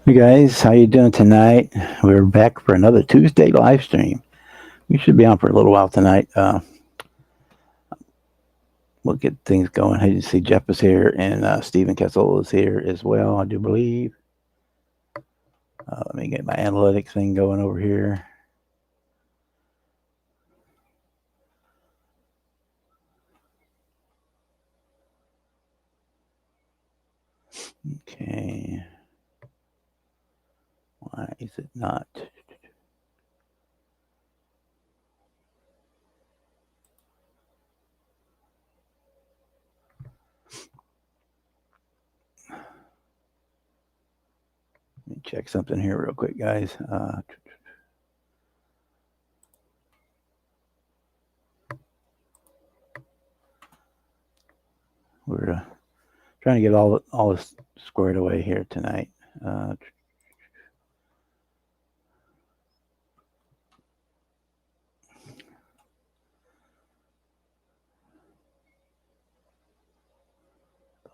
Hey guys, how you doing tonight? We're back for another Tuesday live stream. We should be on for a little while tonight. We'll get things going. Hey, you see Jeff is here and Stephen Kessel is here as well, I do believe. Let me get my analytics thing going over here. Okay. Why is it not? Let me check something here real quick, guys. We're trying to get all this squared away here tonight.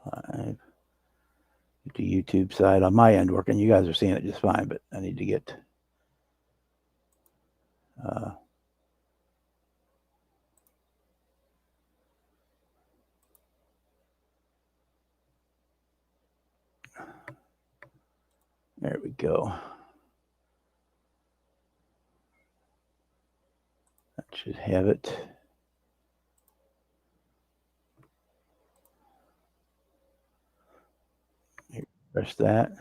Live. The YouTube side on my end working. You guys are seeing it just fine, but I need to get there we go. That should have it. Press that.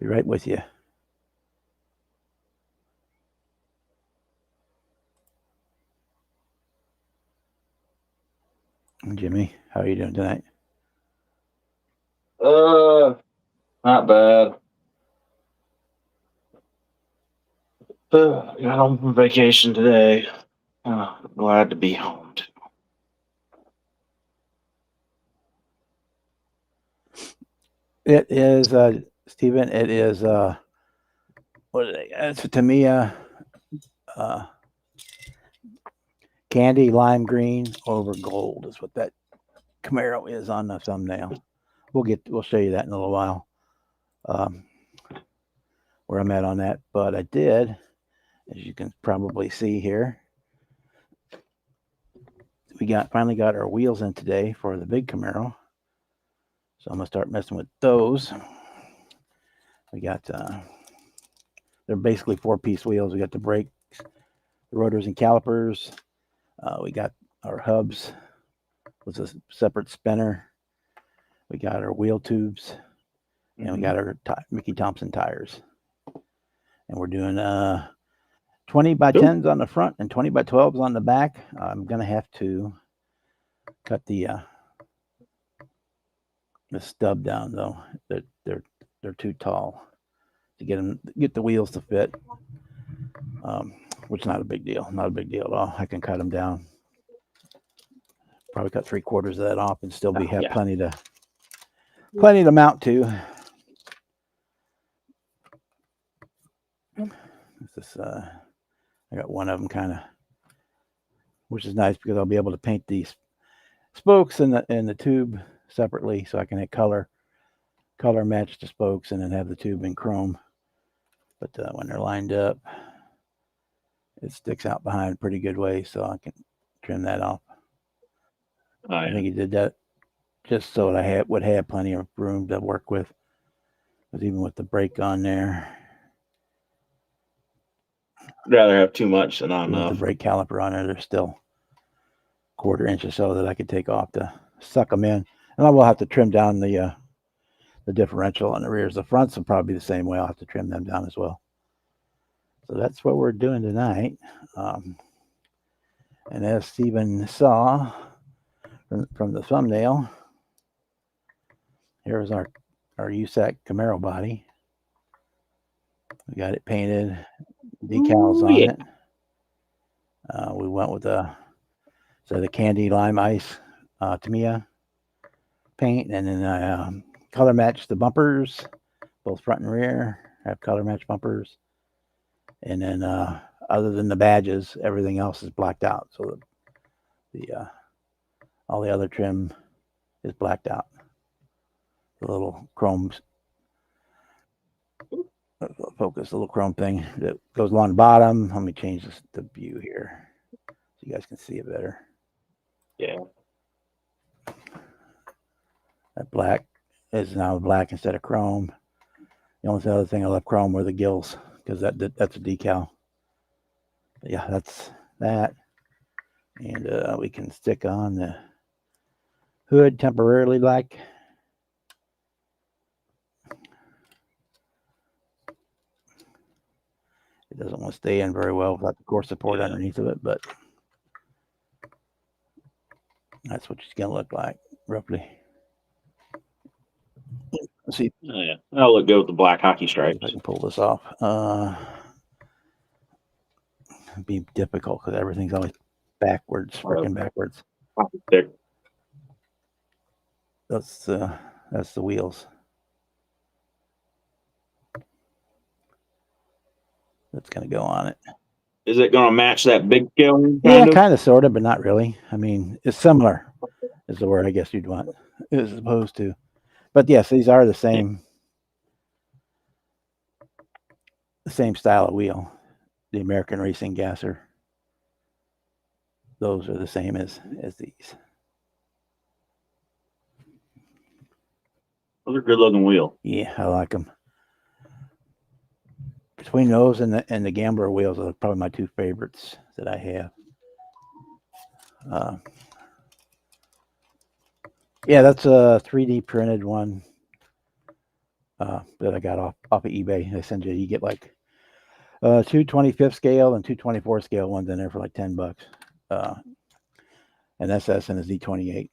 Be right with you. Jimmy, how are you doing tonight? Not bad. Got home from vacation today. Glad to be home. It is Stephen. It is what is it? It's Tamiya candy lime green over gold is what that Camaro is on the thumbnail. We'll show you that in a little while. Where I'm at on that, but I did, as you can probably see here, we finally got our wheels in today for the big Camaro. So I'm gonna start messing with those. We got they're basically 4-piece wheels. We got the brakes, the rotors and calipers. We got our hubs with a separate spinner. We got our wheel tubes, and we got our Mickey Thompson tires. And we're doing 20 by 10s on the front and 20 by 12s on the back. I'm gonna have to cut the stub down though. They're too tall to get the wheels to fit. Which is not a big deal. Not a big deal at all. I can cut them down. Probably cut 3/4 of that off and still have plenty to mount to. This I got one of them kind of, which is nice because I'll be able to paint these spokes and the tube separately, so I can color match the spokes and then have the tube in chrome. But when they're lined up, it sticks out behind a pretty good way, so I can trim that off. Oh, yeah. I think he did that just so that I would have plenty of room to work with. Because even with the brake on there, I'd rather have too much than not enough. With the brake caliper on there, there's still 1/4 inch or so that I could take off to suck them in. And I will have to trim down the differential on the rears. The fronts will probably be the same way. I'll have to trim them down as well. So that's what we're doing tonight. And as Stephen saw from the thumbnail, here's our USAC Camaro body. We got it painted, decals on it. We went with the candy lime ice Tamiya paint, and then I color matched the bumpers, both front and rear. Have color matched bumpers, and then other than the badges, everything else is blacked out. So the all the other trim is blacked out. The little chrome focus, the little chrome thing that goes along the bottom. Let me change the view here so you guys can see it better. Yeah. That black is now black instead of chrome. The only other thing I left chrome were the gills because that's a decal. But yeah, that's that. And we can stick on the hood temporarily, like. It doesn't want to stay in very well without the core support underneath of it, but that's what it's going to look like, roughly. Let's see. Oh, yeah. That'll look good with the black hockey stripes. If I can pull this off. It'd be difficult because everything's always backwards, freaking backwards. That's the wheels. That's going to go on it. Is it going to match that big scale? Yeah, kind of, sort of, but not really. I mean, it's similar is the word I guess you'd want as opposed to. But yes, these are the same style of wheel. The American Racing Gasser. Those are the same as these. Those are good looking wheels. Yeah, I like them. Between those and the Gambler wheels are probably my two favorites that I have. Yeah, that's a 3D printed one that I got off of eBay. They send you get like 2 25th scale and 2 24 scale ones in there for like $10. An SS and a Z28.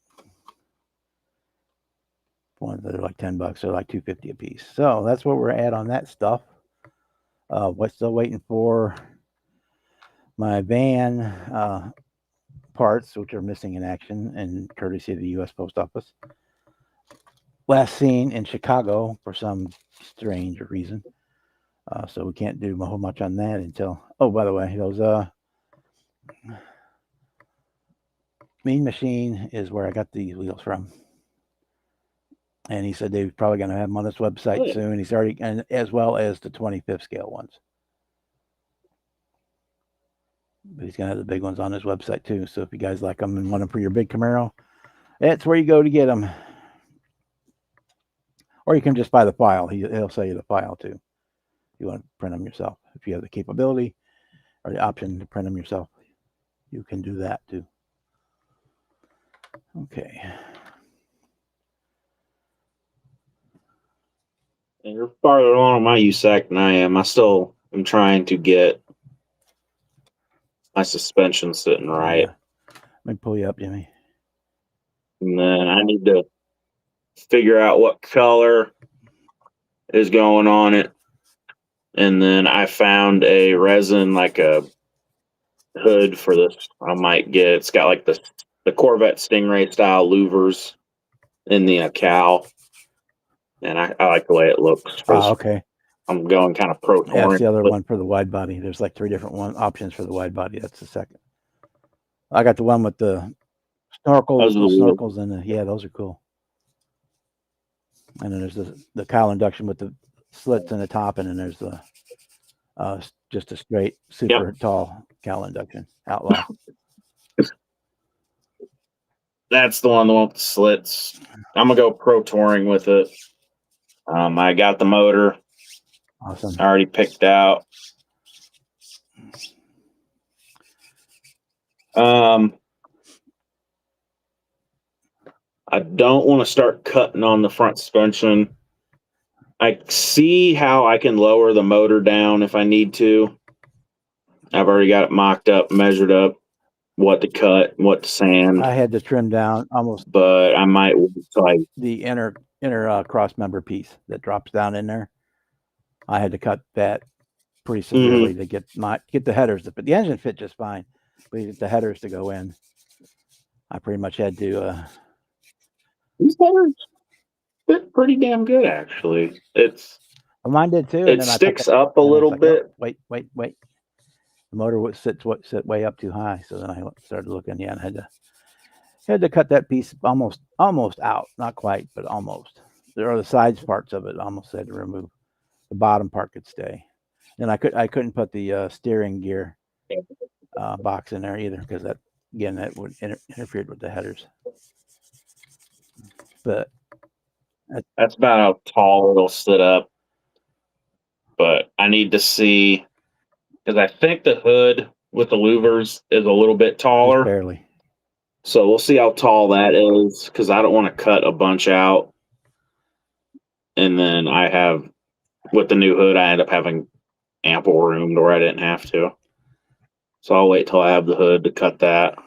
Ones that are like $10, they're like $2.50 a piece. So that's what we're at on that stuff. We're still waiting for my van parts, which are missing in action, and courtesy of the U.S. Post Office. Last seen in Chicago for some strange reason. So we can't do a whole much on that until. Oh, by the way, those Mean Machine is where I got these wheels from. And he said they're probably going to have them on this website soon. He's already, and as well as the 25th scale ones. But he's going to have the big ones on his website too. So if you guys like them and want them for your big Camaro, that's where you go to get them. Or you can just buy the file. He'll sell you the file too. If you want to print them yourself. If you have the capability or the option to print them yourself, you can do that too. Okay. And you're farther along on my USAC than I am. I still am trying to get my suspension sitting right. Yeah. Let me pull you up, Jimmy. And then I need to figure out what color is going on it. And then I found a resin, like a hood for this. I might get. It's got like the Corvette Stingray style louvers in the cowl, and I like the way it looks. Okay. I'm going kind of pro touring. Yeah, that's the other one for the wide body. There's like 3 different options for the wide body. That's the second. I got the one with the snorkels, snorkels, and yeah, those are cool. And then there's the cowl induction with the slits in the top, and then there's the just a straight, super tall cowl induction Outlaw. That's the one with the slits. I'm gonna go pro touring with it. I got the motor. Awesome. I already picked out. I don't want to start cutting on the front suspension. I see how I can lower the motor down if I need to. I've already got it mocked up, measured up, what to cut, what to sand. I had to trim down almost, but I might wait till the inner cross member piece that drops down in there. I had to cut that pretty severely to get the headers to fit. The engine fit just fine, but get the headers to go in. I pretty much had to. These headers fit pretty damn good, actually. Mine did too. It sticks up a little bit. Oh, wait. The motor would sit way up too high, so then I started looking. Yeah, and had to cut that piece almost out, not quite, but almost. There are the sides parts of it almost had to remove. The bottom part could stay. And I couldn't put the steering gear box in there either because that would interfere with the headers. But that's about how tall it'll sit up. But I need to see, because I think the hood with the louvers is a little bit just taller. barely. So we'll see how tall that is, because I don't want to cut a bunch out. And then with the new hood, I end up having ample room to where I didn't have to. So I'll wait till I have the hood to cut that.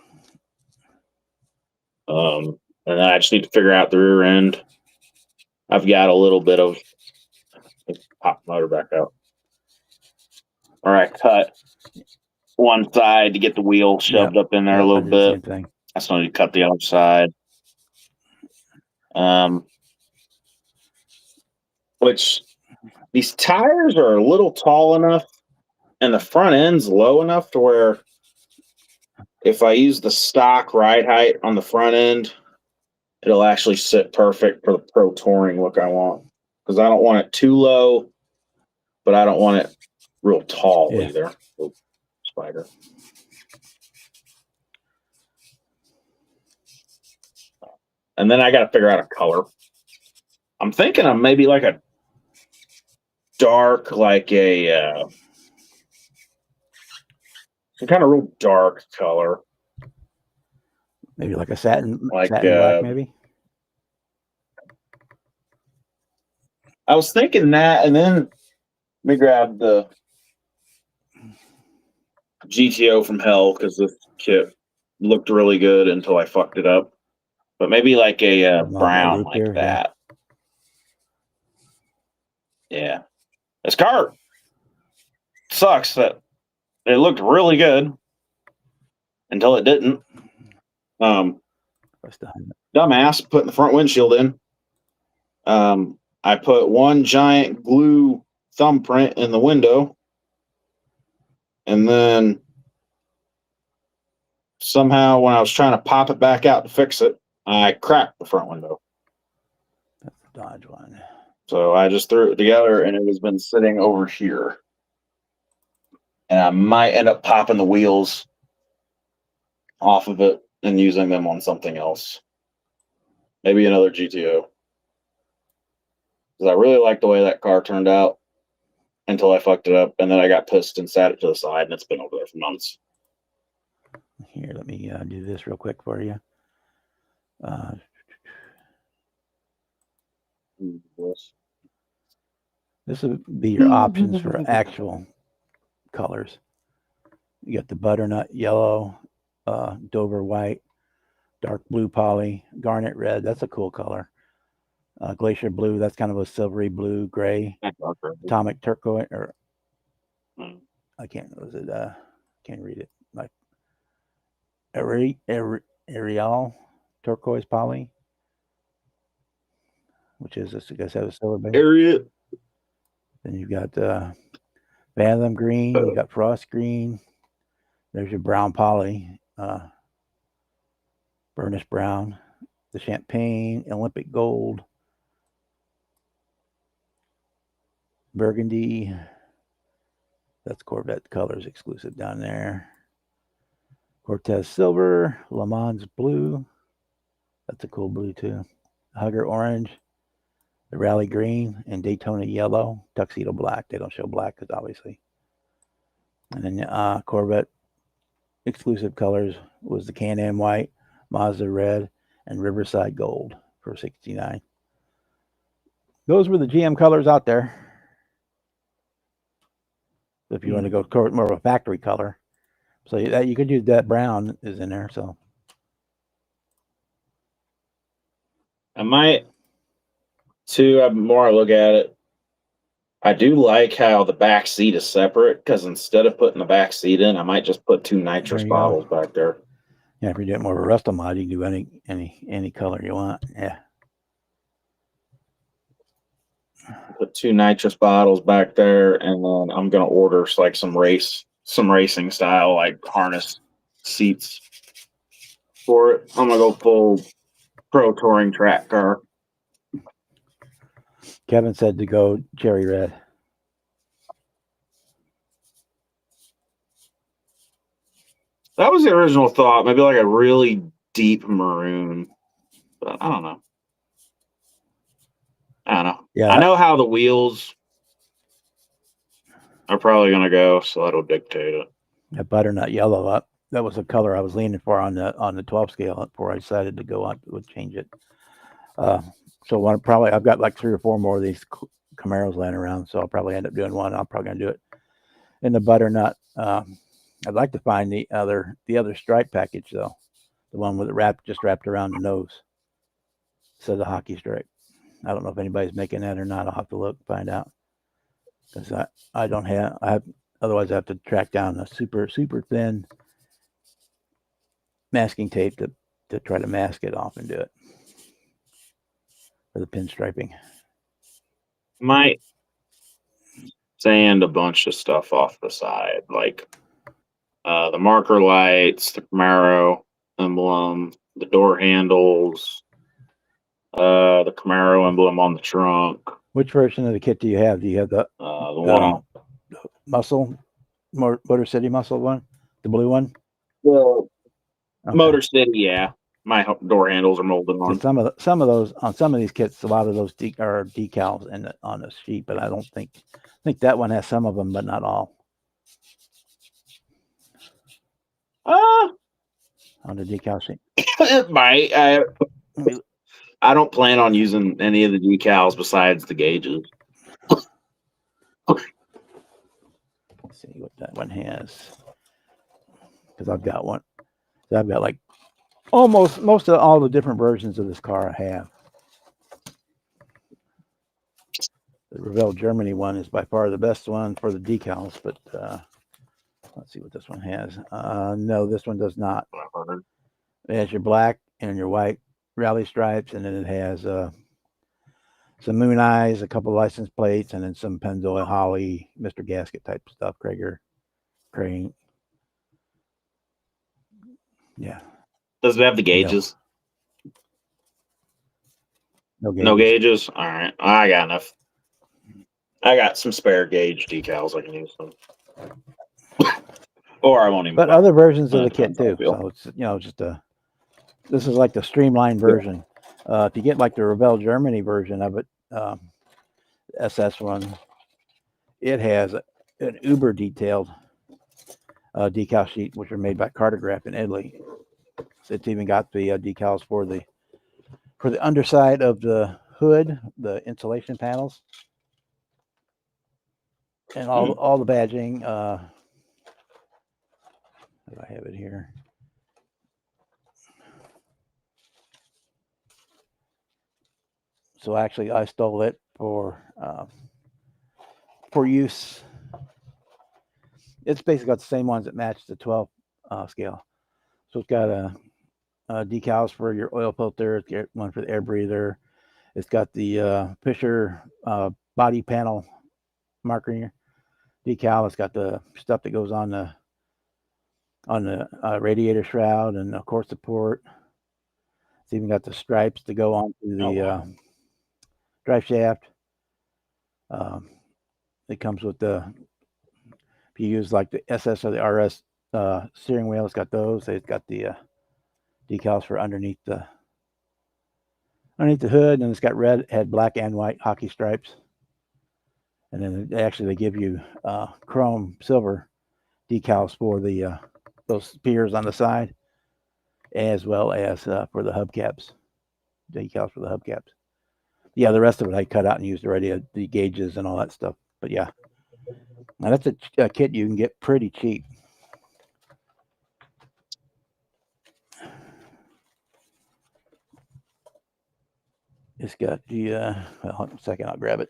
And then I just need to figure out the rear end. I've got a little bit of pop the motor back out. All right, cut one side to get the wheel shoved up in there a I little did the same bit. thing. I still need to cut the other side. Which these tires are a little tall enough and the front end's low enough to where if I use the stock ride height on the front end, it'll actually sit perfect for the pro touring look I want. Because I don't want it too low, but I don't want it real tall either. Oops, spider. And then I got to figure out a color. I'm thinking of maybe like a dark, like some kind of real dark color. Maybe like a satin Like, black, maybe. I was thinking that, and then let me grab the GTO from hell because this kit looked really good until I fucked it up. But maybe like a brown like here, that. Yeah. This car sucks that it looked really good until it didn't. Dumbass putting the front windshield in. I put one giant glue thumbprint in the window, and then somehow when I was trying to pop it back out to fix it, I cracked the front window. That's the Dodge one. So I just threw it together, and it has been sitting over here. And I might end up popping the wheels off of it and using them on something else. Maybe another GTO. Because I really like the way that car turned out until I fucked it up. And then I got pissed and sat it to the side, and it's been over there for months. Here, let me do this real quick for you. This would be your options for actual colors. You got the butternut yellow, Dover white, dark blue poly, garnet red. That's a cool color. Glacier blue. That's kind of a silvery blue, gray. Atomic turquoise, or I can't. Was it? Can't read it. Like Ariel turquoise poly, which is this. I guess that was silver base. Ariel. Then you've got Bantam green. You got frost green. There's your brown poly, burnished brown, the champagne, Olympic gold, burgundy. That's Corvette colors exclusive down there. Cortez silver, Le Mans blue. That's a cool blue too. Hugger orange, the Rally green, and Daytona yellow, tuxedo black. They don't show black because obviously. And then Corvette exclusive colors was the Can-Am white, Mazda red, and Riverside gold for $69. Those were the GM colors out there. If you want to go more of a factory color, so you could use that brown is in there. So I might too. The more I look at it, I do like how the back seat is separate, because instead of putting the back seat in, I might just put 2 nitrous bottles back there. Yeah, if you're doing more of a Resto mod, you can do any color you want. Yeah. Put 2 nitrous bottles back there, and then I'm gonna order like some racing style like harness seats for it. I'm gonna go full pro touring track car. Kevin said to go cherry red. That was the original thought. Maybe like a really deep maroon. But I don't know. Yeah, I know how the wheels are probably going to go, so that'll dictate it. that butternut yellow up. That was the color I was leaning for on the 12 scale before I decided to go up would change it. So one probably I've got like 3 or 4 more of these Camaros laying around, so I'll probably end up doing one. I'm probably gonna do it in the butternut. I'd like to find the other stripe package though, the one with it just wrapped around the nose. So the hockey stripe. I don't know if anybody's making that or not. I'll have to look find out because I don't have otherwise I have to track down a super thin masking tape to try to mask it off and do it for the pinstriping. Might sand a bunch of stuff off the side, like the marker lights, the Camaro emblem, the door handles, the Camaro emblem on the trunk. Which version of the kit do you have? Do you have the one on muscle, Motor City muscle one, the blue one? well, okay. Motor City, yeah. My door handles are molded on. Some of those on some of these kits, a lot of those are decals on the sheet, but I think that one has some of them, but not all. On the decal sheet. It might. I don't plan on using any of the decals besides the gauges. Let's see what that one has, because I've got one. So I've got like most of all the different versions of this car I have. The Revell Germany one is by far the best one for the decals, but let's see what this one has. No, this one does not. It has your black and your white rally stripes, and then it has some moon eyes, a couple license plates, and then some Pennzoil Holly, Mr. Gasket type stuff, Krager, Crane. Yeah. Does it have the gauges? No gauges. No gauges? All right. I got enough. I got some spare gauge decals. I can use them. Or I won't even. But other versions of the kit too. So it's just this is like the streamlined version. If you get like the Revell Germany version of it, SS one, it has an uber detailed decal sheet, which are made by Cartograph in Italy. So it's even got the decals for the underside of the hood, the insulation panels, and all the badging. I have it here. So actually, I stole it for use. It's basically got the same ones that match the 12 scale. So it's got decals for your oil filter. It's got one for the air breather. It's got the Fisher body panel marker decal. It's got the stuff that goes on the radiator shroud and of course support. It's even got the stripes to go on to the drive shaft. It comes with if you use like the SS or the RS steering wheel, it's got those. It's got the decals for underneath the hood, and it's got red, black and white hockey stripes. And then they give you chrome silver decals for the those spears on the side, as well as for the hubcaps, decals for the hubcaps. Yeah, the rest of it I cut out and used already, the gauges and all that stuff. But yeah, now that's a kit you can get pretty cheap. It's got the well, hold on a second, I'll grab it.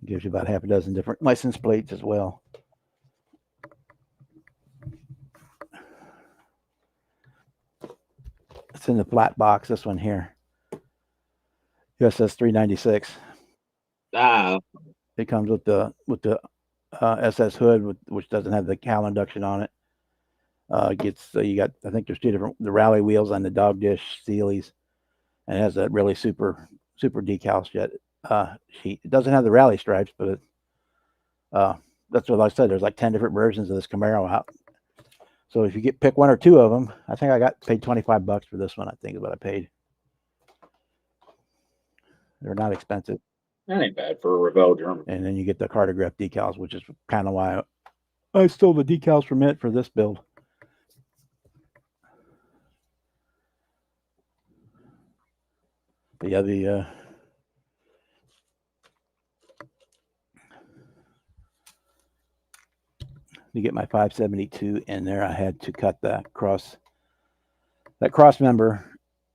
Gives you about half a dozen different license plates as well. It's in the flat box, this one here. USS 396. It comes with the SS hood, which doesn't have the cowl induction on it. You got, I think there's 2 different, the rally wheels on the dog dish Sealy's, and it has a really super decal sheet. It doesn't have the rally stripes, but that's what I said. There's like 10 different versions of this Camaro out. So if you pick one or two of them, I think I got paid $25 for this one. I think is what I paid. They're not expensive. That ain't bad for a Revell drum. And then you get the Cartograph decals, which is kind of why I stole the decals from it for this build. But yeah, to get my 572 in there, I had to cut that cross member.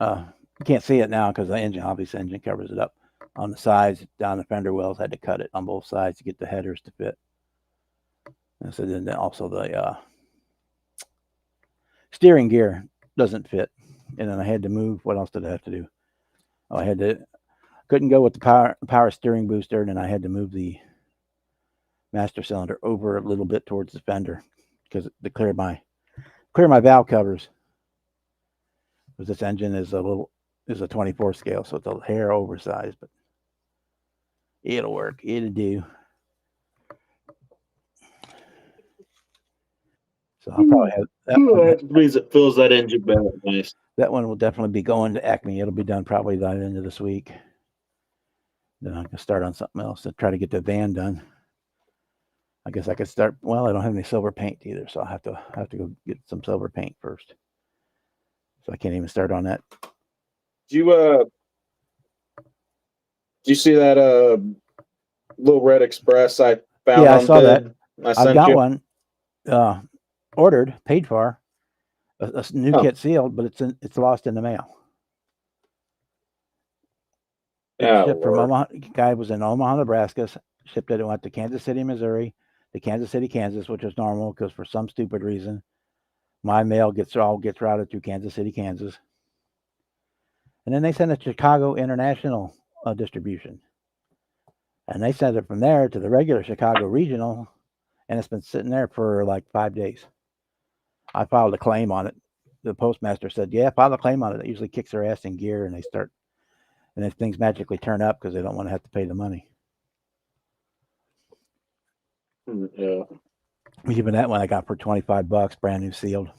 You can't see it now because the engine covers it up. On the sides, down the fender wells, had to cut it on both sides to get the headers to fit. And so then also the steering gear doesn't fit. And then I had to move. What else did I have to do? Oh, couldn't go with the power steering booster, and then I had to move the master cylinder over a little bit towards the fender because to clear my valve covers. Because this engine is a 24 scale, so it's a hair oversized, but it'll work. It'll do. So I'll probably have that. It fills that engine better. Nice. That one will definitely be going to Acme. It'll be done probably by the end of this week. Then I can start on something else to try to get the van done. I guess I could start. Well, I don't have any silver paint either, so I'll have to go get some silver paint first. So I can't even start on that. Did you see that little red express I found? Yeah, on I saw bid? that. I I've got you. one ordered, paid for, a new kit sealed, but it's lost in the mail. Yeah, shipped from Omaha. Guy was in Omaha, Nebraska. Shipped it. It went to Kansas City, Missouri, to Kansas City, Kansas, which is normal because for some stupid reason, my mail gets routed through Kansas City, Kansas. And then they send it to Chicago International distribution. And they sent it from there to the regular Chicago regional, and it's been sitting there for like 5 days. I filed a claim on it. The postmaster said, yeah, file a claim on it. It usually kicks their ass in gear, and then things magically turn up because they don't want to have to pay the money. Yeah. Even that one I got for $25, brand new sealed.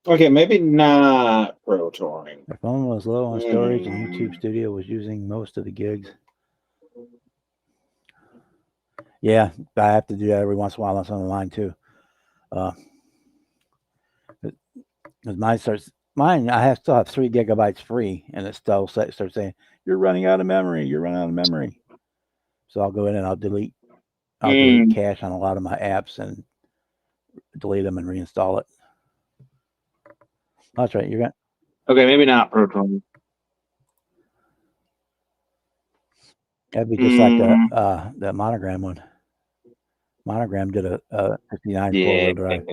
Okay, maybe not Pro Touring. My phone was low on storage, and YouTube Studio was using most of the gigs. Yeah, I have to do that every once in a while on some of mine too. Because mine, I still have 3 gigabytes free, and it still starts saying, you're running out of memory. You're running out of memory. So I'll go in and I'll delete cache on a lot of my apps and delete them and reinstall it. That's right. You're going. Okay, maybe not Pro Touring. That'd be just like the Monogram one. Monogram did a 59 4-wheel drive.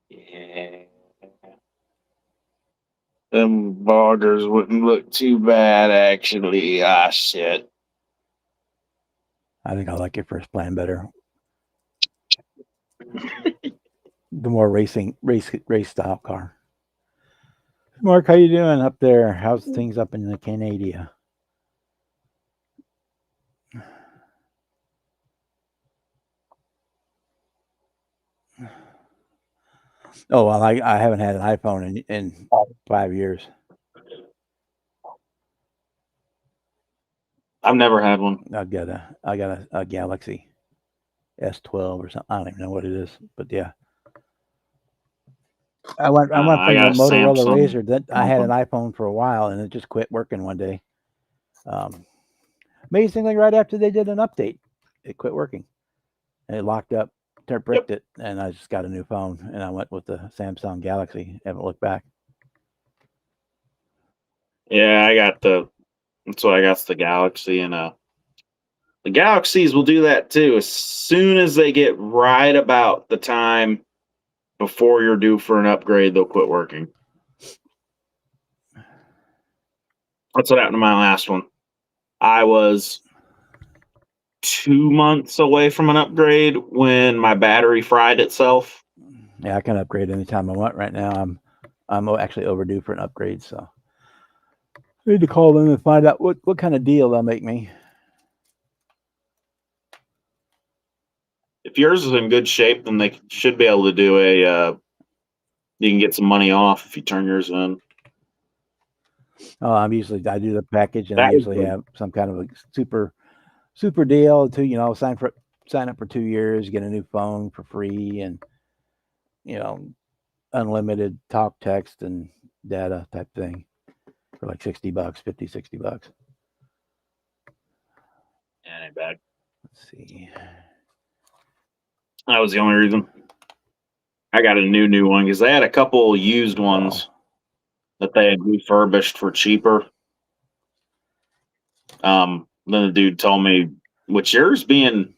Yeah. Them boggers wouldn't look too bad, actually. Ah, shit. I think I like your first plan better. The more race style car. Mark, how you doing up there? How's things up in the Canada? Oh well, I haven't had an iPhone in 5 years. I've never had one. I got a Galaxy S12 or something. I don't even know what it is, but yeah. I went from the Motorola Razr. That I had an iPhone for a while, and it just quit working one day. Amazingly, right after they did an update, it quit working, and it locked up. Bricked it, and I just got a new phone, and I went with the Samsung Galaxy. Haven't looked back. Yeah, that's why I got the Galaxy, and the Galaxies will do that too. As soon as they get right about the time before you're due for an upgrade, they'll quit working. That's what happened to my last one. I was 2 months away from an upgrade when my battery fried itself. Yeah, I can upgrade anytime I want. Right now, I'm actually overdue for an upgrade, so I need to call them and find out what kind of deal they'll make me. If yours is in good shape, then they should be able to do a. You can get some money off if you turn yours in. Oh, I do the package, and I That was usually the, have some kind of a super deal to sign up for 2 years, get a new phone for free, and you know unlimited talk, text, and data type thing for like $60, 50, $60. yeah, ain't bad. Let's see. That was the only reason. I got a new one because they had a couple used ones that they had refurbished for cheaper. Then the dude told me, with yours being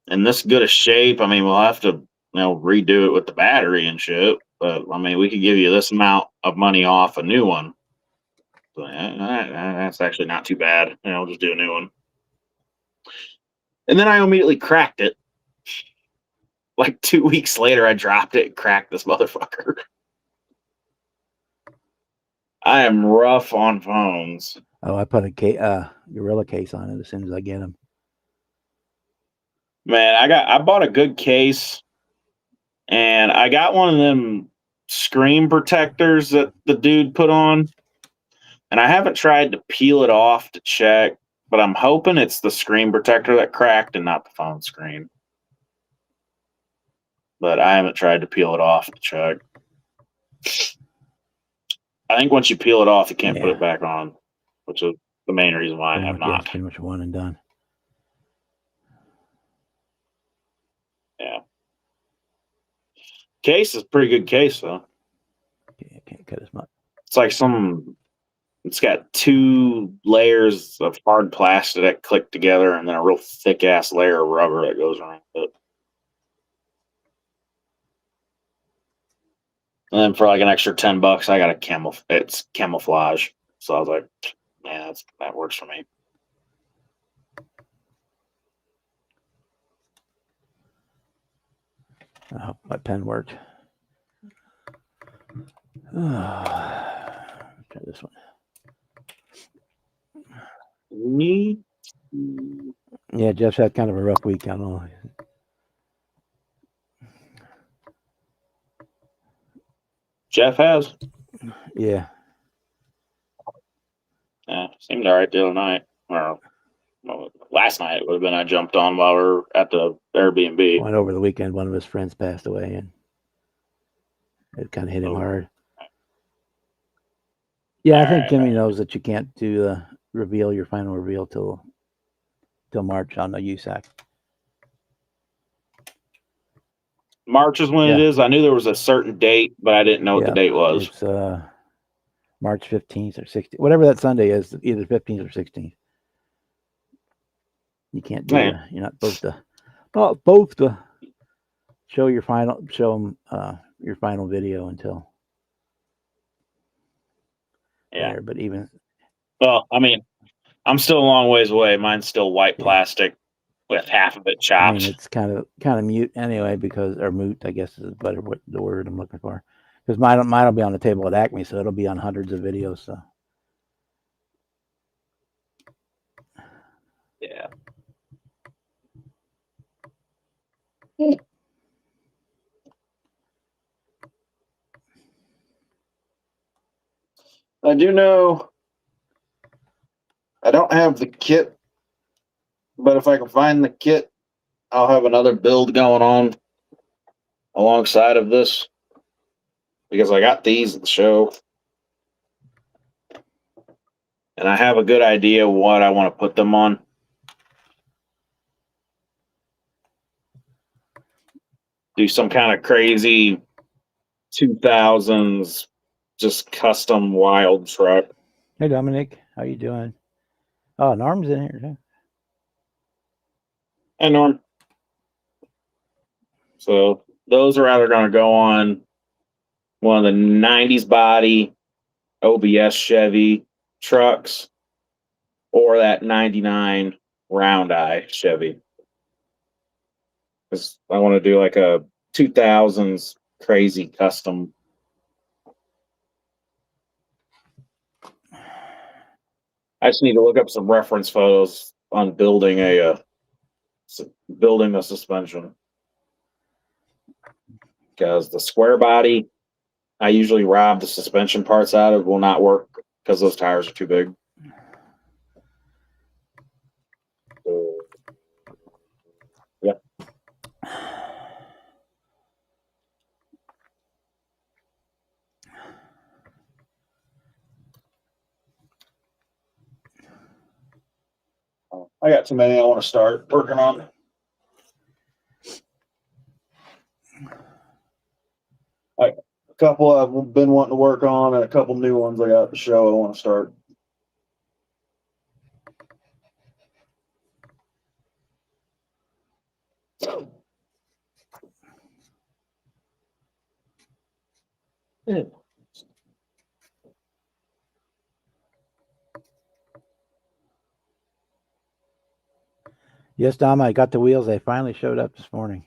in this good a shape, I mean, we'll have to redo it with the battery and shit. But I mean, we could give you this amount of money off a new one. So, that's actually not too bad. I'll just do a new one. And then I immediately cracked it. Like 2 weeks later, I dropped it and cracked this motherfucker. I am rough on phones. Oh, I put a Gorilla case on it as soon as I get them. Man, I bought a good case, and I got one of them screen protectors that the dude put on, and I haven't tried to peel it off to check, but I'm hoping it's the screen protector that cracked and not the phone screen. But I haven't tried to peel it off to check. I think once you peel it off, you can't put it back on, which is the main reason why I have not. It's pretty much one and done. Yeah. Case is a pretty good case, though. Okay, I can't cut as much. It's like it's got 2 layers of hard plastic that click together and then a real thick ass layer of rubber that goes around it. And then for like an extra $10, I got it's camouflage. So I was like, yeah, that works for me. I hope my pen worked. Try this one. Me? Yeah, Jeff's had kind of a rough week. I don't know. Jeff has? Yeah. Yeah, seemed all right the other night. Or last night it would have been I jumped on while we were at the Airbnb. Went over the weekend. One of his friends passed away, and it kind of hit him hard. Yeah, I think Jimmy knows that you can't do your final reveal till March on the USAC. March is when it is. I knew there was a certain date, but I didn't know what the date was. It's March 15th or 16th, whatever that Sunday is, either 15th or 16th. You can't do it. You're not supposed to show your final video until there. But I mean, I'm still a long ways away. Mine's still white plastic with half of it chopped. I mean, it's kind of mute anyway, or moot, I guess is better what the word I'm looking for. Because mine will be on the table at Acme, so it'll be on hundreds of videos. So yeah. I do know I don't have the kit, but if I can find the kit, I'll have another build going on alongside of this because I got these at the show. And I have a good idea what I want to put them on. Do some kind of crazy 2000s just custom wild truck. Hey Dominic, how you doing? Oh, Norm's in here too. Hey Norm. So those are either going to go on one of the 90s body OBS Chevy trucks or that 99 round eye Chevy. Because I want to do like a 2000s crazy custom. I just need to look up some reference photos on building a suspension, because the square body I usually rob the suspension parts out of will not work because those tires are too big. So, yeah. I got too many I want to start working on. A couple I've been wanting to work on, and a couple new ones I got to show I want to start. Yeah. Yes, Dom, I got the wheels. They finally showed up this morning.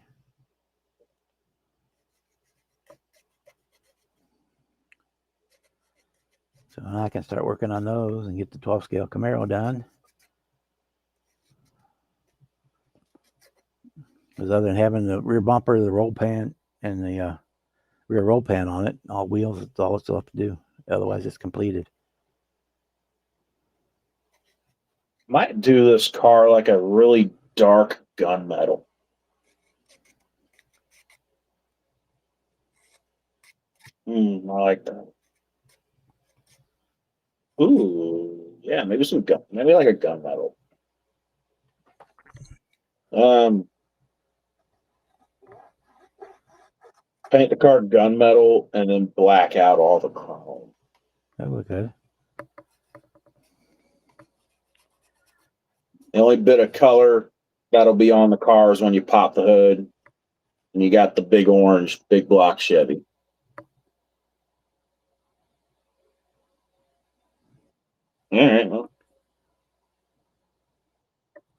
So I can start working on those and get the 12 scale Camaro done. Because other than having the rear bumper, the roll pan, and the rear roll pan on it, all wheels, that's all I still have to do. Otherwise, it's completed. Might do this car like a really dark gunmetal. I like that. Ooh, yeah, maybe maybe like a gunmetal. Paint the car gunmetal and then black out all the chrome. That would look good. The only bit of color that'll be on the car is when you pop the hood and you got the big orange, big block Chevy. All right, well,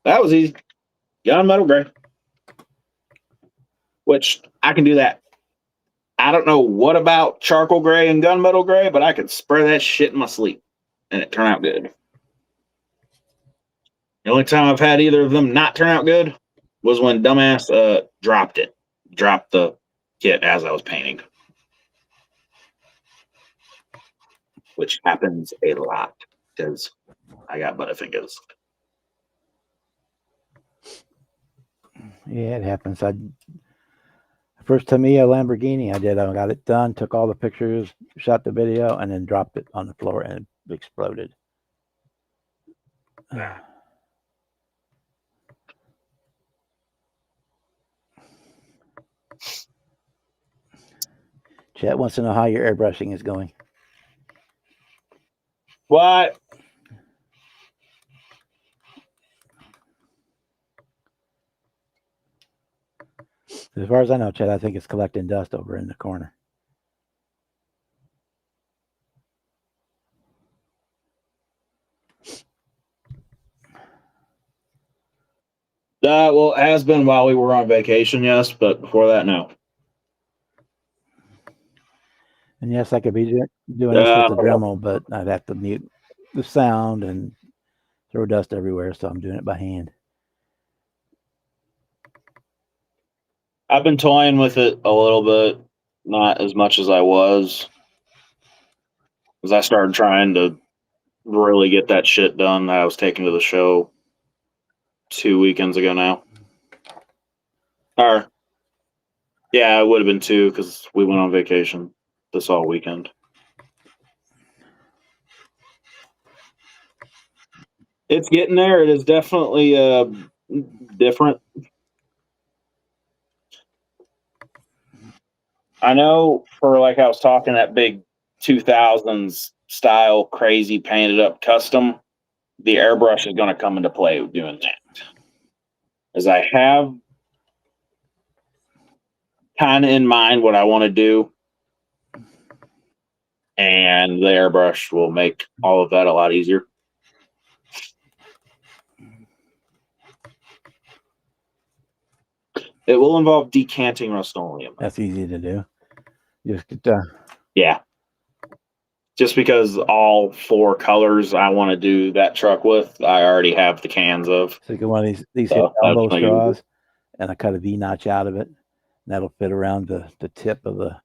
that was easy. Gunmetal gray, which I can do that. I don't know what about charcoal gray and gunmetal gray, but I could spray that shit in my sleep and it turned out good. The only time I've had either of them not turn out good was when dumbass dropped the kit as I was painting, which happens a lot because I got butterfingers. Yeah, it happens. First Tamiya Lamborghini I did, I got it done, took all the pictures, shot the video, and then dropped it on the floor and it exploded. Chet wants to know how your airbrushing is going. What? As far as I know, Chet, I think it's collecting dust over in the corner. Well, it has been while we were on vacation, yes, but before that, no. And yes, I could be doing this with the Dremel, but I'd have to mute the sound and throw dust everywhere, so I'm doing it by hand. I've been toying with it a little bit, not as much as I was, because I started trying to really get that shit done that I was taking to the show 2 weekends ago now. Or, yeah, it would have been 2 because we went on vacation this all weekend. It's getting there. It is definitely different. I know for like I was talking that big 2000s style crazy painted up custom, the airbrush is going to come into play doing that. As I have kind of in mind what I want to do, and the airbrush will make all of that a lot easier. It will involve decanting Rust-Oleum. That's easy to do. Just Yeah. Just because all 4 colors I want to do that truck with, I already have the cans of. so you get one of these So here that's elbow my straws, and I cut a V notch out of it. And that'll fit around the tip of the.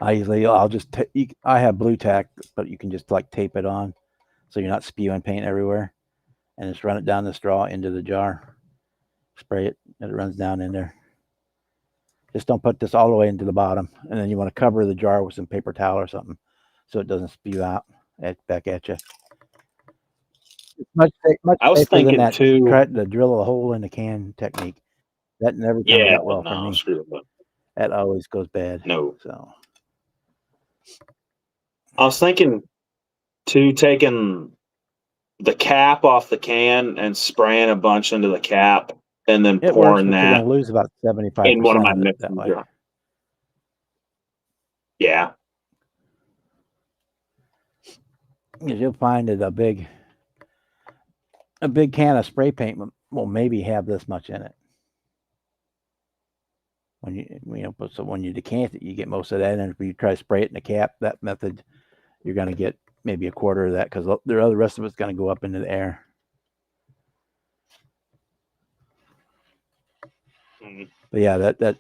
I'll just I have blue tack, but you can just like tape it on, so you're not spewing paint everywhere, and just run it down the straw into the jar, spray it, and it runs down in there. Just don't put this all the way into the bottom, and then you want to cover the jar with some paper towel or something, so it doesn't spew out back at you. It's much I was safer than thinking that. too. Try to drill a hole in the can technique. That never comes Yeah, out well for no, me. screw it. That always goes bad. No. So I was thinking too, taking the cap off the can and spraying a bunch into the cap, and then it works, pouring but you're going that to lose about 75% in one of my of it that mixing way. jars. Yeah. You'll find that a big can of spray paint will maybe have this much in it. When when you decant it, you get most of that, and if you try to spray it in the cap, that method, you're going to get maybe a quarter of that, because the rest of it's going to go up into the air. Mm-hmm. But yeah, that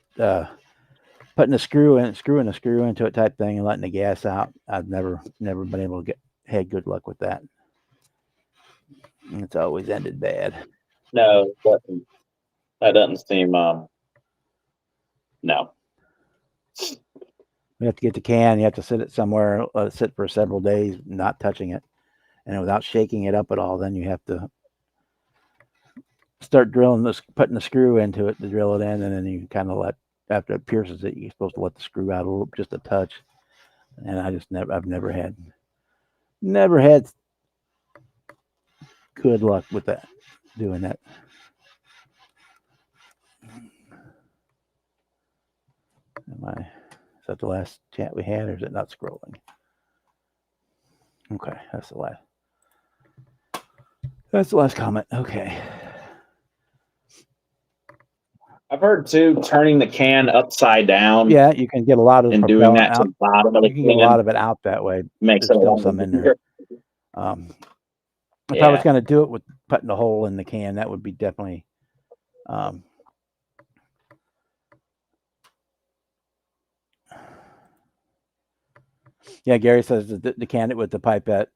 putting a screw into it type thing and letting the gas out, I've never been able to had good luck with that. It's always ended bad. No, that doesn't seem. No. You have to get the can. You have to sit it somewhere, let it sit for several days, not touching it, and without shaking it up at all. Then you have to start putting the screw into it to drill it in, and then you kind of let, after it pierces it, you're supposed to let the screw out just a touch. And I've never had good luck with that, doing that. Is that the last chat we had, or is it not scrolling? Okay, that's the last comment. Okay. I've heard too, turning the can upside down. Yeah, you can get a lot of and doing that to the bottom of the can get a lot of it out that way. Makes There's it still some in there. If I was going to do it with putting a hole in the can, that would be definitely. Yeah, Gary says the can it with the pipette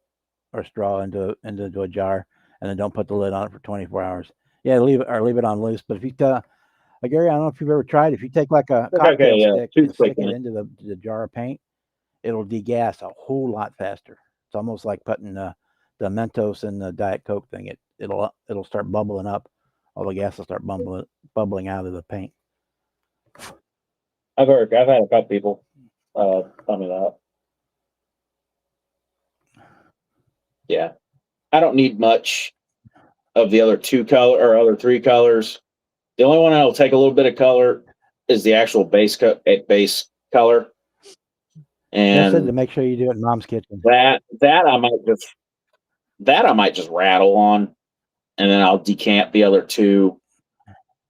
or straw into a jar, and then don't put the lid on it for 24 hours. Yeah, leave it on loose. But if you Gary, I don't know if you've ever tried. If you take like a cocktail stick and stick it into the jar of paint, it'll degas a whole lot faster. It's almost like putting the Mentos in the Diet Coke thing. It'll start bubbling up. All the gas will start bubbling out of the paint. I've had a couple people tell me that. Yeah, I don't need much of the other 3 colors. The only one I'll take a little bit of color is the actual base color. And I said to make sure you do it in Mom's kitchen. That I might just rattle on, and then I'll decant the other 2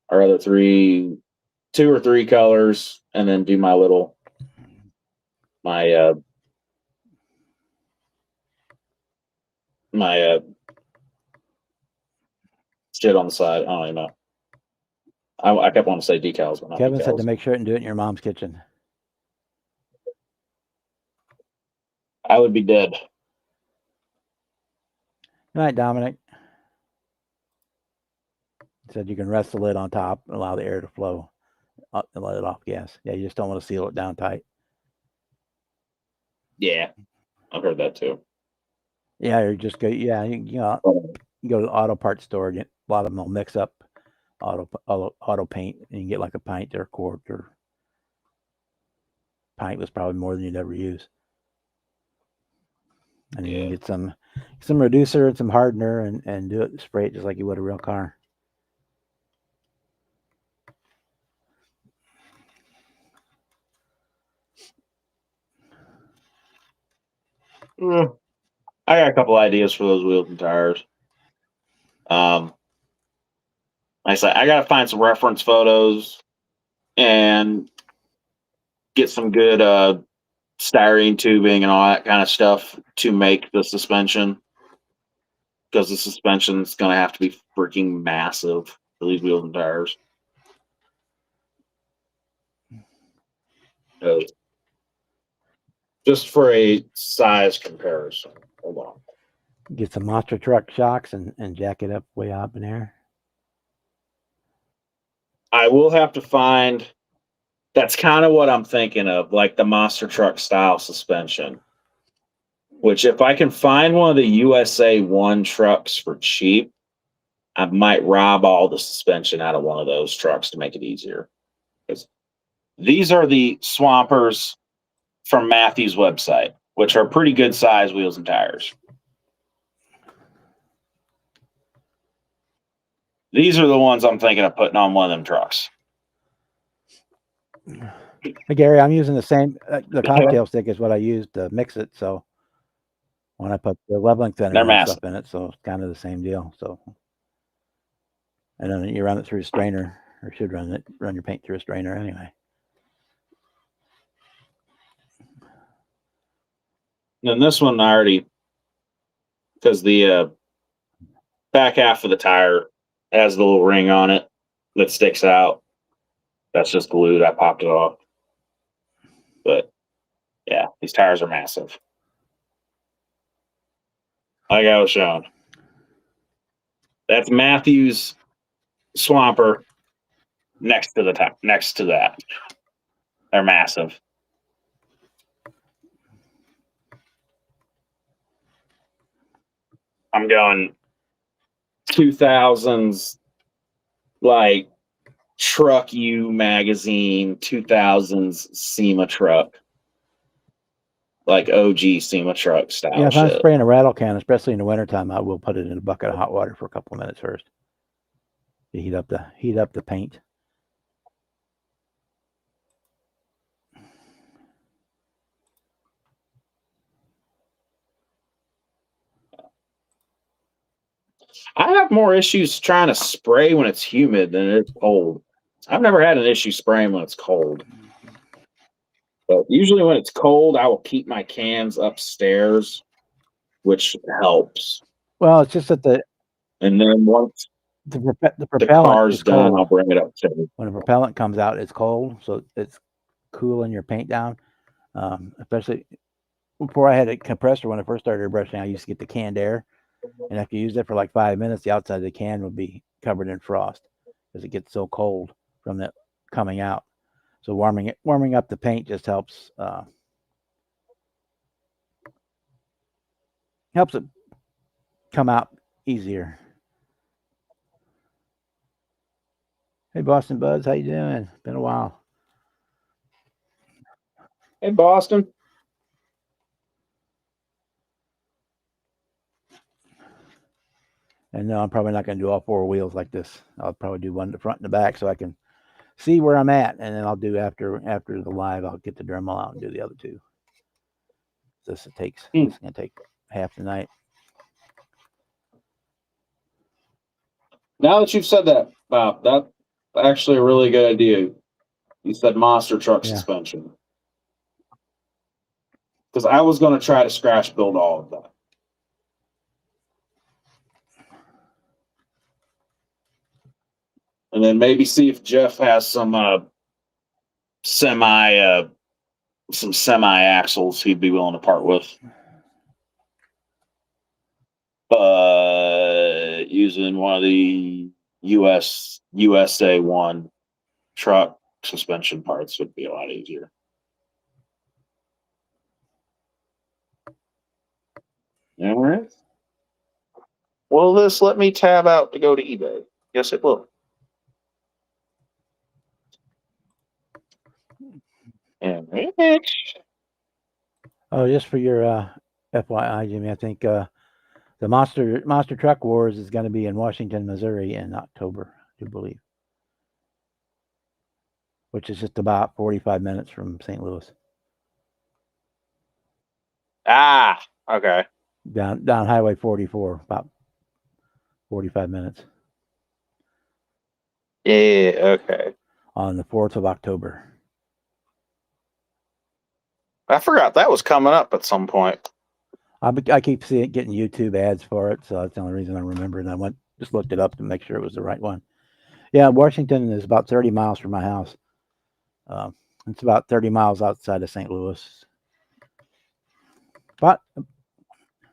or 3 colors, and then do my shit on the side. I don't even know. I kept wanting to say decals, but not Kevin decals. said to make sure and do it in your mom's kitchen. I would be dead. Good night, Dominic. He said you can rest the lid on top and allow the air to flow and let it off gas. Yeah, you just don't want to seal it down tight. Yeah, I've heard that too. Yeah, or just go. Yeah, you go to the auto parts store. Get a lot of them will mix up auto paint, and you can get like a pint or a quart, or pint was probably more than you'd ever use. And you can get some reducer and some hardener, and do it, spray it just like you would a real car. I got a couple ideas for those wheels and tires. Like I said, I gotta find some reference photos and get some good styrene tubing and all that kind of stuff to make the suspension, because the suspension is going to have to be freaking massive for these wheels and tires. Just for a size comparison. Hold on. Get some monster truck shocks and jack it up way up in there. I will have to find. That's kind of what I'm thinking of, like the monster truck style suspension. Which, if I can find one of the USA One trucks for cheap, I might rob all the suspension out of one of those trucks to make it easier. Because these are the Swampers from Matthew's website, which are pretty good size wheels and tires. These are the ones I'm thinking of putting on one of them trucks. Hey, Gary, I'm using the same, the cocktail stick is what I used to mix it. So when I put the leveling thinner They're and massive. stuff in it, so it's kind of the same deal. So, and then you run it through a strainer, or should run your paint through a strainer anyway. And this one I already, because the back half of the tire has the little ring on it that sticks out. That's just glued. I popped it off. But yeah, these tires are massive. Like I was showing. That's Matthew's Swamper next to that. They're massive. I'm going 2000s, like Truck U magazine, 2000s SEMA truck, like OG SEMA truck style. Yeah, if I'm shit. spraying a rattle can, especially in the wintertime, I will put it in a bucket of hot water for a couple of minutes first to heat up the paint. I have more issues trying to spray when it's humid than it's cold. I've never had an issue spraying when it's cold. But usually when it's cold, I will keep my cans upstairs, which helps. Well, it's just that And then once the the propellant car's is done, cold. I'll bring it upstairs. When the propellant comes out, it's cold, so it's cooling your paint down. Especially before I had a compressor, when I first started brushing, I used to get the canned air, and if you used it for like 5 minutes, the outside of the can would be covered in frost because it gets so cold from it coming out. So warming up the paint just helps it come out easier. Hey, Boston Buds, how you doing? Been a while. Hey, Boston. And no, I'm probably not going to do all 4 wheels like this. I'll probably do one in the front and the back so I can see where I'm at, and then I'll do after the live. I'll get the Dremel out and do the other 2. This it's going to take half the night. Now that you've said that, Bob, that's actually a really good idea. You said monster truck suspension. Because I was going to try to scratch build all of that. And then maybe see if Jeff has some semi axles he'd be willing to part with. But using one of the USA One truck suspension parts would be a lot easier. All right. Will this let me tab out to go to eBay? Yes, it will. And Oh, just for your FYI, Jimmy, I think the Monster Truck Wars is going to be in Washington, Missouri in October, I do believe, which is just about 45 minutes from St. Louis. Ah, okay. Down Highway 44, about 45 minutes. Yeah, okay. on the 4th of October. I forgot that was coming up at some point. I keep getting YouTube ads for it, so that's the only reason I remember. And I just looked it up to make sure it was the right one. Yeah, Washington is about 30 miles from my house. It's about 30 miles outside of St. Louis. But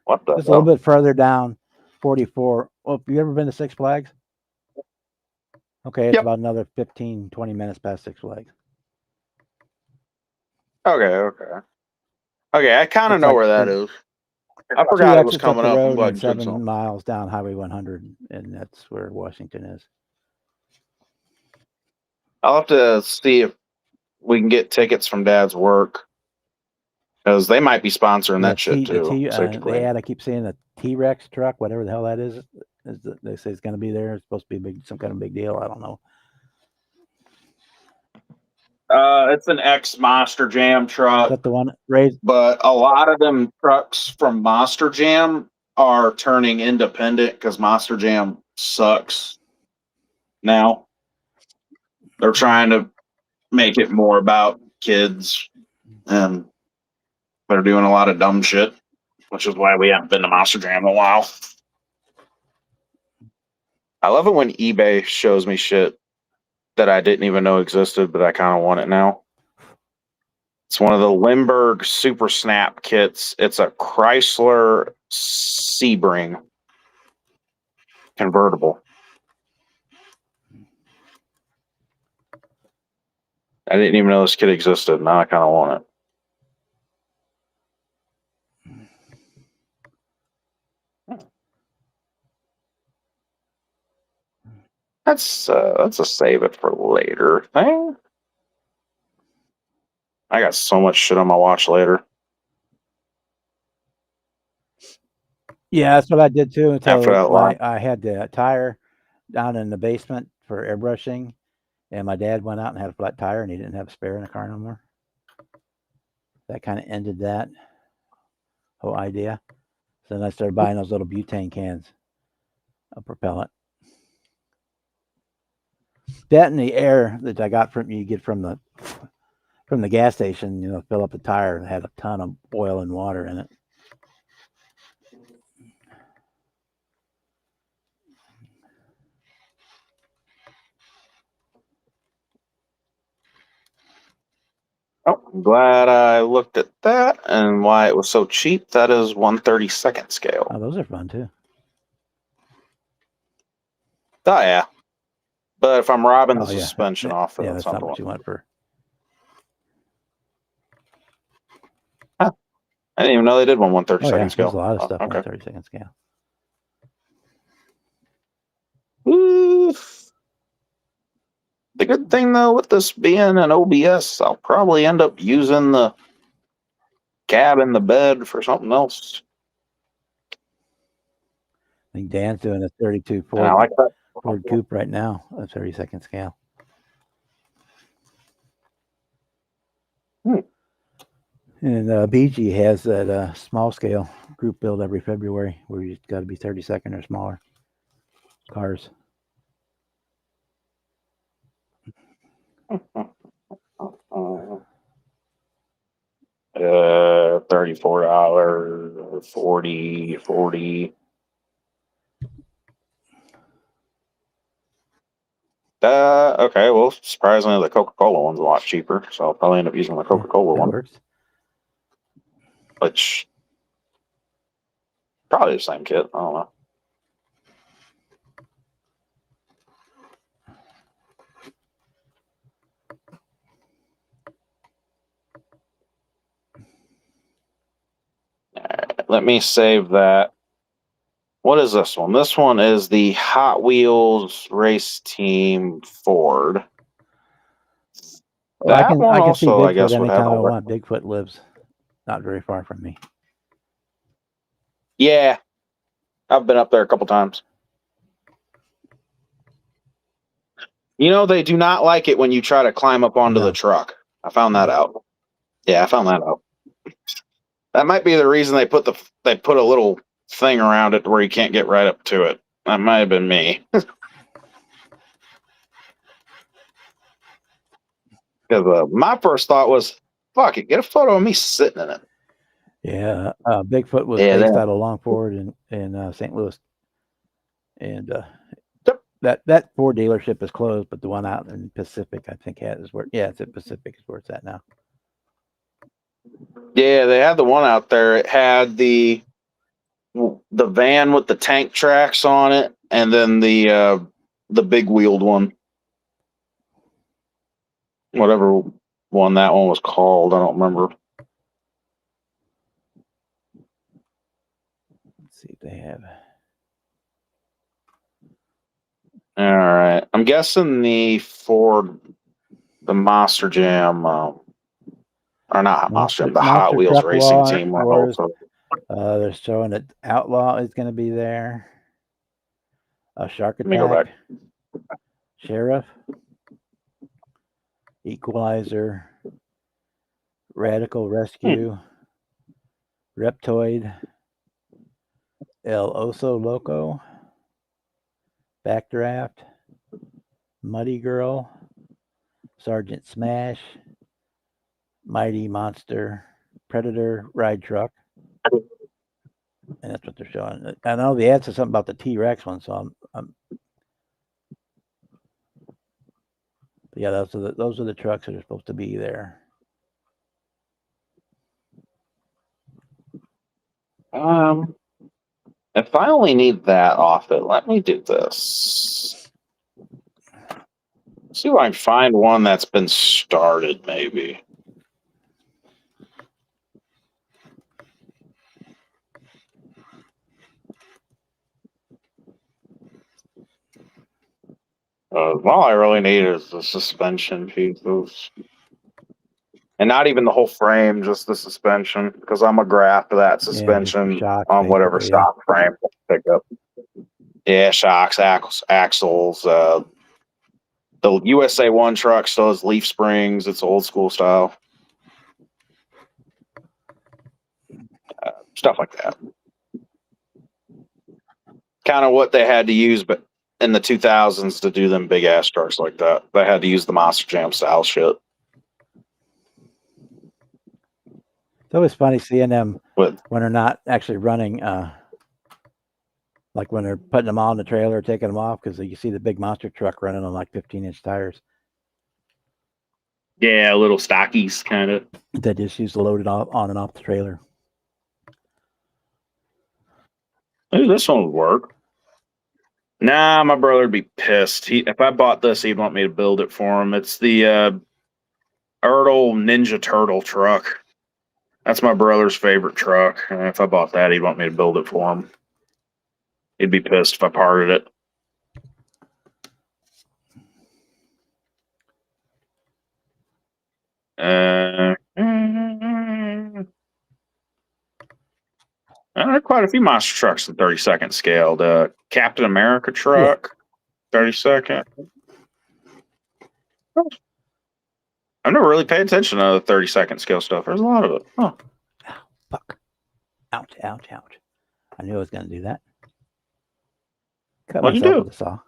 What the just a little bit further down, 44. Well, have you ever been to Six Flags? Okay, it's Yep. about another 15, 20 minutes past Six Flags. Okay. I kind of It's know like where that the- is. I Two forgot it was exits up coming the up. road I'm glad and you said 7 so. miles down Highway 100, and that's where Washington is. I'll have to see if we can get tickets from Dad's work, because they might be sponsoring that shit too. The ad I keep seeing, the T-Rex truck, whatever the hell that is they say it's going to be there. It's supposed to be some kind of big deal. I don't know. It's an ex-Monster Jam Is truck, that the one raised? but a lot of them trucks from Monster Jam are turning independent because Monster Jam sucks now. They're trying to make it more about kids, and they're doing a lot of dumb shit, which is why we haven't been to Monster Jam in a while. I love it when eBay shows me shit that I didn't even know existed, but I kind of want it now. It's one of the Limburg Super Snap kits. It's a Chrysler Sebring convertible. I didn't even know this kit existed. Now I kind of want it. That's a save it for later thing. I got so much shit on my watch later. Yeah, that's what I did too. After that line. I had the tire down in the basement for airbrushing, and my dad went out and had a flat tire, and he didn't have a spare in the car no more. That kind of ended that whole idea. So then I started buying those little butane cans of propellant. That and the air that I got from the gas station, fill up the tire, and had a ton of oil and water in it. Oh, I'm glad I looked at that and why it was so cheap. That is 1/32 scale. Oh, those are fun too. Oh yeah, but if I'm robbing the Oh, yeah. suspension off, Yeah, that's that's not what you want for. I didn't even know they did one Oh 1/32 yeah, scale. there's a lot of stuff on Okay. 32nd scale. Oof. The good thing though, with this being an OBS, I'll probably end up using the cab and the bed for something else. I think Dan's doing a 32 And I like that. Ford Coupe right now, a 32nd scale. And BG has that small scale group build every February where you got to be 32nd or smaller cars. $34, 40. Okay, well, surprisingly, the Coca-Cola one's a lot cheaper, so I'll probably end up using the Coca-Cola That one, works. which probably the same kit. I don't know. Alright, let me save that. What is this one? This one is the Hot Wheels Race Team Ford. Well, That I one can see also, I Bigfoot guess, would have anytime I a want. Bigfoot lives not very far from me. Yeah, I've been up there a couple times. They do not like it when you try to climb up onto No. the truck. I found that out. Yeah, I found that out. That might be the reason they put a little thing around it where you can't get right up to it. That might have been me. Because my first thought was, fuck it, get a photo of me sitting in it. Yeah, Bigfoot was Yeah, based that- out of Longford in St. Louis, and Yep. that Ford dealership is closed, but the one out in Pacific, I think, is where. Yeah, it's at Pacific is where it's at now. Yeah, they had the one out there. It had the van with the tank tracks on it, and then the big wheeled one. Whatever one that one was called, I don't remember. Let's see if they have. All right, I'm guessing the Ford, the Monster Jam, or not Monster Jam, the Hot Wheels Truck racing team. Wars. They're showing that Outlaw is going to be there. Shark Let me go Attack, back. Sheriff, Equalizer, Radical Rescue, Reptoid, El Oso Loco, Backdraft, Muddy Girl, Sergeant Smash, Mighty Monster, Predator Ride Truck. And that's what they're showing. I know the ad said something about the T-Rex one, so I'm yeah, those are the trucks that are supposed to be there. If I only need that off it, let me do this. See if I can find one that's been started, maybe. All I really need is the suspension pieces. And not even the whole frame, just the suspension, because I'm a graft that suspension shocks, on whatever basically, yeah. stock frame I pick up. Yeah, shocks, axles. The USA One truck still has leaf springs. It's old school style. Stuff like that. Kind of what they had to use, but in the 2000s to do them big ass trucks like that, they had to use the Monster Jam style shit. It's always funny seeing them But when they're not actually running, like when they're putting them on the trailer, taking them off, because you see the big monster truck running on like 15-inch tires. Yeah, little stockies kind of. They just used to load it on and off the trailer. maybe this one would work. Nah, my brother would be pissed. If I bought this, he'd want me to build it for him. It's the Ertl Ninja Turtle truck. That's my brother's favorite truck. And if I bought that, he'd want me to build it for him. He'd be pissed if I parted it. There are quite a few monster trucks in 32nd scale. The Captain America truck, 32nd. I've never really paid attention to the 32nd scale stuff. There's a lot of it. Huh. Ow, fuck. Ouch, ouch, ouch. I knew I was going to do that. Cut What'd you myself do? with a saw.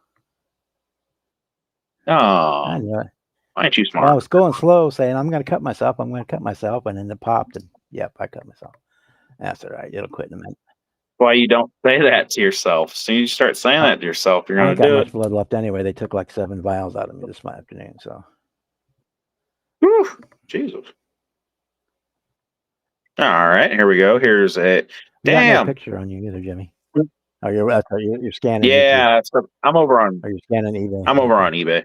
Oh, I knew it. why ain't you Well, I smart? was going slow, saying I'm going to cut myself. I'm going to cut myself, and then it popped, and yep, I cut myself. That's all right. It'll quit in a minute. Why you don't say that to yourself? As soon as you start saying that to yourself, you're I going ain't to got do much it. blood left anyway. They took like 7 vials out of me this afternoon. So Whew, Jesus. All right, here we go. Here's a we got no damn. picture on you either, Jimmy. Oh, you're scanning. Yeah, I'm over on. Or you're scanning eBay. I'm over on eBay.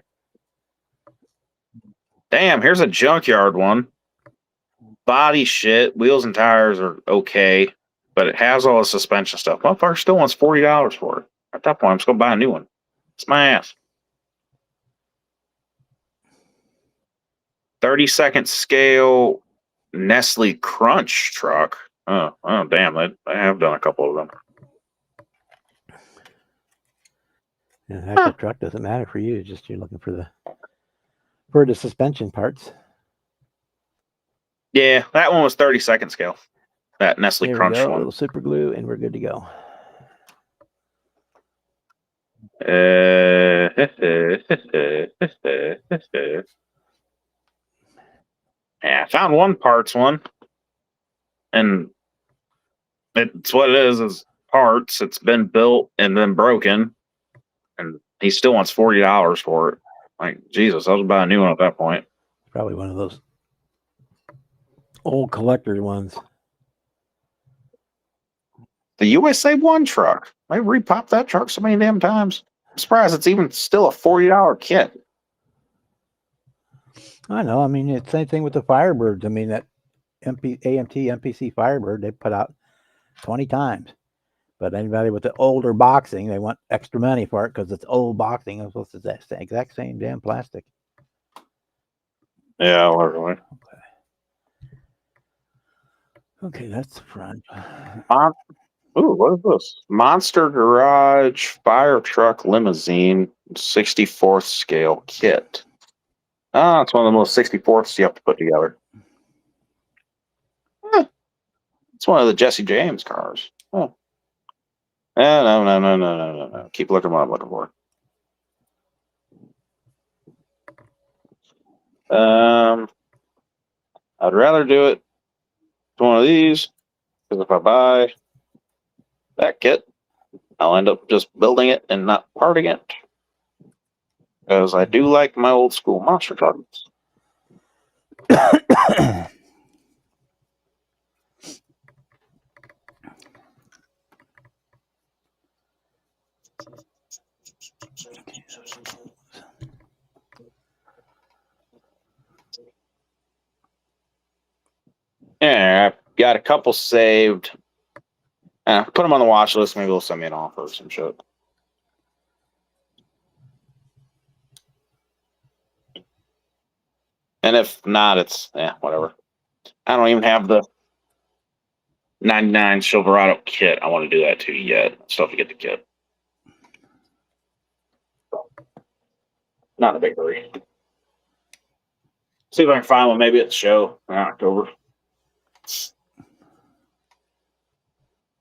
Damn, here's a junkyard one. Body shit, wheels and tires are okay, but it has all the suspension stuff. Motherfucker still wants $40 for it. At that point, I'm just gonna buy a new one. It's my ass. 32nd scale Nestle Crunch truck. Oh damn! I have done a couple of them. Yeah, the actual truck doesn't matter for you. It's just you're looking for the suspension parts. Yeah, that one was 32nd scale. That Nestle Here Crunch we go. A one. little super glue, and we're good to go. found one parts one, and it's what it is parts. It's been built and then broken, and he still wants $40 for it. Like, Jesus, I was buy a new one at that point. Probably one of those old collector ones. The USA One truck. They repopped that truck so many damn times. I'm surprised it's even still a $40 kit. I know. I mean, it's the same thing with the Firebirds. I mean, that AMT MPC Firebird, they put out 20 times. But anybody with the older boxing, they want extra money for it because it's old boxing. It's the exact same damn plastic. Yeah, literally. Okay, that's the front. Ooh, what is this? Monster Garage Fire Truck Limousine 64th scale kit. Ah, it's one of the most 64ths you have to put together. It's one of the Jesse James cars. Oh. No. Keep looking what I'm looking for. I'd rather do it to one of these, because if I buy that kit, I'll end up just building it and not parting it. Because I do like my old school monster trucks. Yeah, I've got a couple saved. Put them on the watch list. Maybe they'll send me an offer or some shit. And if not, it's whatever. I don't even have the 99 Silverado kit. I want to do that too yet. Still have to get the kit. Not a big hurry. See if I can find one maybe at the show in October.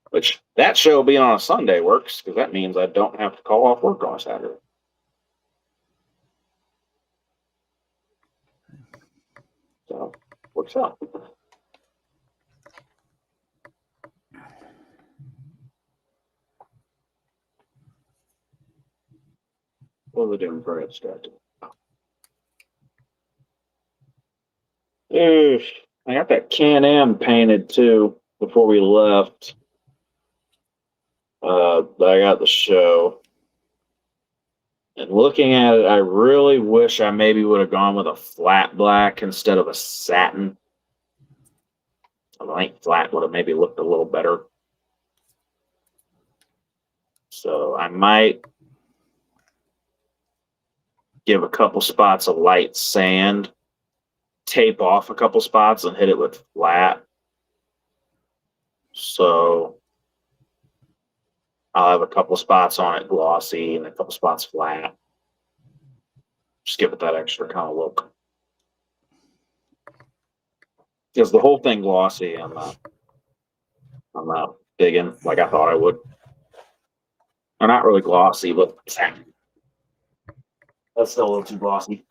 Which that show being on a Sunday works because that means I don't have to call off work on a Saturday. So works out. What are they doing for abstracted? I got that Can-Am painted too before we left. That I got the show. And looking at it, I really wish I maybe would have gone with a flat black instead of a satin. I think flat would have maybe looked a little better. So I might give a couple spots of light sand, tape off a couple spots, and hit it with flat. So I'll have a couple spots on it glossy and a couple spots flat. Just give it that extra kind of look. Because the whole thing glossy, I'm not digging like I thought I would. They're not really glossy, but that's still a little too glossy.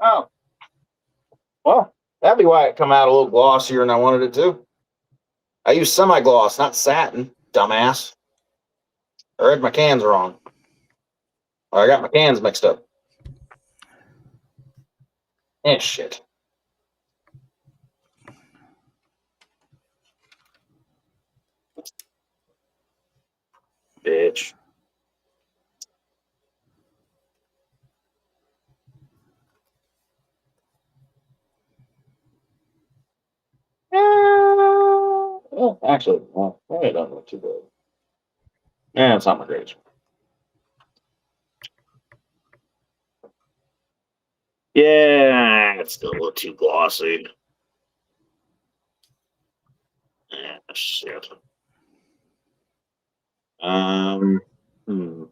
Oh, well, that'd be why it come out a little glossier than I wanted it to. I use semi-gloss, not satin, dumbass. I read my cans wrong. Or I got my cans mixed up. Shit. Bitch. Well, actually, it doesn't look too good. Yeah, it's not my greatest. Yeah, it's still a little too glossy. Yeah, shit. Hmm.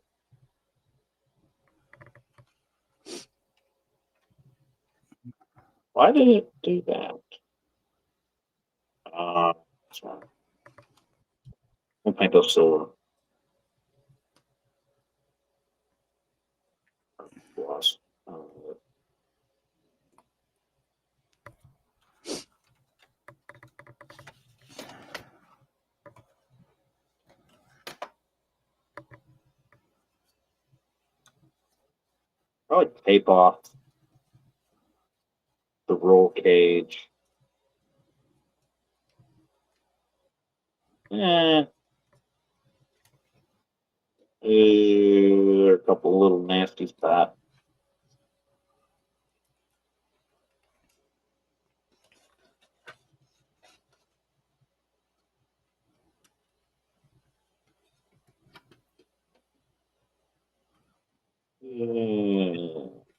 Why did it do that? That's fine. We'll paint those silver. Gloss. Probably tape off the roll cage. Eh. There are a couple little nasty spots.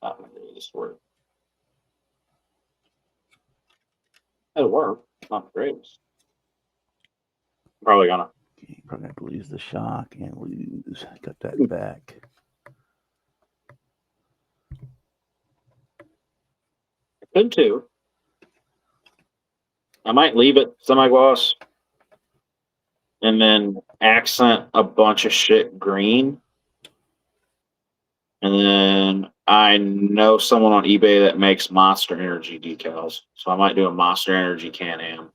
Not the greatest work. It'll work. Not the greatest. Probably gonna. Okay, probably have to lose the shock and cut that back. I could too. I might leave it semi-gloss and then accent a bunch of shit green. And then I know someone on eBay that makes Monster Energy decals. So I might do a Monster Energy Can-Am.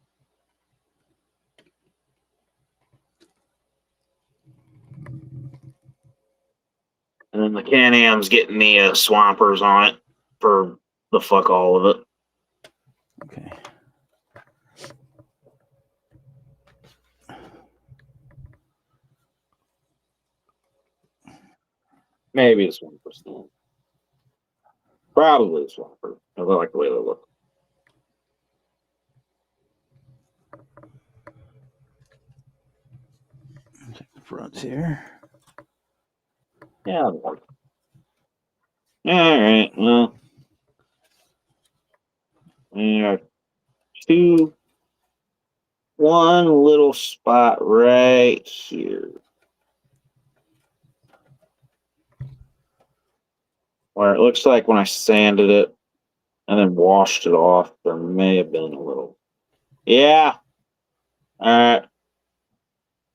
And then the Can-Am's getting the Swampers on it for the fuck all of it. Okay. Maybe a Swamper. Probably a Swamper. I like the way they look. Check the fronts here. Yeah, that'll work. All right. Well, yeah, one little spot right here where it looks like when I sanded it and then washed it off, there may have been a little. Yeah. All right.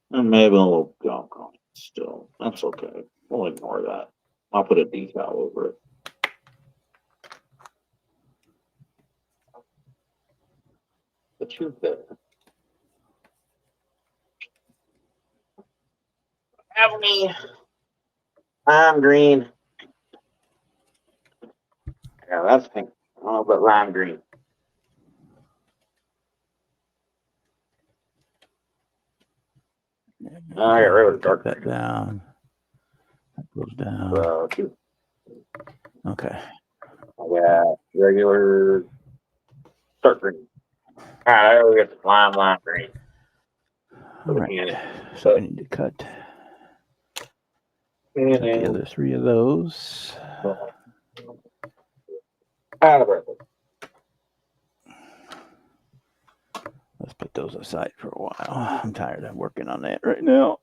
There may have been a little gunk on it still. That's okay. We'll ignore that. I'll put a decal over it. But you're there. Have me. Lime green. Yeah, that's pink. I don't know about lime green. I got rid of the dark Cut that down. That goes down. cute. Okay. I got regular dark green. All right, we got the lime green. All right. Yeah. So I need to cut And the then other 3 of those. out of it. Let's put those aside for a while. I'm tired of working on that right now.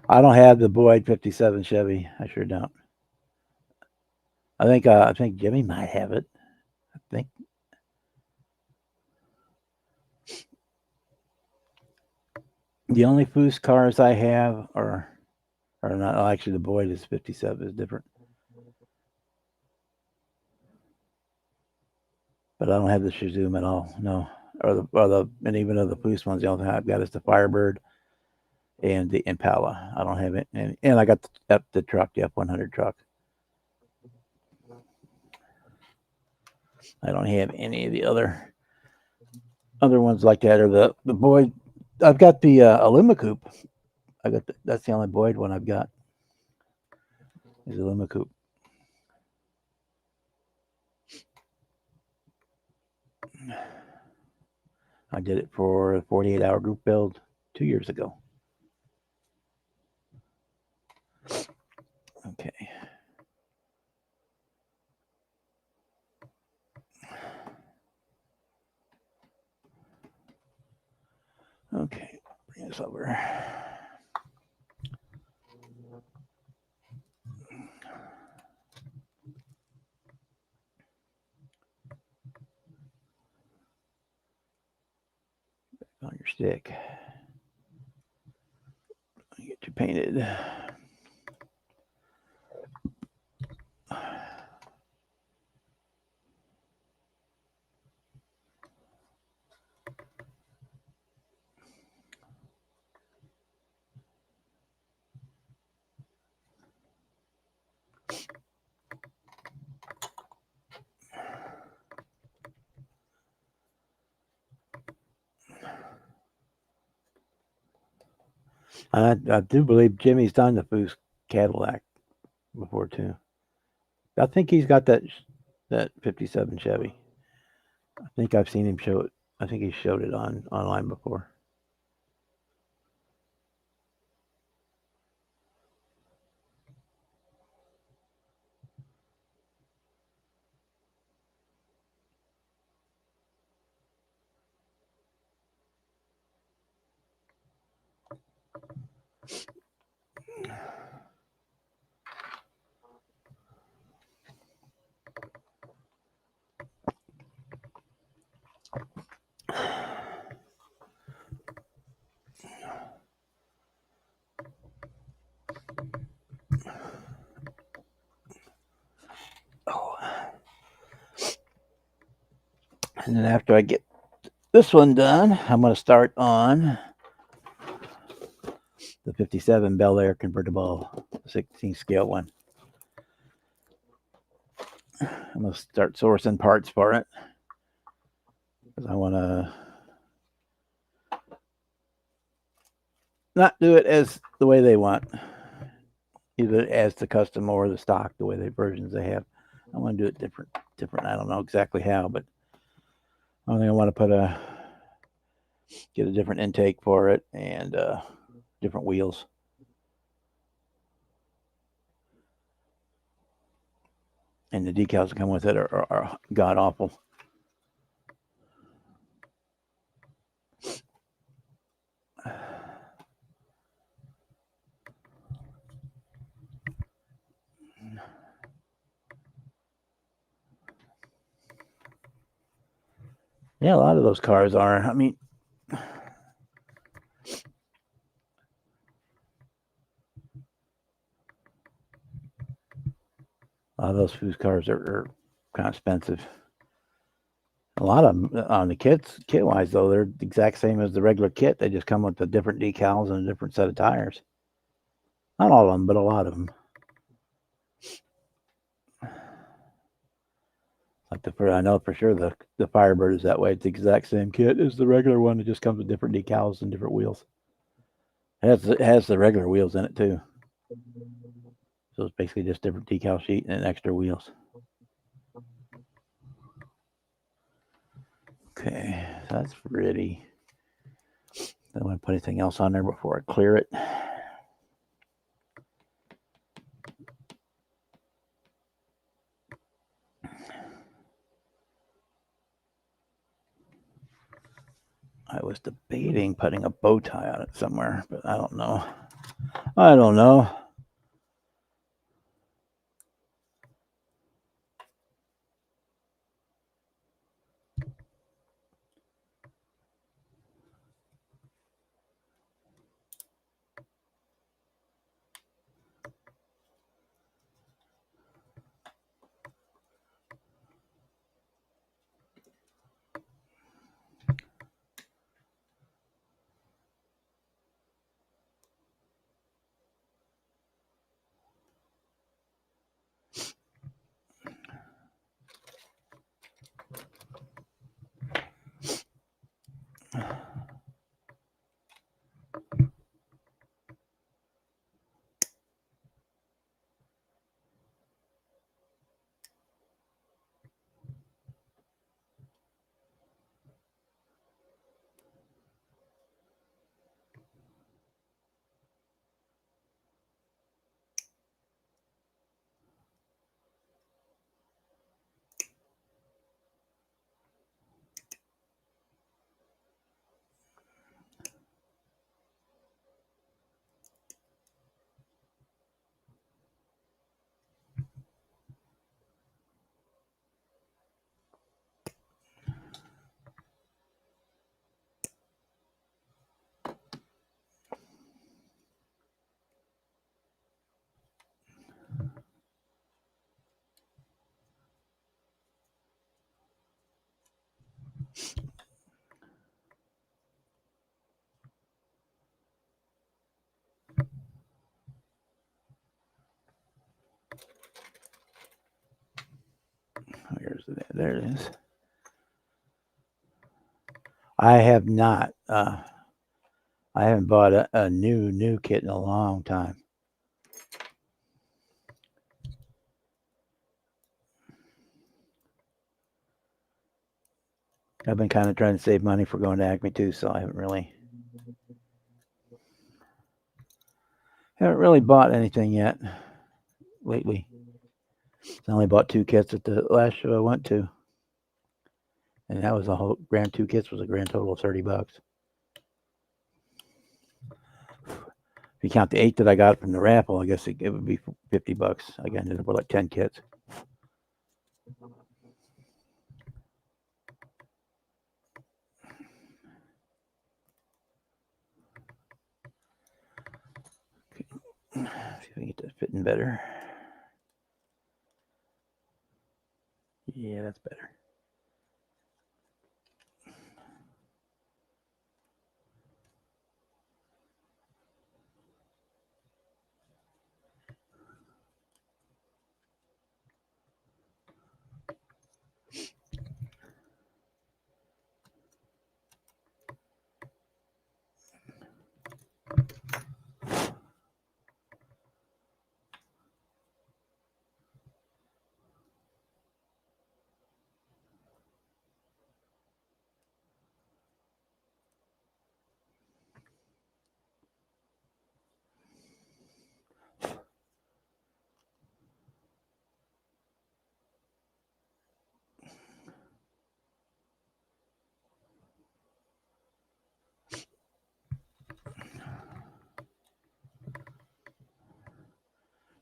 I don't have the Boyd 57 Chevy. I sure don't. I think Jimmy might have it. I think. The only Foose cars I have are not actually the Boyd is 57 is different. But I don't have the Shazum at all. No. And even of the Foose ones, the only thing I've got is the Firebird and the Impala. I don't have it. And I got the truck, the F100 truck. I don't have any of the other ones like that, or the Boyd. I've got the Aluma Coupe. That's the only Boyd one I've got. Is the Aluma Coupe. I did it for a 48-hour group build 2 years ago. Okay. Okay, bring this over. On your stick. Get you painted. I do believe Jimmy's done the Foose Cadillac before too. I think he's got that 57 Chevy. I think I've seen him show it. I think he showed it online before. Oh. And then after I get this one done, I'm going to start on the 57 Bel Air convertible 16 scale one. I'm going to start sourcing parts for it because I want to not do it as the way they want, either as the custom or the stock, the way the versions they have. I want to do it different. I don't know exactly how, but I think I want to get a different intake for it and different wheels. And the decals that come with it are god awful. Yeah, a lot of those cars are. I mean, a lot of those Foose cars are kind of expensive. A lot of them on the kit wise though, they're the exact same as the regular kit. They just come with the different decals and a different set of tires. Not all of them, but a lot of them. Like I know for sure the Firebird is that way. It's the exact same kit as the regular one. It just comes with different decals and different wheels. It has the regular wheels in it too. So it's basically just different decal sheet and extra wheels. Okay, so that's ready. Don't want to put anything else on there before I clear it. I was debating putting a bow tie on it somewhere, but I don't know. I don't know. there it is. I have not. I haven't bought a new kit in a long time. I've been kind of trying to save money for going to Acme too, so I haven't really bought anything yet lately. I only bought 2 kits at the last show I went to, and that was a whole grand 2 kits was a grand total of $30. If you count the 8 that I got from the raffle, I guess it would be $50. I ended up with like 10 kits. See if I can get that fitting better. Yeah, that's better.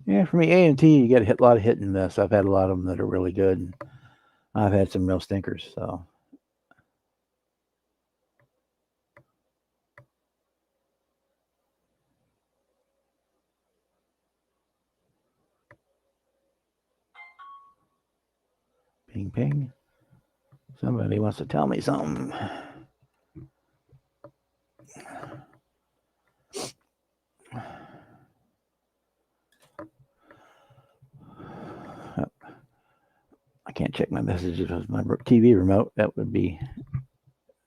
Yeah, for me, A&T, you get a lot of hit and miss. I've had a lot of them that are really good. And I've had some real stinkers. So ping, ping. Somebody wants to tell me something. I can't check my messages with my TV remote. That would be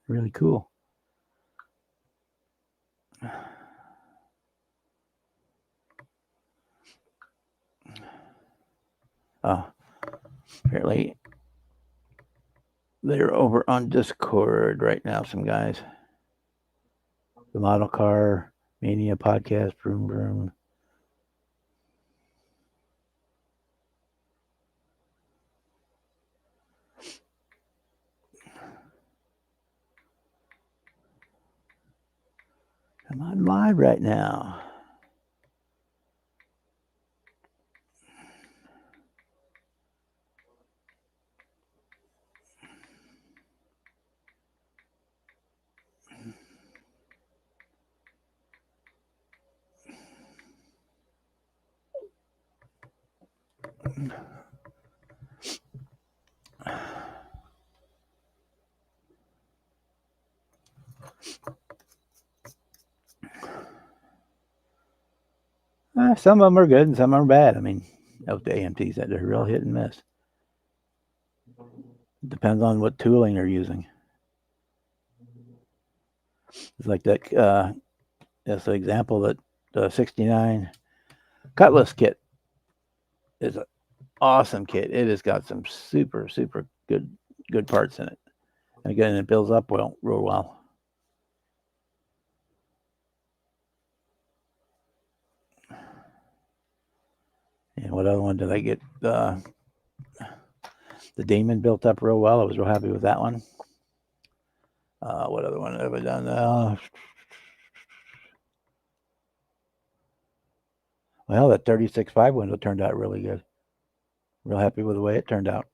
really cool. Oh, apparently they're over on Discord right now, some guys. The Model Car Mania podcast, Vroom Vroom. I'm on live right now. Some of them are good and some are bad. I mean, with the AMTs, that they're real hit and miss. It depends on what tooling they're using. It's like that. That's an example that the 69 Cutlass kit is an awesome kit. It has got some super good parts in it. And again, it builds up real well. And what other one did I get? The Damon built up real well. I was real happy with that one. What other one have I done? Well, that 36.5 window turned out really good. Real happy with the way it turned out.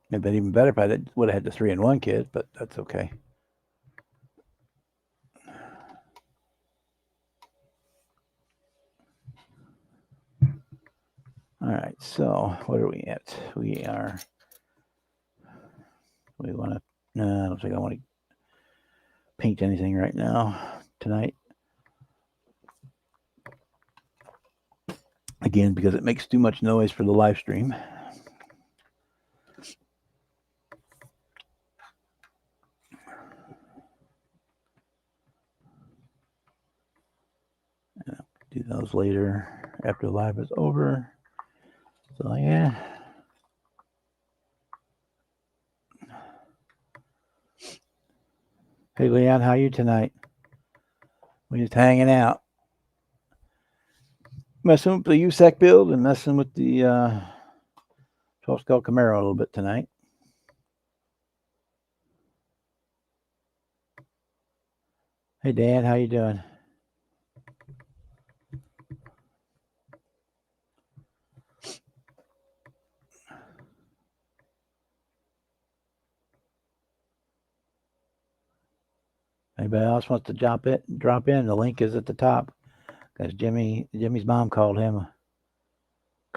It'd been even better if I would have had the 3-in-1 kit, but that's okay. All right, so what are we at? We want to, no, I don't think I want to paint anything right now tonight. again because it makes too much noise for the live stream. Do those later after the live is over. So yeah. Hey Leon, how you tonight? We just hanging out. Messing with the USAC build and messing with the 12 Skull Camaro a little bit tonight. Hey Dad, how you doing? Anybody else wants to drop in? The link is at the top. Because Jimmy's mom called him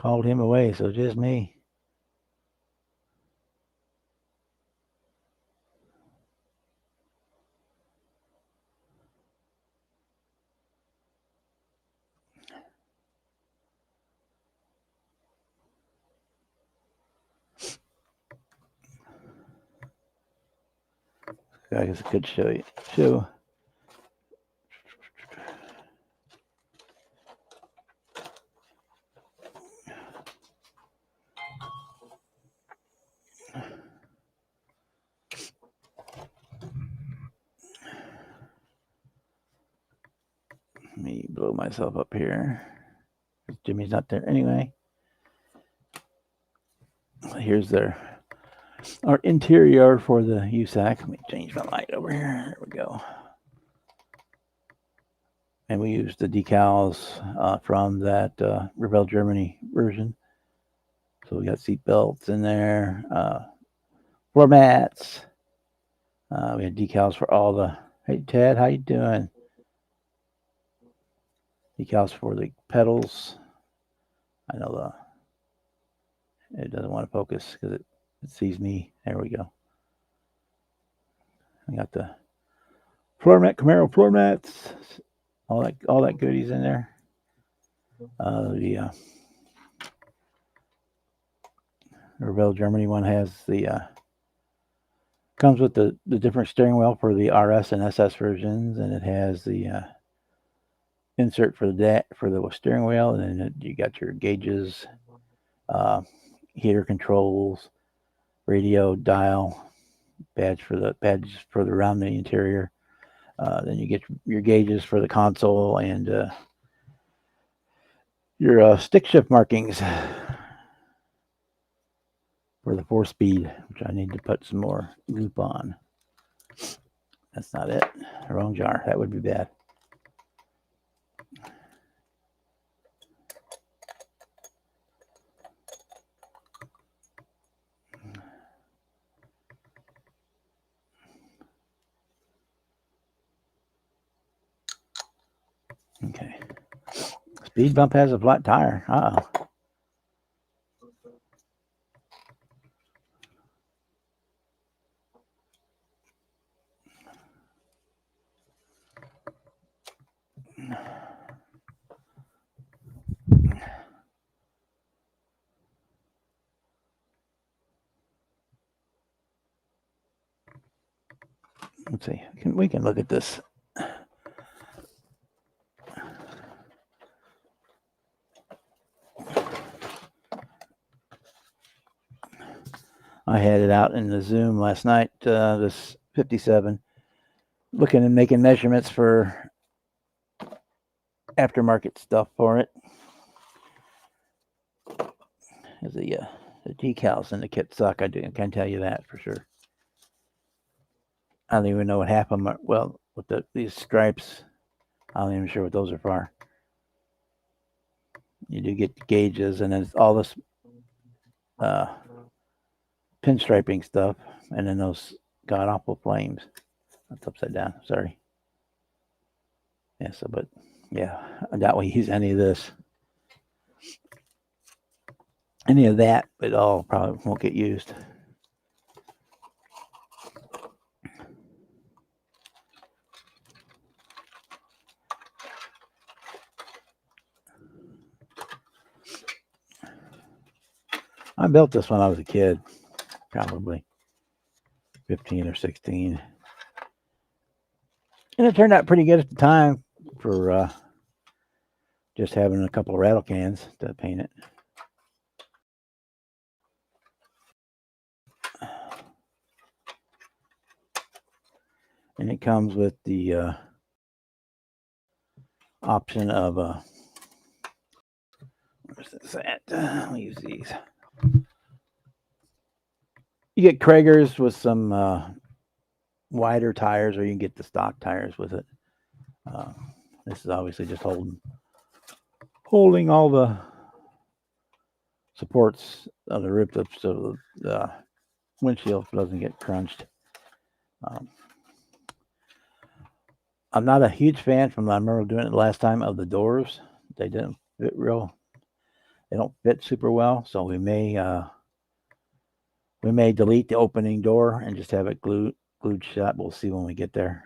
away, so just me. I guess I could show you. Let me blow myself up here. Jimmy's not there anyway. Here's our interior for the USAC. Let me change my light over here. There we go. And we used the decals from that Rebel Germany version. So we got seat belts in there, floor mats. We had decals for all the. Hey Ted, how you doing? Decals for the pedals. I know it doesn't want to focus because it sees me. There we go. I got the floor mat, Camaro floor mats, all that goodies in there. The Rebel Germany one has comes with the different steering wheel for the RS and SS versions, and it has the insert for the steering wheel, and then you got your gauges, heater controls, radio dial, badge for the around the interior. Then you get your gauges for the console and your stick shift markings for the 4-speed, which I need to put some more loop on. That's not it. Wrong jar. That would be bad. Okay. Speed bump has a flat tire. Uh-oh. Let's see. We can look at this. I had it out in the Zoom last night, this 57, looking and making measurements for aftermarket stuff for it. The decals in the kit suck. I can tell you that for sure. I don't even know what half of them are. Well, with these stripes, I'm not even sure what those are for. You do get the gauges, and then it's all this pinstriping stuff, and then those god awful flames. That's upside down. Sorry. Yeah. So, but yeah, I doubt we use any of this, any of that. But all probably won't get used. I built this when I was a kid, probably 15 or 16. And it turned out pretty good at the time for just having a couple of rattle cans to paint it. And it comes with the option of where's this at? I'll use these. You get Kragers with some wider tires, or you can get the stock tires with it. This is obviously just holding all the supports of the rip up so the windshield doesn't get crunched. I'm not a huge fan from I remember doing it last time of the doors. They didn't fit they don't fit super well, so we may delete the opening door and just have it glued shut. We'll see when we get there.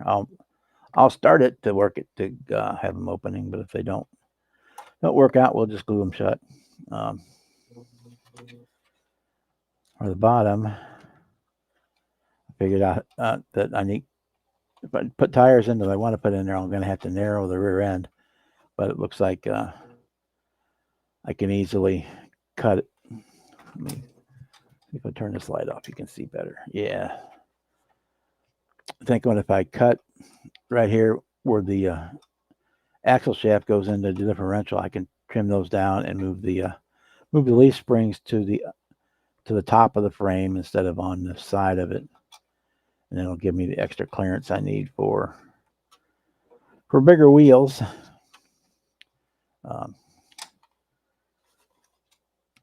I'll start it to work it to have them opening, but if they don't work out, we'll just glue them shut. Or the bottom, I figured out that I need, if I put tires in that I want to put in there, I'm going to have to narrow the rear end, but it looks like I can easily cut it. Let me, if I turn this light off, you can see better. Yeah. I think if I cut right here where the axle shaft goes into the differential, I can trim those down and move the leaf springs to the top of the frame instead of on the side of it, and it'll give me the extra clearance I need for bigger wheels.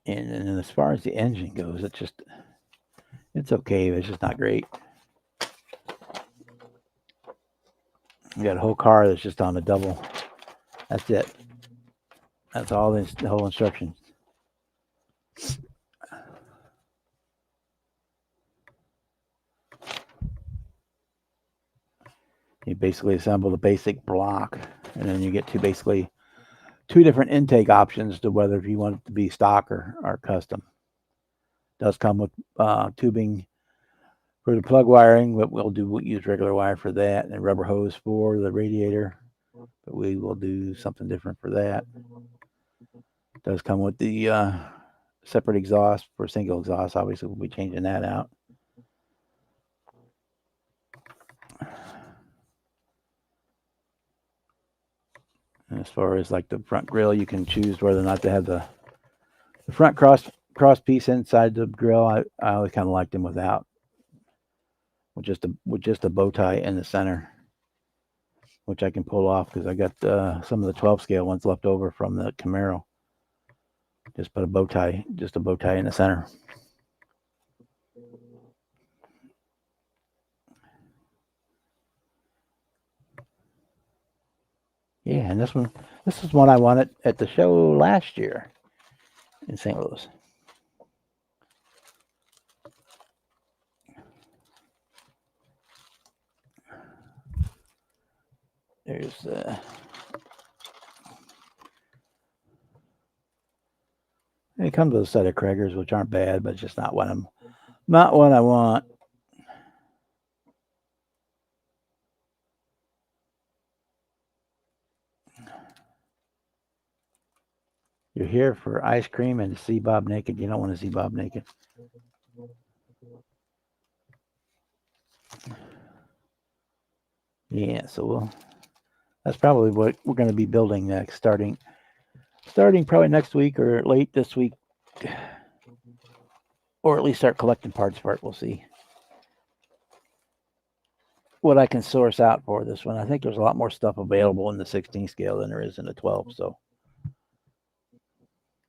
And as far as the engine goes, it's okay. It's just not great. We got a whole car that's just on a double. That's it. That's all the whole instructions. You basically assemble the basic block, and then you get basically two different intake options to whether if you want it to be stock or custom. It does come with tubing for the plug wiring, but we'll use regular wire for that, and rubber hose for the radiator, but we will do something different for that. It does come with the separate exhaust for single exhaust. Obviously, we'll be changing that out. And as far as like the front grille, you can choose whether or not to have the front cross piece inside the grille. I always kind of liked them without, with just a bow tie in the center, which I can pull off because I got some of the 12 scale ones left over from the Camaro. Just put a bow tie in the center. Yeah, and this is one I wanted at the show last year in St. Louis. There's it comes with a set of Kragers, which aren't bad, but it's just not what I want. You're here for ice cream and to see Bob naked. You don't want to see Bob naked. Yeah, so that's probably what we're going to be building next, starting probably next week or late this week, or at least start collecting parts for it. We'll see what I can source out for this one. I think there's a lot more stuff available in the 16 scale than there is in the 12, so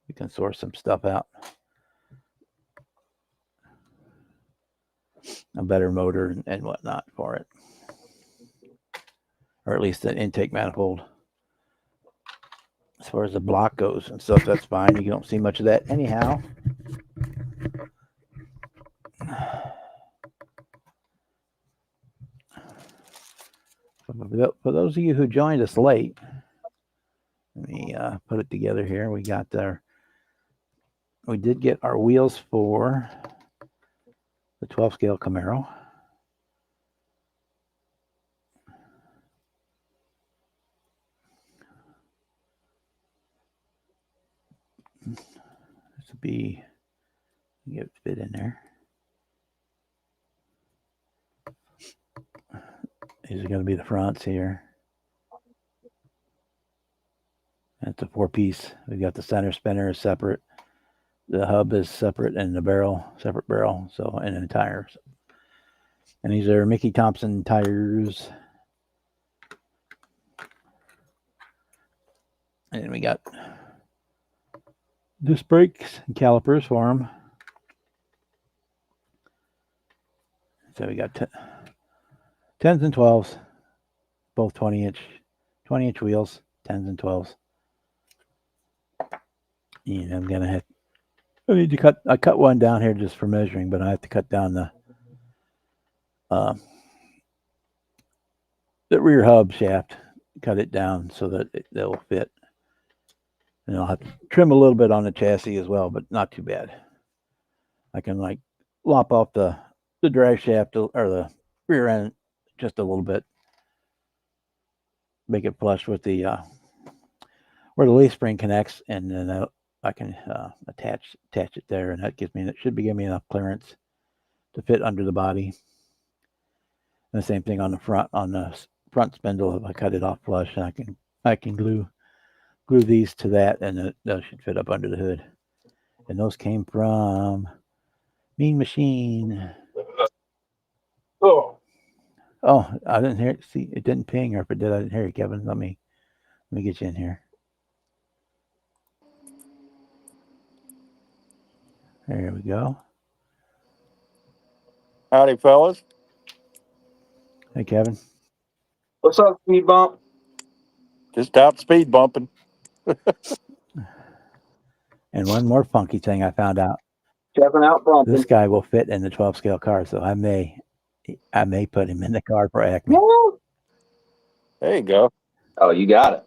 we can source some stuff out. A better motor and whatnot for it, or at least an intake manifold. As far as the block goes and stuff, that's fine. You don't see much of that anyhow. For those of you who joined us late, let me put it together here. We got our we did get our wheels for the 12 scale Camaro. This would be, get it fit in there. These are going to be the fronts here. That's a 4-piece. We've got the center spinner is separate. The hub is separate and the barrel, separate barrel. So, and then the tires. And these are Mickey Thompson tires. And we got disc brakes and calipers for them. So we got 10s and 12s, both 20-inch wheels, 10s and 12s. And I'm gonna have. I need to cut. I cut one down here just for measuring, but I have to cut down the rear hub shaft. Cut it down so that they'll fit. And I'll have to trim a little bit on the chassis as well, but not too bad. I can like lop off the drag shaft or the rear end just a little bit, make it flush with the where the leaf spring connects, and then I can attach it there, and that should be giving me enough clearance to fit under the body. And the same thing on the front spindle. If I cut it off flush, I can glue these to that, and those should fit up under the hood. And those came from Mean Machine. Oh, I didn't hear it. See, it didn't ping, or if it did, I didn't hear it, Kevin. Let me get you in here. There we go. Howdy, fellas. Hey, Kevin. What's up, speed bump? Just out speed bumping. And one more funky thing I found out. Kevin out bumping. This guy will fit in the 12 scale car, so I may put him in the car for Acme. There you go. Oh, you got it.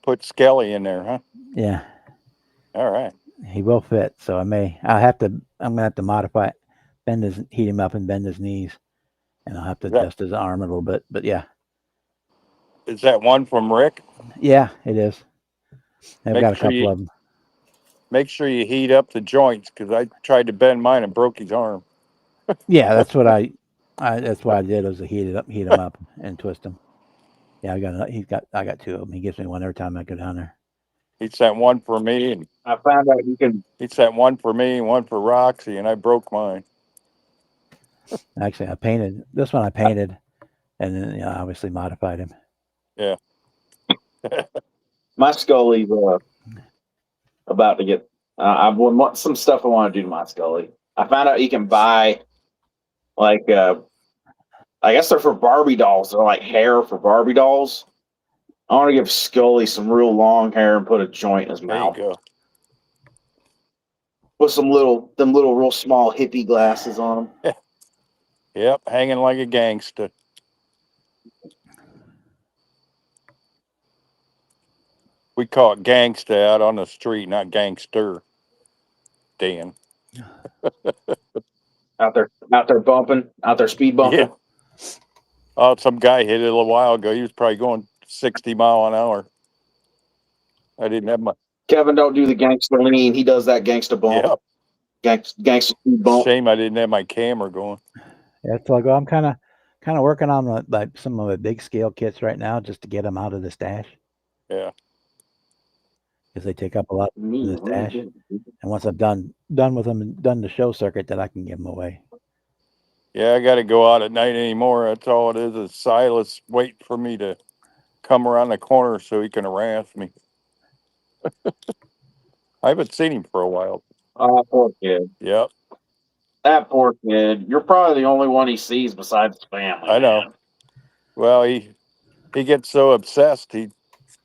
Put Skelly in there, huh? Yeah, All right. he will fit. So I'm gonna have to modify it, heat him up and bend his knees, and I'll have to adjust his arm a little bit. But yeah. Is that one from Rick? Yeah, it is. I've got a couple of them. Make sure you heat up the joints, because I tried to bend mine and broke his arm. Yeah, that's what that's what I did, was to heat him up and twist them. Yeah, I got two of them. He gives me one every time I go down there. He sent one for me, and I found out you can. he sent one for me and one for Roxy, and I broke mine. Actually, I painted this one. I painted, and then obviously modified him. Yeah. My Scully's about to get. I've want some stuff I want to do to my Scully. I found out you can buy, like, I guess they're for Barbie dolls. They're like hair for Barbie dolls. I want to give Scully some real long hair and put a joint in his There mouth. you go. With some little real small hippie glasses on them. Yep, hanging like a gangster. We call it gangsta out on the street, not gangster. Dan. Out there bumping, out there speed bumping. Yeah. Oh, some guy hit it a little while ago. He was probably going 60 mile an hour. I didn't have my. Kevin don't do the gangster lean. He does that gangster bump. Yeah. Gangster speed bump. Shame I didn't have my camera going. Yeah, so I'm kind of working on like some of the big scale kits right now, just to get them out of the stash. Yeah. Because they take up a lot of the stash. And once I'm done with them and done the show circuit, then I can give them away. Yeah, I got to go out at night anymore. That's all it is Silas waiting for me to come around the corner so he can harass me. I haven't seen him for a while. Oh, poor kid. Yep. That poor kid. You're probably the only one he sees besides his family. I know. Man. Well, he gets so obsessed, he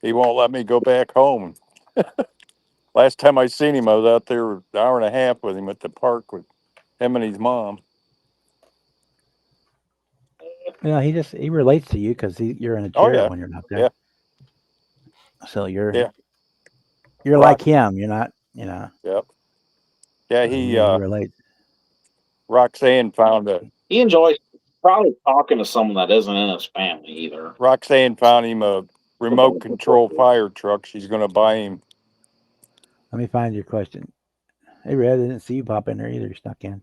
won't let me go back home. Last time I seen him, I was out there an hour and a half with him at the park with him and his mom. Yeah, he relates to you because you're in a chair when you're not there. Yeah. So you're Yeah. like him. You're not. Yep. Yeah, So, he yeah, you were late. Roxanne found He enjoys probably talking to someone that isn't in his family either. him a remote control fire truck. She's gonna buy him. Let me find your question. Hey, Red, I didn't see you pop in there either. You snuck in.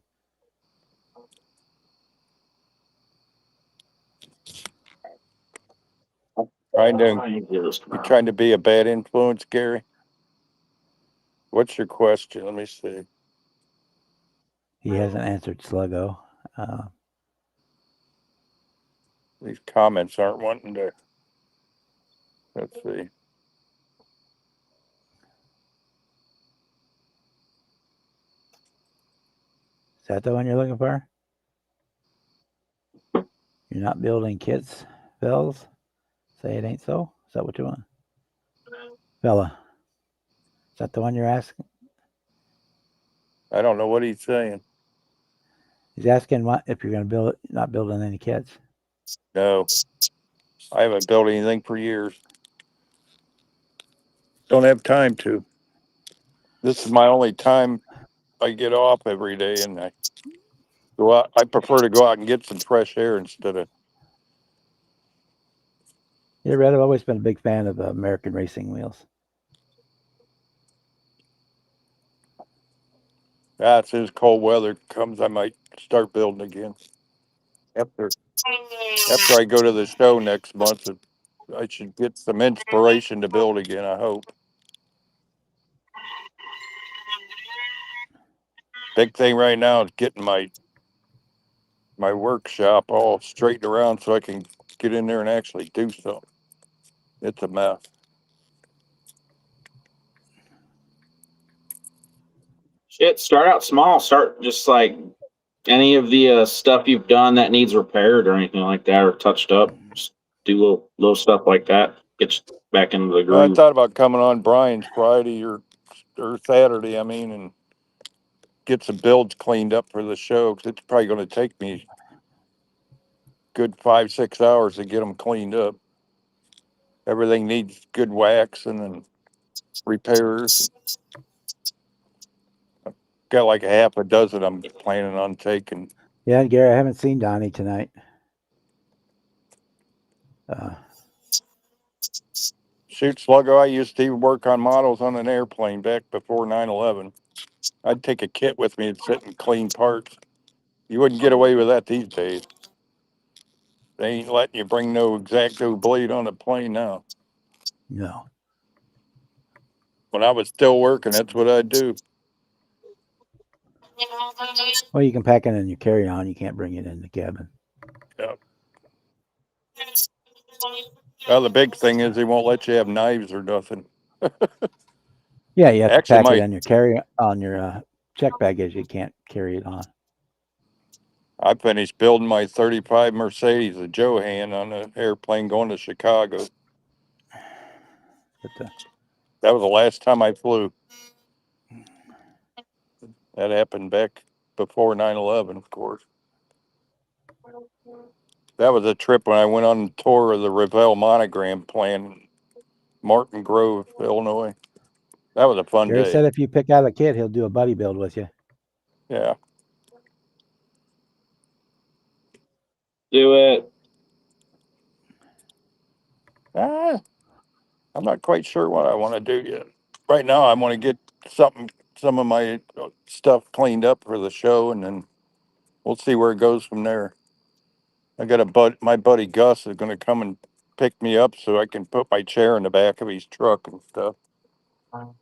Trying to you trying to be a bad influence, Gary? What's your question? Let me see. He hasn't answered Sluggo. These comments aren't wanting to. Let's see. Is that the one you're looking for? You're not building kits, Fells? Say it ain't so? Is that what you want? Fella. Is that the one you're asking? I don't know what he's saying. He's asking what if you're going to build it, not building any kits. No, I haven't built anything for years. Don't have time to. This is my only time I get off every day, and I go out. I prefer to go out and get some fresh air instead of. Yeah, Red, I've always been a big fan of American racing wheels. As soon as cold weather comes, I might start building again. After I go to the show next month, I should get some inspiration to build again. I hope. Big thing right now is getting my workshop all straightened around so I can get in there and actually do something. It's a mess. Shit, start out small. Start just like any of the stuff you've done that needs repaired or anything like that or touched up. Just do little stuff like that. Get you back into the I groove. thought about coming on Brian's Friday or Saturday. I mean, and get some builds cleaned up for the show because it's probably going to take me good 5-6 hours to get them cleaned up. Everything needs good wax and then repairs. Got like a half a dozen I'm planning on taking. Yeah, Gary, I haven't seen Donnie tonight. Shoot, Sluggo, I used to even work on models on an airplane back before 9/11. I'd take a kit with me and sit and clean parts. You wouldn't get away with that these days. They ain't letting you bring no X-Acto blade on a plane now. No. When I was still working, that's what I'd do. Well, you can pack it in your carry-on. You can't bring it in the cabin. Yeah. Well, the big thing is they won't let you have knives or nothing. Yeah, you have to Actually, pack it my on your check baggage. You can't carry it on. I finished building my 35 Mercedes, a Johan, on an airplane going to Chicago. But That was the last time I flew. That happened back before 9/11, of course. That was a trip when I went on a tour of the Revell Monogram plant in Martin Grove, Illinois. That was a fun Gary day. said if you pick out a kit, he'll do a buddy build with you. Yeah. Do it. I'm not quite sure what I want to do yet. Right now, I want to get some of my stuff cleaned up for the show, and then we'll see where it goes from there. I got my buddy Gus is going to come and pick me up so I can put my chair in the back of his truck and stuff.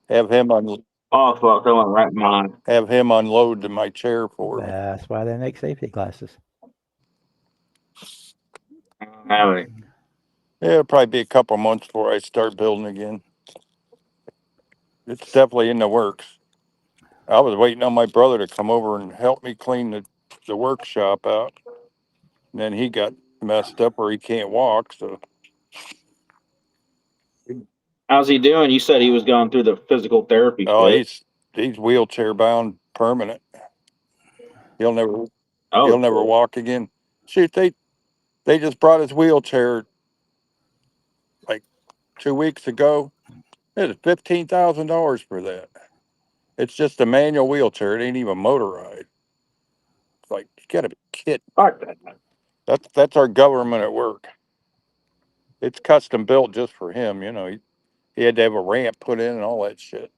Have him Oh fuck, I went right in mine. have him unload my chair for me. That's why they make safety glasses. I don't have any. Yeah, it'll probably be a couple months before I start building again. It's definitely in the works. I was waiting on my brother to come over and help me clean the workshop out. And then he got messed up or he can't walk. So How's he doing? You said he was going through the physical therapy kit. he's wheelchair bound permanent. He'll never Oh, cool. walk again. Shoot, they just brought his wheelchair like 2 weeks ago. It was $15,000 for that. It's just a manual wheelchair. It ain't even motorized. It's like, you gotta be kidding. Fuck that. That's our government at work. It's custom built just for him, you know. He had to have a ramp put in and all that shit.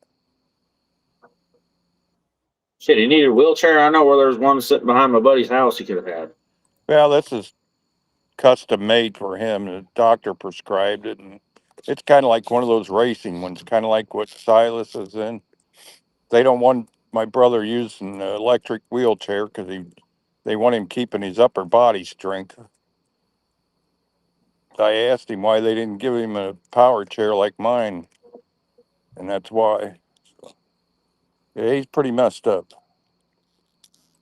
Shit, he needed a wheelchair. I know where there's one sitting behind my buddy's house he could have had. Well, this is custom made for him. The doctor prescribed it, and it's kind of like one of those racing ones, kind of like what Silas is in. They don't want my brother using the electric wheelchair because they want him keeping his upper body strength. I asked him why they didn't give him a power chair like mine, and that's why. So, yeah, he's pretty messed up.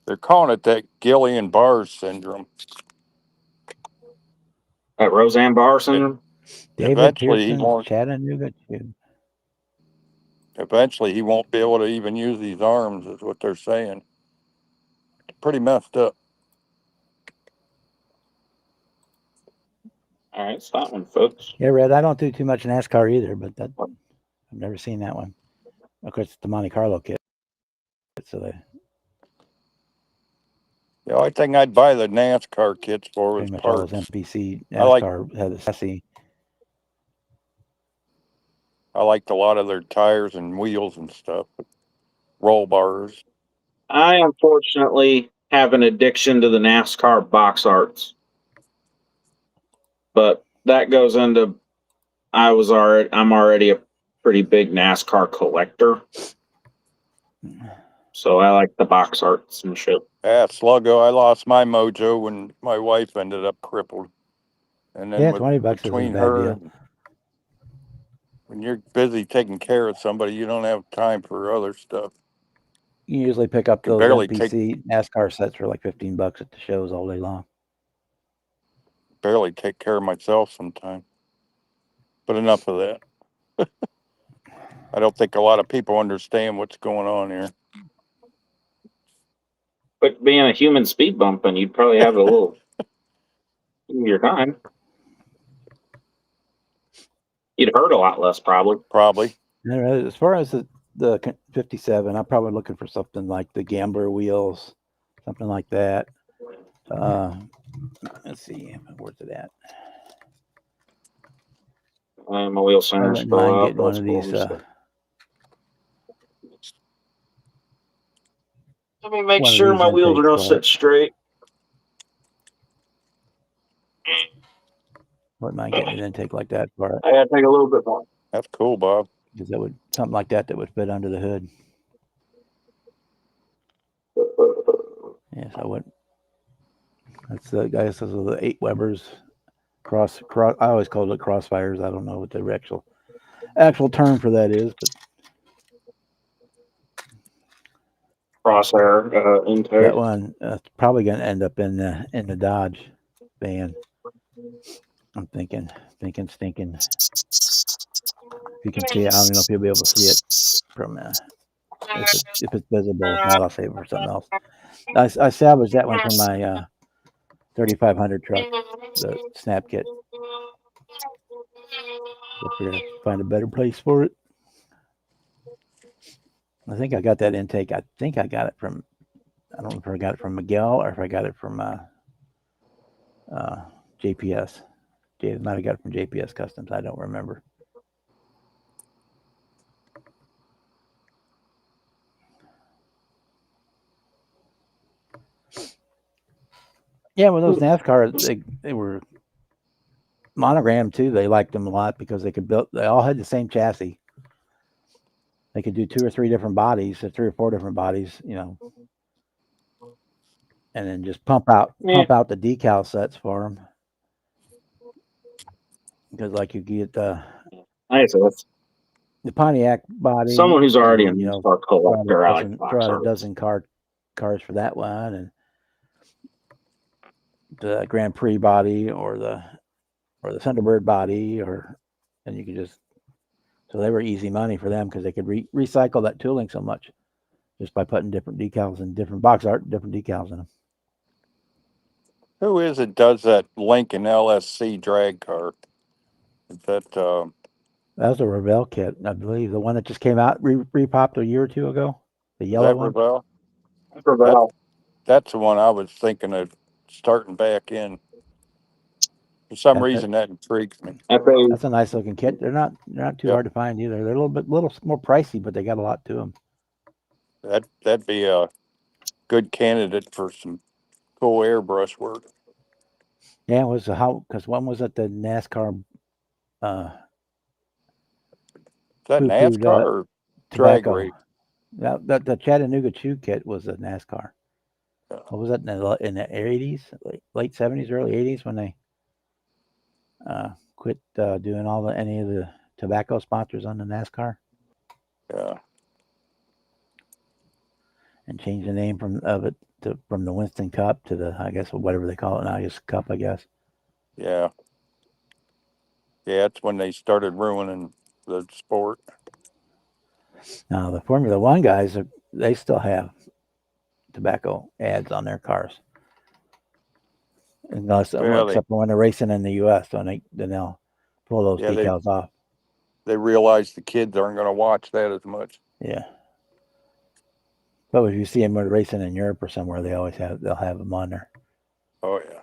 They're calling it that Guillain-Barré syndrome. That Roseanne Barr syndrome? David Eventually, he Pearson's won't. Chattanooga Tube. Eventually, he won't be able to even use these arms, is what they're saying. Pretty messed up. All right, stop one, folks. Yeah, Red. I don't do too much NASCAR either, but I've never seen that one. Of course, it's the Monte Carlo kit. So they The only thing I'd buy the NASCAR kits for was pretty much all parts. those NPC I like- NASCAR had a chassis. I liked a lot of their tires and wheels and stuff. Roll bars. I unfortunately have an addiction to the NASCAR box arts. But that goes into I'm already a pretty big NASCAR collector. So I like the box arts and shit. Yeah, Sluggo. I lost my mojo when my wife ended up crippled. And then Yeah, with- $20 isn't a between bad her deal. and when you're busy taking care of somebody, you don't have time for other stuff. You usually pick up Can those barely NPC NASCAR sets for like $15 at the shows all day long. Barely take care of myself sometimes. But enough of that. I don't think a lot of people understand what's going on here. But being a human speed bump, and you'd probably have a little your time. You'd hurt a lot less, probably. Probably. As far as the 57, I'm probably looking for something like the Gambler wheels, something like that. Let's see, where's it at? My wheel I center's wouldn't fell mind out. getting one That's of cool. these. Let me make one of sure these my wheels are intakes all for set it. straight. Wouldn't mind getting an intake like that for it, I gotta take a little bit more. That's cool, Bob. because that would something like that would fit under the hood. Yes, I would. That's the guys. Those are the 8 Webers cross. I always called it crossfires. I don't know what the actual term for that is, but Crosshair intake. that one probably going to end up in the Dodge van. I'm thinking. If you can see it, I don't know if you'll be able to see it from if it's visible. If not, I'll save it for something else. I salvaged that one from my 3500 truck, the snap kit. So I figured I'd find a better place for it. I think I got that intake. I think I got it from. I don't know if I got it from Miguel or if I got it from JPS. I might have got it from JPS Customs. I don't remember. Yeah, well, those NASCAR, they were monogrammed too. They liked them a lot because they could build. They all had the same chassis. They could do 2 or 3 different bodies, or 3 or 4 different bodies, and then just pump out the decal sets for them. Because like you get Nice. That's the Pontiac body. someone who's already a and, NASCAR collector. I like throw out box a arts. dozen cars for that one, and the Grand Prix body or the Thunderbird body, and you could just. So they were easy money for them because they could recycle that tooling so much just by putting different decals and different box art, different decals in them. Who is it does that Lincoln LSC drag car? Is that That was a Revell kit, I believe, the one that just came out repopped a year or 2 ago. The Is yellow that one. Revell? Revell. That's the one I was thinking of starting back in. For some That's it. reason, that intrigues me. That's a nice looking kit. They're not too Yep. hard to find either. They're a little more pricey, but they got a lot to them. That'd be a good candidate for some cool airbrush work. Yeah, it was because one was at the NASCAR Is that Foo-Foo, NASCAR or drag tobacco. race? That the Chattanooga Chew kit was a NASCAR. Yeah. What was that in the 80s, late 70s, early 80s when they quit doing any of the tobacco sponsors on the NASCAR Yeah. and changed the name from the Winston Cup to the, I guess, whatever they call it now, just Cup, I guess. Yeah. Yeah, that's when they started ruining the sport. Now the Formula One guys, they still have tobacco ads on their cars, Really? except for when they're racing in the U.S. Then they'll pull those Yeah, decals off. They realize the kids aren't going to watch that as much. Yeah. But if you see them racing in Europe or somewhere, they'll have them on there. Oh yeah.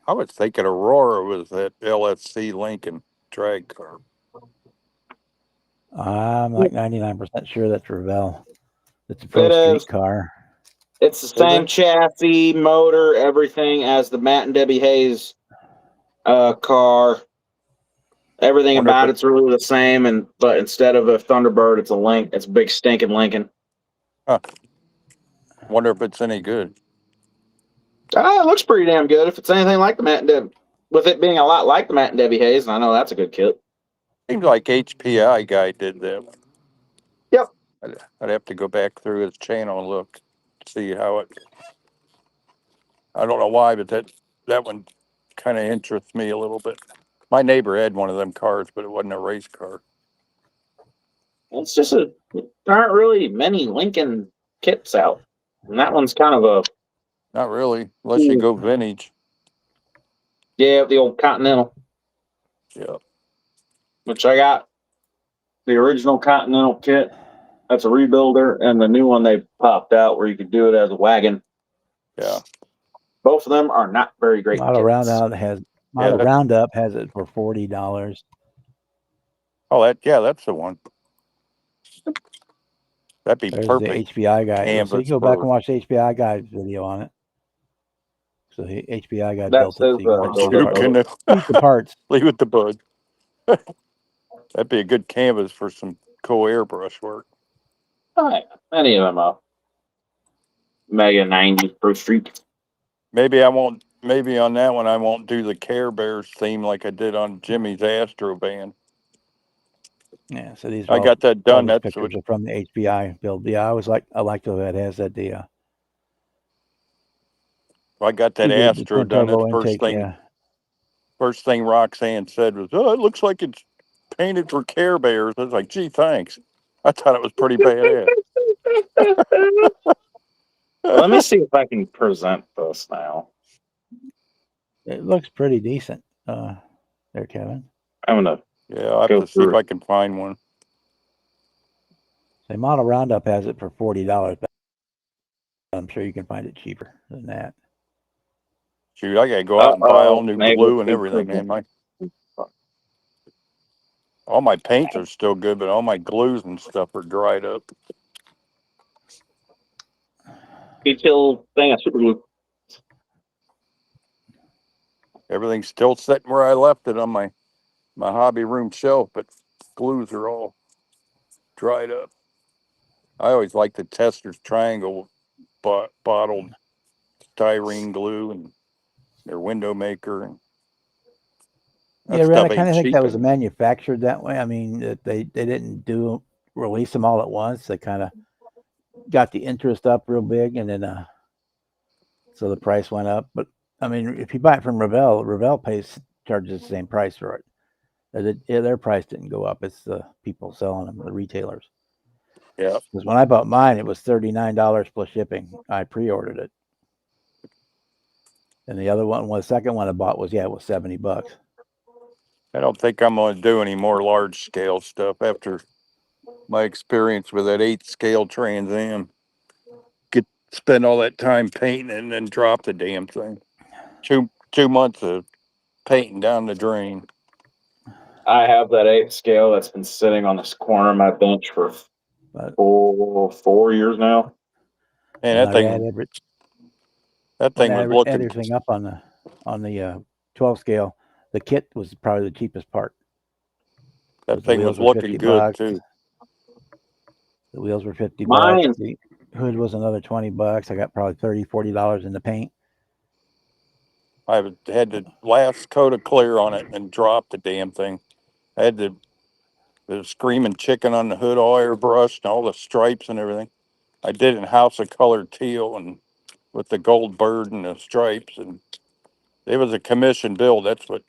I was thinking Aurora was that LSC Lincoln drag car. I'm like 99% sure that's Revell. It's a pro It street is. car. It's the same chassis, motor, everything as the Matt and Debbie Hayes car. Everything Wonder about if it's really the same, but instead of a Thunderbird, it's a Link. It's a big stinking Lincoln. Wonder if it's any good. It looks pretty damn good. If it's anything like the Matt and Debbie, with it being a lot like the Matt and Debbie Hayes, and I know that's a good kit. Seems like HPI guy did that. Yep. I'd have to go back through his channel and look, see how it. I don't know why, but that one kind of interests me a little bit. My neighbor had one of them cars, but it wasn't a race car. It's just there aren't really many Lincoln kits out, and that one's kind of a Not really, unless you go vintage. the old Continental, Yeah. which I got the original Continental kit. That's a rebuilder, and the new one they popped out where you could do it as a wagon. Yeah. Both of them are not very great. Model kits. Roundup has it for $40. Oh, that's the one. That'd be There's perfect. the HPI guy. So Canvas you can go back for- and watch the HPI guy's video on it. So the HPI guy That's built it. So his, you can watch build You it. can keep the parts. leave it to Bud. That'd be a good canvas for some cool airbrush work. Any of them up. Mega 90 Pro Street. Maybe on that one I won't do the Care Bears theme like I did on Jimmy's Astro band. Yeah. So these I got that all done. these That's pictures what are from the HPI build. Yeah, I like the way it has that I got that the Astro twin done. turbo That's first intake. thing. Yeah. First thing Roxanne said was, "Oh, it looks like it's painted for Care Bears." I was like, "Gee, thanks." I thought it was pretty badass. Let me see if I can present this now. It looks pretty decent. There, Kevin. I'm gonna. Yeah, I'll have Go to see if through it. I can find one. The Model Roundup has it for $40, but I'm sure you can find it cheaper than that. Shoot, I gotta go out and buy all new Maybe glue and it's everything, present. man. All my paints are still good, but all my glues and stuff are dried up. Detail thing. I super glue. Everything's still sitting where I left it on my hobby room shelf, but glues are all dried up. I always like the Tester's Triangle bottled styrene glue and their window maker. And Yeah, Ren, I stuff kind of ain't think that was cheap. manufactured that way. I mean, that they didn't release them all at once. They kind of got the interest up real big, and then so the price went up. But I mean, if you buy it from Revell charges the same price for it. Their price didn't go up. It's the people selling them, the retailers. Yeah. Because when I bought mine, it was $39 plus shipping. I pre-ordered it, and the second one I bought was $70. I don't think I'm going to do any more large scale stuff after my experience with that 8 scale Trans Am. Spend all that time painting and then drop the damn thing. 2 months of painting down the drain. I have that 8 scale that's been sitting on this corner of my bench for But 4 years now. And when that I thing, add every, that when thing I was add looking. everything up on the 12 scale, the kit was probably the cheapest part. That The thing wheels was were looking 50 good bucks. too. The wheels were 50 Mine- bucks. The hood was another 20 bucks. I got probably $30-$40 in the paint. I had the last coat of clear on it and dropped the damn thing. I had the screaming chicken on the hood all airbrushed and all the stripes and everything. I did it in House of Colored Teal and with the gold bird and the stripes, and it was a commission build. That's what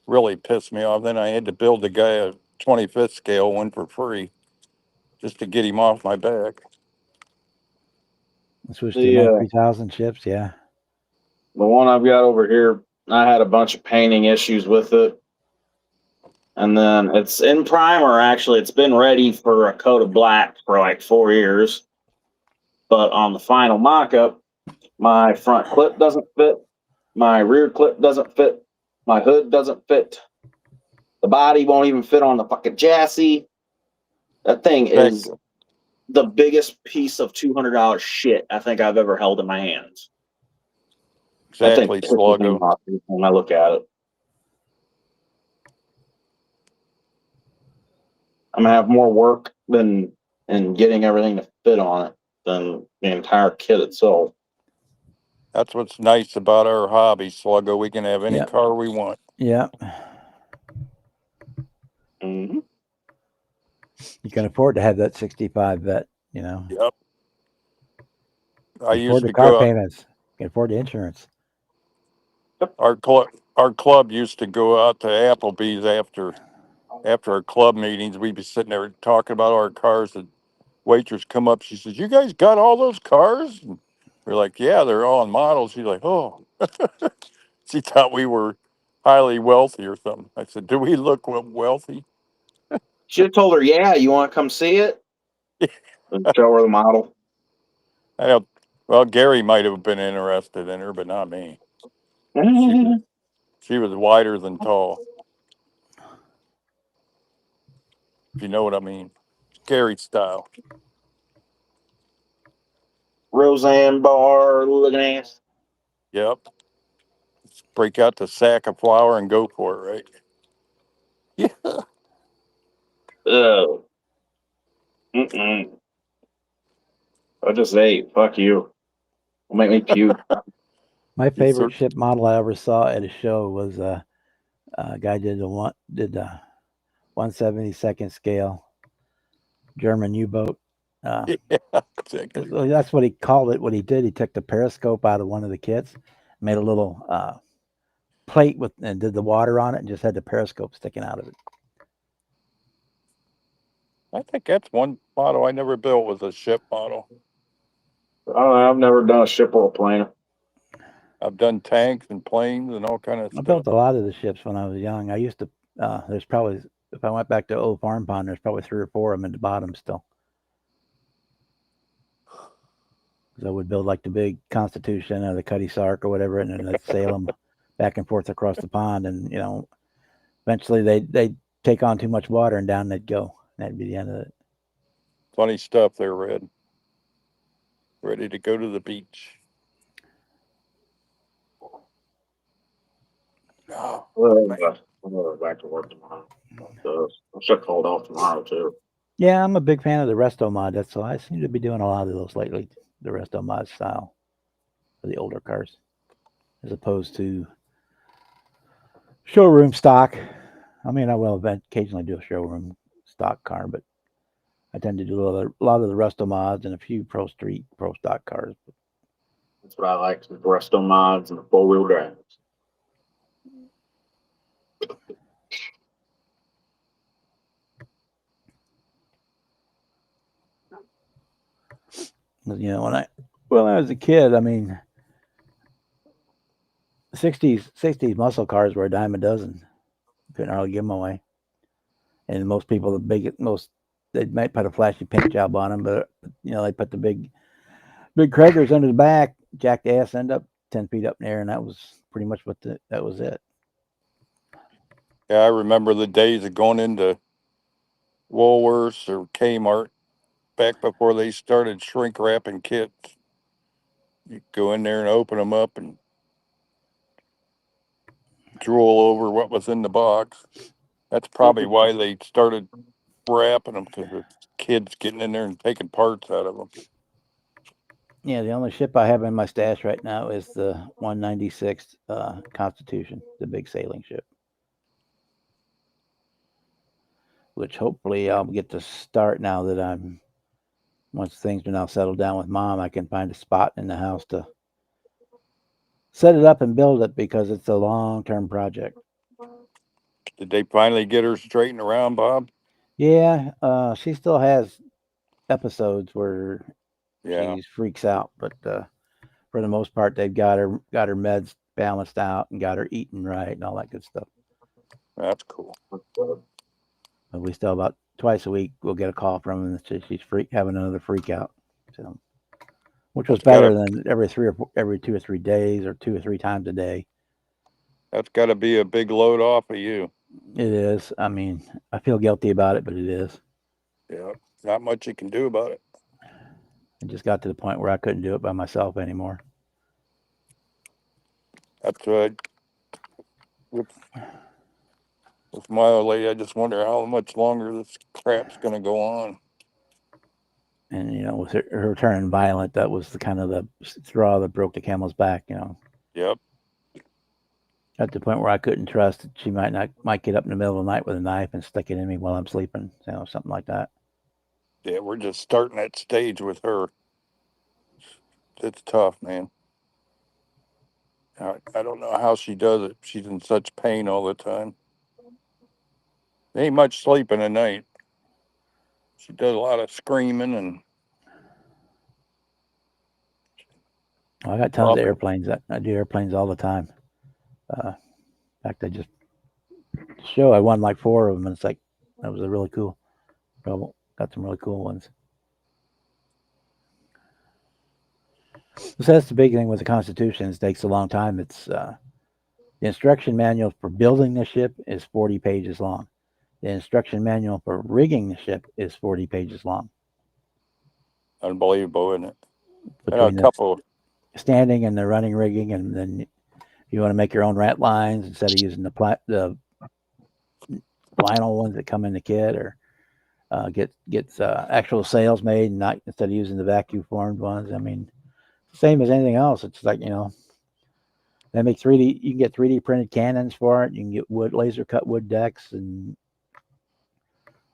really pissed me off. Then I had to build the guy a 25th scale one for free just to get him off my back. Switched The, to 3000 chips. Yeah. The one I've got over here, I had a bunch of painting issues with it. And then it's in primer, actually. It's been ready for a coat of black for like 4 years. But on the final mock-up, my front clip doesn't fit. My rear clip doesn't fit. My hood doesn't fit. The body won't even fit on the fucking chassis. That thing is the biggest piece of $200 shit I think I've ever held in my hands. Exactly, I think Sluggo. when I look at it. I'm gonna have more work than in getting everything to fit on it than the entire kit itself. That's what's nice about our hobby, Sluggo. We can have any Yep. car we want. Yeah. Mm-hmm. You can afford to have that 65 vet, you know. Yep. I You used afford to the car go out, payments. You can afford the insurance. our club used to go out to Applebee's after our club meetings. We'd be sitting there talking about our cars. The waitress come up, she says, "You guys got all those cars?" And we're like, "Yeah, they're all on models." She's like, "Oh." She thought we were highly wealthy or something. I said, "Do we look wealthy?" Should have told her, yeah, you want to come see it? And show her the model. I don't, well, Gary might have been interested in her, but not me. She was wider than tall, if you know what I mean. Gary style. Roseanne Barr looking ass. Yep. Break out the sack of flour and go for it, right? Yeah. Ugh. Mm-mm. I just ate. Fuck you. Will make me puke. My favorite sir- ship model I ever saw at a show was a guy did the 172nd scale German U-boat. Yeah, exactly. That's what he called it. What he did, he took the periscope out of one of the kits, made a little plate with, and did the water on it, and just had the periscope sticking out of it. I think that's one model I never built was a ship model. I've never done a ship or a plane. I've done tanks and planes and all kind of I stuff. built a lot of the ships when I was young. I used to. There's probably, if I went back to old farm pond, there's probably 3 or 4 of them in the bottom still. Because I would build like the big Constitution or the Cutty Sark or whatever, and then I'd sail them back and forth across the pond, and eventually they'd take on too much water and down they'd go. That'd be the end of it. Funny stuff there, Red. Ready to go to the beach. Oh, I'm going back to work tomorrow. I should have called off tomorrow too. Yeah, I'm a big fan of the Resto mod. That's so I seem to be doing a lot of those lately. The Resto mod style for the older cars, as opposed to showroom stock. I mean, I will occasionally do a showroom stock car, but I tend to do a lot of the Resto mods and a few pro stock cars. That's what I like, the Resto mods and the 4-wheel drives. When I was a kid, I mean, 60s muscle cars were a dime a dozen. couldn't hardly give them away. And most people, they might put a flashy paint job on them, but they put the big Kragers under the back, jack the ass end up 10 feet up in the air, and that was pretty much that was it. Yeah, I remember the days of going into Woolworths or Kmart back before they started shrink wrapping kits. You go in there and open them up and drool over what was in the box. That's probably why they started wrapping them, because the kids getting in there and taking parts out of them. Yeah, the only ship I have in my stash right now is the 196 Constitution, the big sailing ship, which hopefully I'll get to start now that once things are now settled down with Mom, I can find a spot in the house to set it up and build it, because it's a long-term project. Did they finally get her straightened around, Bob? Yeah, she still has episodes where Yeah, she freaks out, but for the most part, they've got her meds balanced out and got her eating right and all that good stuff. that's cool. But we still, about twice a week, we'll get a call from her and she's having another freak out. So, which was better than every 2 or 3 days or 2 or 3 times a day. That's got to be a big load off of you. It is. I mean, I feel guilty about it, but it is. Yeah, not much you can do about it. It just got to the point where I couldn't do it by myself anymore. That's right. With my old lady, I just wonder how much longer this crap's going to go on. And with her turning violent, that was the kind of the straw that broke the camel's back. Yep. At the point where I couldn't trust that she might get up in the middle of the night with a knife and stick it in me while I'm sleeping, something like that. Yeah, we're just starting that stage with her. It's tough, man. I don't know how she does it. She's in such pain all the time. There ain't much sleeping at night. She does a lot of screaming and. I got tons of airplanes. I do airplanes all the time. In fact, I just I won like 4 of them, and it's like that was a really cool. Got some really cool ones. So that's the big thing with the Constitution. It takes a long time. It's the instruction manual for building the ship is 40 pages long. The instruction manual for rigging the ship is 40 pages long. Unbelievable, isn't it? Between a couple standing and the running rigging, and then if you want to make your own rat lines instead of using the vinyl ones that come in the kit, or get actual sails made, and not instead of using the vacuum formed ones. I mean, same as anything else. It's like they make 3D. You can get 3D printed cannons for it. You can get laser cut wood decks and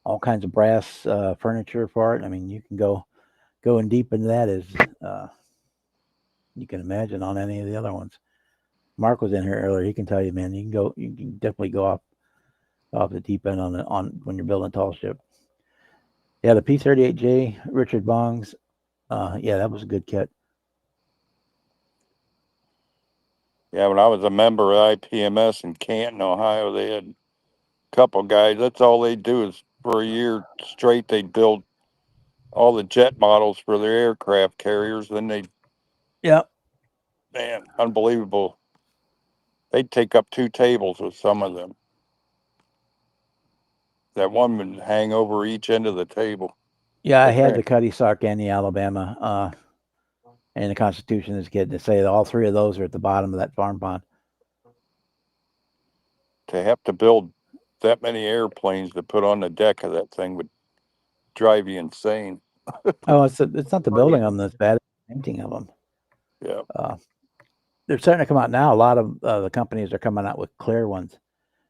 all kinds of brass furniture for it. I mean, you can go in deep into that as you can imagine on any of the other ones. Mark was in here earlier. He can tell you, man. You can definitely go off the deep end on when you're building a tall ship. Yeah, the P-38J, Richard Bong's. Yeah, that was a good kit. Yeah, when I was a member of IPMS in Canton, Ohio, they had a couple guys. That's all they do is for a year straight, they'd build all the jet models for their aircraft carriers. Then man, unbelievable. They'd take up 2 tables with some of them. That one would hang over each end of the table. Yeah, I had the Cuddy Sark and the Alabama and the Constitution as a kid. To say that all 3 of those are at the bottom of that farm pond. To have to build that many airplanes to put on the deck of that thing would drive you insane. Oh, it's not the building of them that's bad; it's the painting of them. Yeah. They're starting to come out now. A lot of the companies are coming out with clear ones.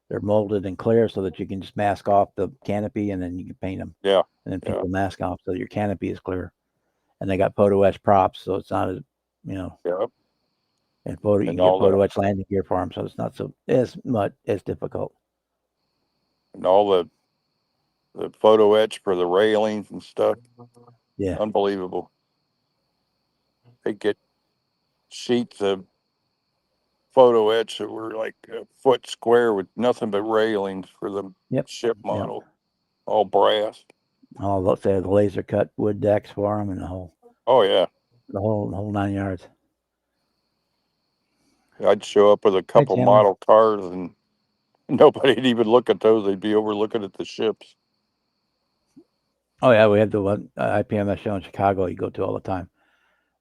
They're molded in clear so that you can just mask off the canopy and then you can paint them. Yeah. And then people mask off so your canopy is clear. And they got photo etch props, so it's not as Yeah. And you can get photo etch landing gear for them, so it's not as difficult. And all the photo etch for the railings and stuff. Yeah. Unbelievable. They get sheets of photo etch that were like a foot square with nothing but railings for the Yep. ship model, all brass. All let's say the laser cut wood decks for them and the Oh yeah, whole 9 yards. I'd show up with a couple Chandler. model cars and nobody'd even look at those. They'd be over looking at the ships. Oh yeah, we had the one IPMS show in Chicago you go to all the time.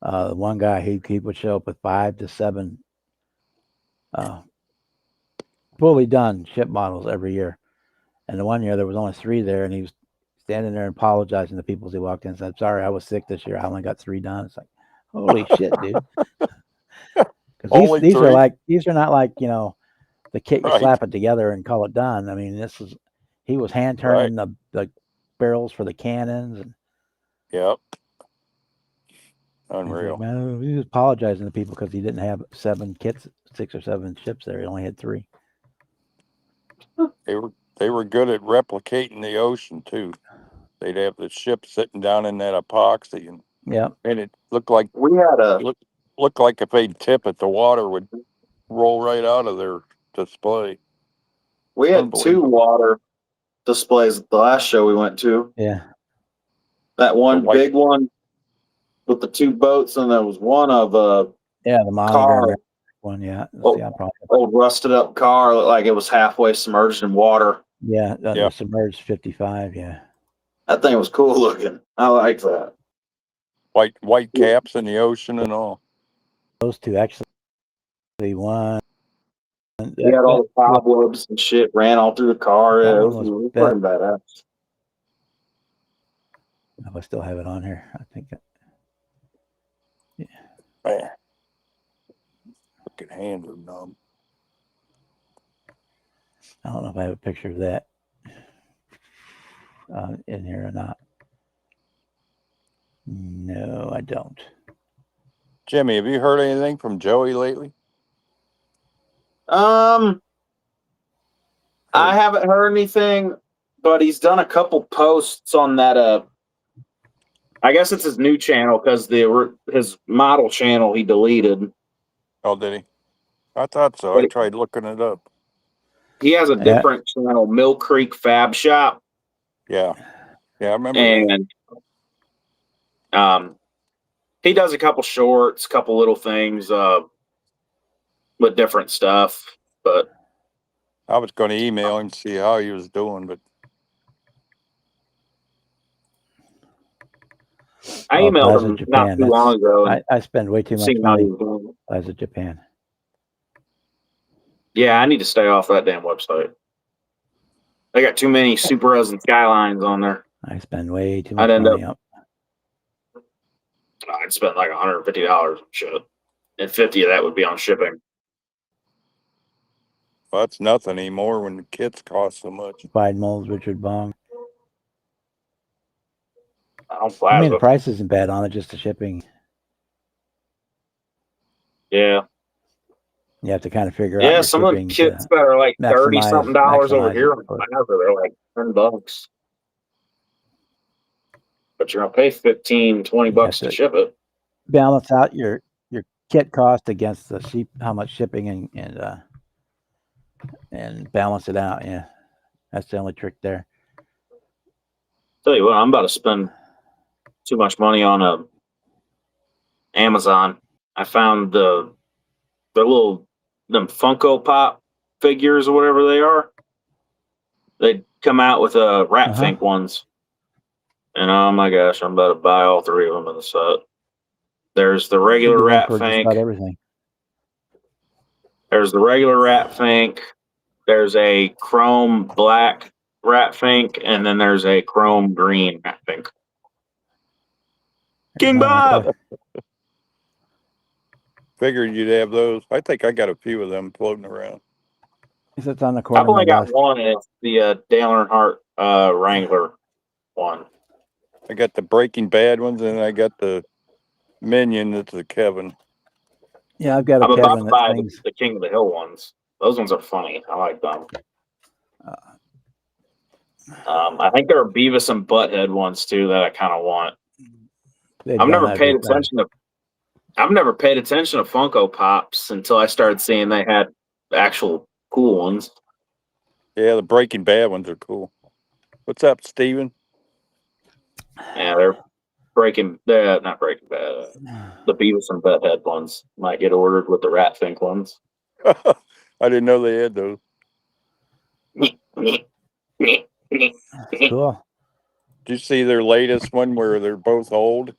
One guy he would show up with 5 to 7 fully done ship models every year. And the one year there was only 3 there, and he was standing there and apologizing to people as he walked in. Said, "Sorry, I was sick this year. I only got 3 done." It's like, holy shit, dude! Only These three? are not like the kit you Right. slap it together and call it done. I mean, he was hand turning the barrels for the cannons. And Yep. he's like, Unreal. man, he was apologizing to people because he didn't have 7 kits, 6 or 7 ships there. He only had 3. They were good at replicating the ocean too. They'd have the ship sitting down in that epoxy, Yeah. and it looked like We had a looked like if they'd tip it, the water would roll right out of their display. we had 2 Unbelievable. water displays at the last show we went to. Yeah. That one white- big one with the 2 boats, and there was one of a Yeah. The monitor car, one. Yeah. Oh. Yeah. Probably. old rusted up car, looked like it was halfway submerged in water. Yeah. Yeah. The submerged 55. Yeah. That thing was cool looking. I like that. white caps in the ocean and all. Those 2 actually. One. He had all the cobwebs and shit ran all through the car. That Yeah, it one was was pretty badass. I still have it on here. I think. Man. Fucking hands are numb. I don't know if I have a picture of that in here or not. No, I don't. Jimmy, have you heard anything from Joey lately? I haven't heard anything, but he's done a couple posts on that. I guess it's his new channel because his model channel he deleted. Oh, did he? I thought so. I tried looking it up. He has a Yeah. different channel, Mill Creek Fab Shop, Yeah. Yeah, I remember that. and he does a couple shorts, couple little things with different stuff. But I was going to email him, see how he was doing, but I Oh, emailed Plaza him Japan, not too long ago and I spend way too much seen how he money. was doing. Plaza Japan. Yeah, I need to stay off that damn website. They got too many Super Res and Skylines on there. I spend way too much I'd end money. Up. I'd spend like $150 on shit, and 50 of that would be on shipping. well, that's nothing anymore when the kits cost so much. Biden molds, Richard Bong. I don't I mean, Plaza. the price isn't bad on it, just the shipping. Yeah, You have to kind of figure out yeah. your Some of the shipping kits to that are like $30 something over maximize here it. on Plaza, they're like $10. But you're gonna pay $15-20 to to- ship it. balance out your kit cost against the how much shipping and balance it out. Yeah, that's the only trick there. Tell you what, I'm about to spend too much money on Amazon. I found the them Funko Pop figures or whatever they are. They come out with Rat Uh-huh. Fink ones, and oh my gosh, I'm about to buy all 3 of them in the set. There's the regular You can Rat for just Fink. about everything. There's the regular Rat Fink. There's a chrome black Rat Fink, and then there's a chrome green Rat Fink. King There's one right Bob! there. Figured you'd have those. I think I got a few of them floating around. It sits on the corner. I've of my only got desk. one, and it's the Dale Earnhardt Wrangler one. I got the Breaking Bad ones, and I got the Minion. That's the Kevin. Yeah, I've got a I'm about Kevin to that buy swings. the King of the Hill ones. Those ones are funny. I like them. I think there are Beavis and Butthead ones too that I kind of want. They've I've done never that paid good better. attention I've never paid attention to Funko Pops until I started seeing they had actual cool ones. Yeah, the Breaking Bad ones are cool. What's up, Steven? Yeah, they're not Breaking Bad. The Beavis and Butthead ones might get ordered with the Rat Fink ones. I didn't know they had those. Cool. Did you see their latest one where they're both old?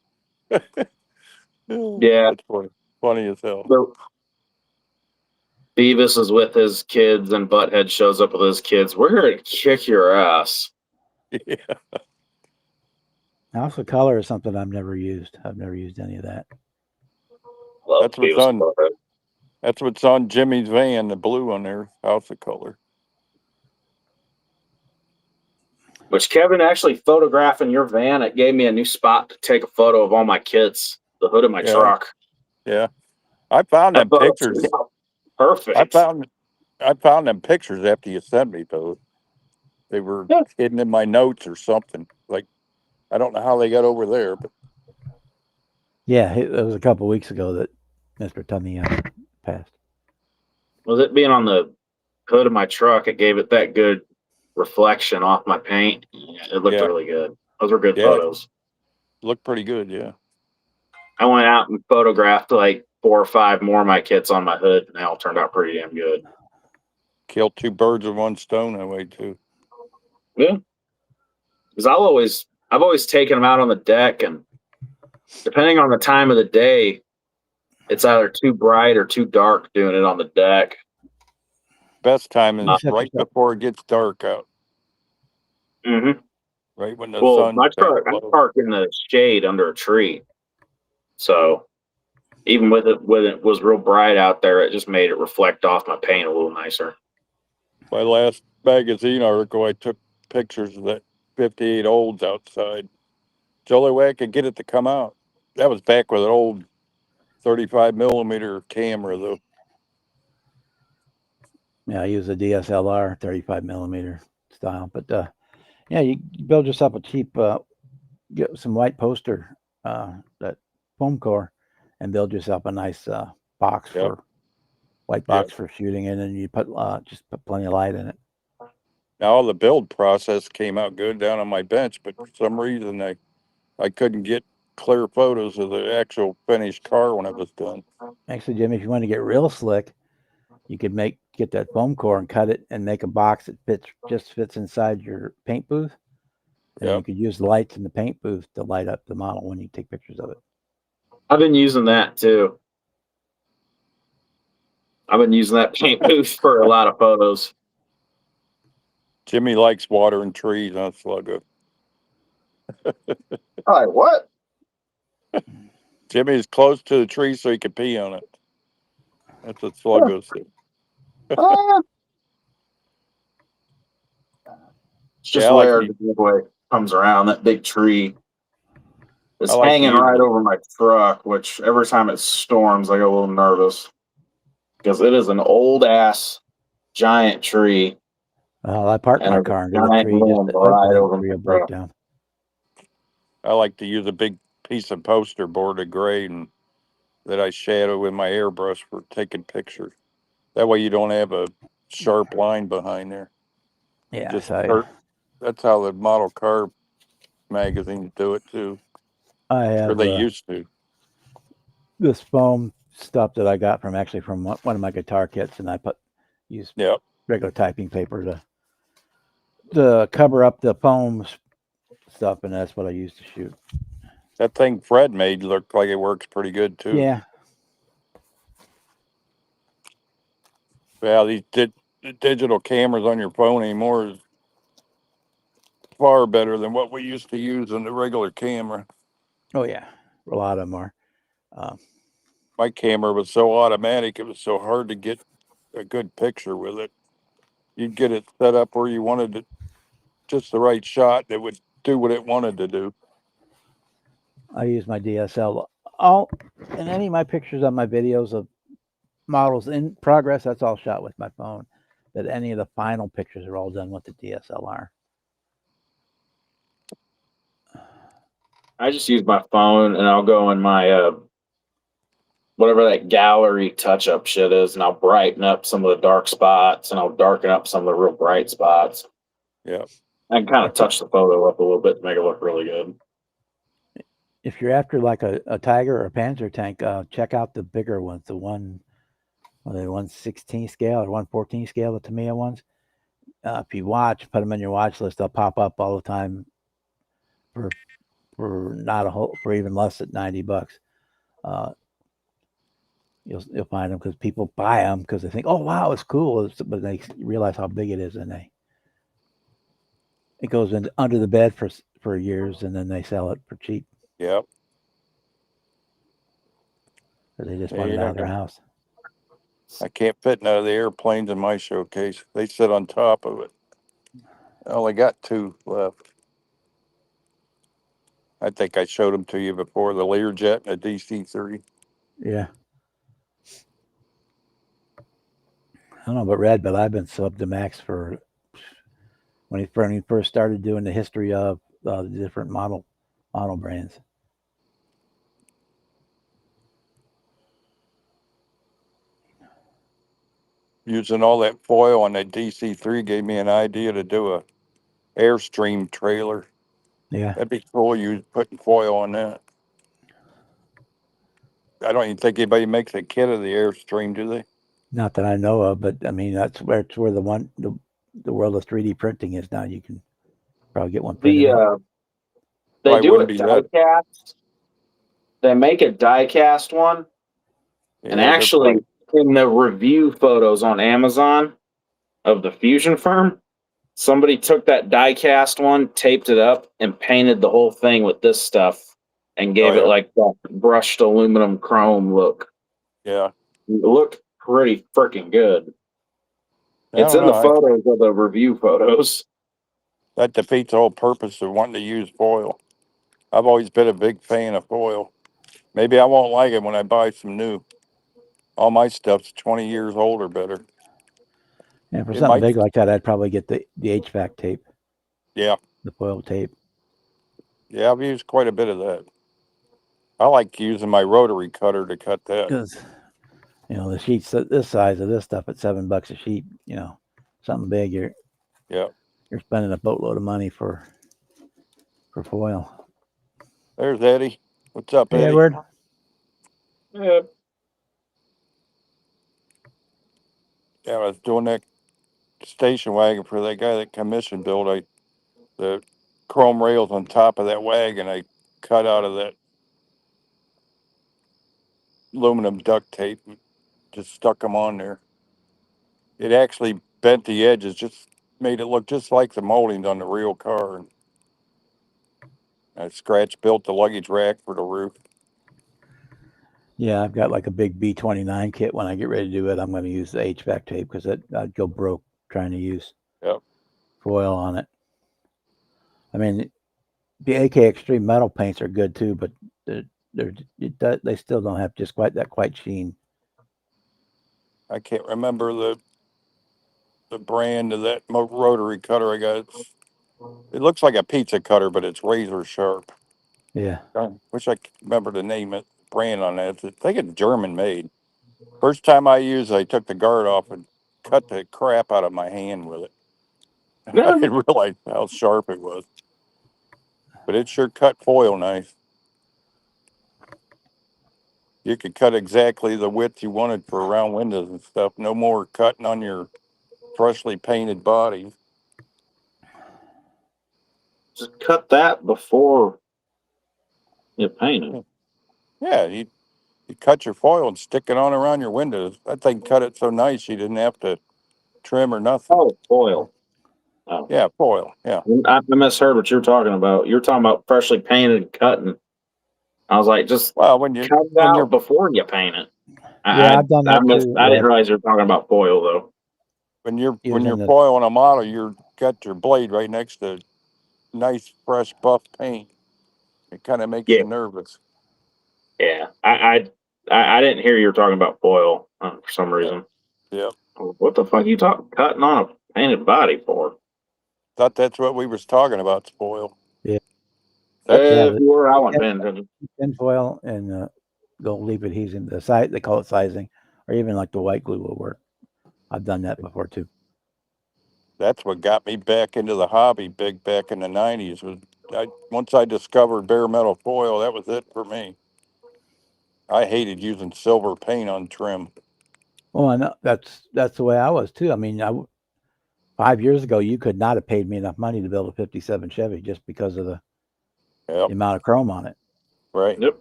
Yeah. That's funny. Funny as hell. So Beavis is with his kids and Butthead shows up with his kids. We're here to kick your ass. Yeah. House of Color is something I've never used. I've never used any of that. Love That's what's Beavis and on. Butthead. That's what's on Jimmy's van, the blue on there, House of Color. Which Kevin actually photographing your van. It gave me a new spot to take a photo of all my kids. The hood of my Yeah. truck. Yeah, I found That them photo pictures. turned out perfect. I found them pictures after you sent me those. They were Yeah. hidden in my notes or something. Like, I don't know how they got over there, but Yeah, it was a couple weeks ago that Mr. Tummy passed. Was it being on the hood of my truck? It gave it that good reflection off my paint. Yeah, it looked Yeah. really good. Those were good Yeah. photos. looked pretty good. Yeah. I went out and photographed like 4 or 5 more of my kits on my hood, and they all turned out pretty damn good. Killed 2 birds with 1 stone that way too. Yeah, because I've always taken them out on the deck, and depending on the time of the day, it's either too bright or too dark doing it on the deck. Best time is Except right yourself. before it gets dark out. Mm-hmm. Right when the Well, sun. my truck, I'm parked in the shade under a tree, so even with it was real bright out there, it just made it reflect off my paint a little nicer. My last magazine article, I took pictures of that 58 olds outside. It's the only way I could get it to come out. That was back with an old 35 millimeter camera, though. Yeah, I use a DSLR 35 millimeter style, but yeah, you build yourself a cheap, get some white poster, that foam core, and build yourself a nice box Yep. for white box for shooting in, and you put just put plenty of light in it. Now all the build process came out good down on my bench, but for some reason I couldn't get clear photos of the actual finished car when it was done. Actually, Jimmy, if you want to get real slick, you could get that foam core and cut it and make a box that fits inside your paint booth. And Yep. you could use the lights in the paint booth to light up the model when you take pictures of it. I've been using that too. I've been using that paint booth for a lot of photos. Jimmy likes watering trees on Sluggo. All right, what? Jimmy's close to the tree so he can pee on it. That's what Sluggo said. It's just Yeah, I like weird the way it comes around. That big tree is I like to hanging use right it. over my truck, which every time it storms, I get a little nervous because it is an old ass giant tree. I parked And my a car under the giant tree just limb to right hope the over tree my will break truck. down. I like to use a big piece of poster board of gray and that I shadow with my airbrush for taking pictures. That way you don't have a sharp line behind there. Yeah, Just so hurt. That's how the model car magazines do it too, I or have they used to. this foam stuff that I got from one of my guitar kits, and I use Yeah, regular typing paper to cover up the foam stuff, and that's what I use to shoot. that thing Fred made looked like it works pretty good too. Yeah, Well, these digital cameras on your phone anymore is far better than what we used to use on the regular camera. oh yeah, a lot of them are. My camera was so automatic; it was so hard to get a good picture with it. You'd get it set up where you wanted it, just the right shot that would do what it wanted to do. I use my DSL. And any of my pictures on my videos of models in progress, that's all shot with my phone. But any of the final pictures are all done with the DSLR. I just use my phone, and I'll go in my whatever that gallery touch up shit is, and I'll brighten up some of the dark spots and I'll darken up some of the real bright spots. Yeah. I can kind of touch the photo up a little bit to make it look really good. If you're after like a tiger or a panzer tank, check out the bigger ones. The 1/16 scale or 1/14 scale, the Tamiya ones. If you watch, put them in your watch list. They'll pop up all the time for not a whole, for even less than $90. You'll find them because people buy them because they think, oh wow, it's cool, but they realize how big it is, and it goes in under the bed for years, and then they sell it for cheap Yep. because they just want it out of their house. I can't fit none of the airplanes in my showcase. They sit on top of it. I only got 2 left. I think I showed them to you before, the Learjet and the DC-3. Yeah. I don't know about Red, but I've been sub to Max for when he first started doing the history of the different model brands. Using all that foil on that DC-3 gave me an idea to do a Airstream trailer. Yeah. That'd be cool, you putting foil on that. I don't even think anybody makes a kit of the Airstream, do they? Not that I know of, but I mean that's where the world of 3D printing is now. You can probably get one printed. They Probably do a wouldn't be that. die cast. They make a die cast one, and Yeah, they're actually, in the review photos on Amazon of the Fusion firm, somebody took that die cast one, taped it up, and painted the whole thing with this stuff, and gave Oh, it yeah. like that brushed aluminum chrome look. Yeah. It looked pretty freaking good. I It's don't in the know. photos of the review photos. That defeats the whole purpose of wanting to use foil. I've always been a big fan of foil. Maybe I won't like it when I buy some new. All my stuff's 20 years old or better. And for It something might- big like that, I'd probably get the HVAC tape, Yeah. the foil tape. Yeah, I've used quite a bit of that. I like using my rotary cutter to cut that. Because the sheets this size of this stuff at $7 a sheet, something big, you're spending a boatload of money for foil. There's Eddie. What's up, Hey, Eddie? Edward. Yeah. Yeah, I was doing that station wagon for that guy that commission built. The chrome rails on top of that wagon, I cut out of that aluminum duct tape and just stuck them on there. It actually bent the edges, just made it look just like the moldings on the real car. And I scratch built the luggage rack for the roof. Yeah, I've got like a big B29 kit. When I get ready to do it, I'm going to use the HVAC tape because I'd go broke trying to use foil on it. I mean, the AK Extreme metal paints are good too, but they still don't have just quite sheen. I can't remember the brand of that rotary cutter I got. It looks like a pizza cutter, but it's razor sharp. Yeah. I wish I could remember the name of the brand on that. I think it's German made. First time I used it, I took the guard off and cut the crap out of my hand with it. I didn't realize how sharp it was. But it sure cut foil nice. You could cut exactly the width you wanted for round windows and stuff. No more cutting on your freshly painted body. Just cut that before you paint it. Yeah, you cut your foil and stick it on around your windows. That thing cut it so nice you didn't have to trim or nothing. Oh, foil. Oh. Yeah, foil. Yeah. I misheard what you're talking about. You're talking about freshly painted and cutting. I was like, just When cut it out before you paint it. I've done that too. I didn't realize you were talking about foil though. When you're foiling a model, you're got your blade right next to nice fresh buff paint. It kind of makes you nervous. Yeah, I didn't hear you were talking about foil for some reason. Yeah. What the fuck are you cutting on a painted body for? Thought that's what we was talking about, foil. Yeah. If you were, I wasn't paying attention. Tin foil and gold leaf adhesive, the size they call it sizing, or even like the white glue will work. I've done that before too. That's what got me back into the hobby big back in the 90s. Once I discovered bare metal foil, that was it for me. I hated using silver paint on trim. Well, I know that's the way I was too. I mean, 5 years ago, you could not have paid me enough money to build a '57 Chevy just because of the Yep, amount of chrome on it. right. Yep.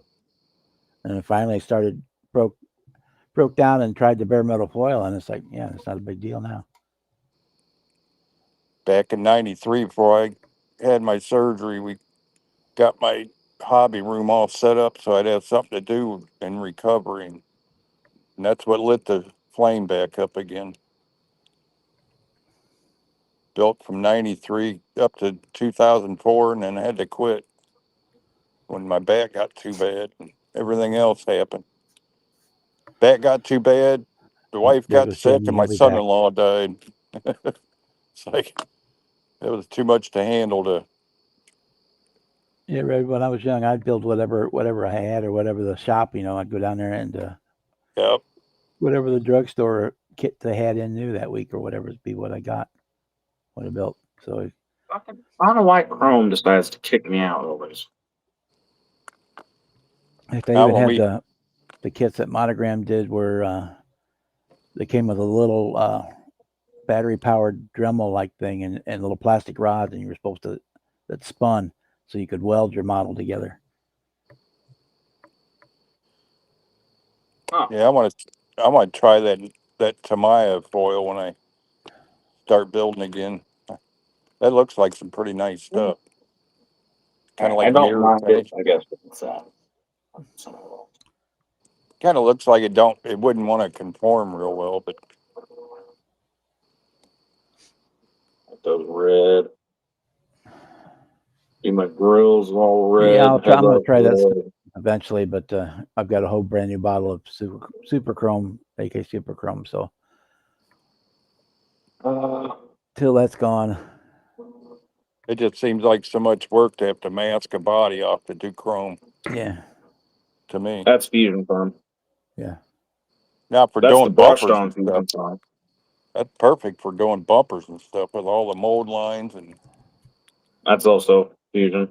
And then finally, I started broke down and tried the bare metal foil, and it's like, yeah, it's not a big deal now. Back in 93, before I had my surgery, we got my hobby room all set up so I'd have something to do in recovery. And that's what lit the flame back up again. Built from 93 up to 2004, and then I had to quit when my back got too bad and everything else happened. Back got too bad, the wife There got goes sick, Jamie. and He'll my be back. son-in-law died. It's like it was too much to handle to. Yeah, right. When I was young, I'd build whatever I had or whatever the shop, I'd go down there and Yep. whatever the drugstore kit they had in new that week or whatever would be what I got, what I built. So I don't know why Chrome decides to kick me out always. if they Now even when had we the kits that Monogram did where they came with a little battery powered Dremel like thing and little plastic rods, and you were supposed to that spun so you could weld your model together. yeah, I want to try that Tamiya foil when I start building again. That looks like some pretty nice stuff. Kind of I like don't mirror mind it. finish. I guess it's Kind of looks like it wouldn't want to conform real well, but those red. See, my grill's all red. Yeah, I'm gonna headlights try that red. stuff eventually, but I've got a whole brand new bottle of Super Chrome, AK Super Chrome. So till that's gone, it just seems like so much work to have to mask a body off to do chrome yeah, to me. That's Fusion Firm. yeah. Now for That's the doing brushed bumpers on and stuff, Fusion Firm. that's perfect for doing bumpers and stuff with all the mold lines. And That's also Fusion.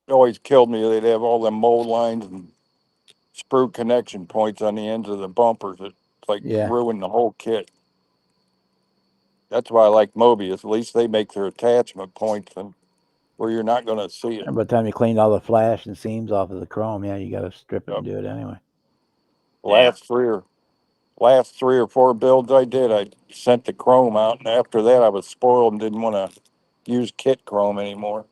it always killed me. They'd have all the mold lines and sprue connection points on the ends of the bumpers. It like Yeah. ruined the whole kit. That's why I like Mobius. At least they make their attachment points and where you're not going to see it. And by the time you cleaned all the flash and seams off of the chrome, yeah, you got to strip it Yep. and do it anyway. Last 3 or 4 builds I did, I sent the chrome out, and after that I was spoiled and didn't want to use kit chrome anymore.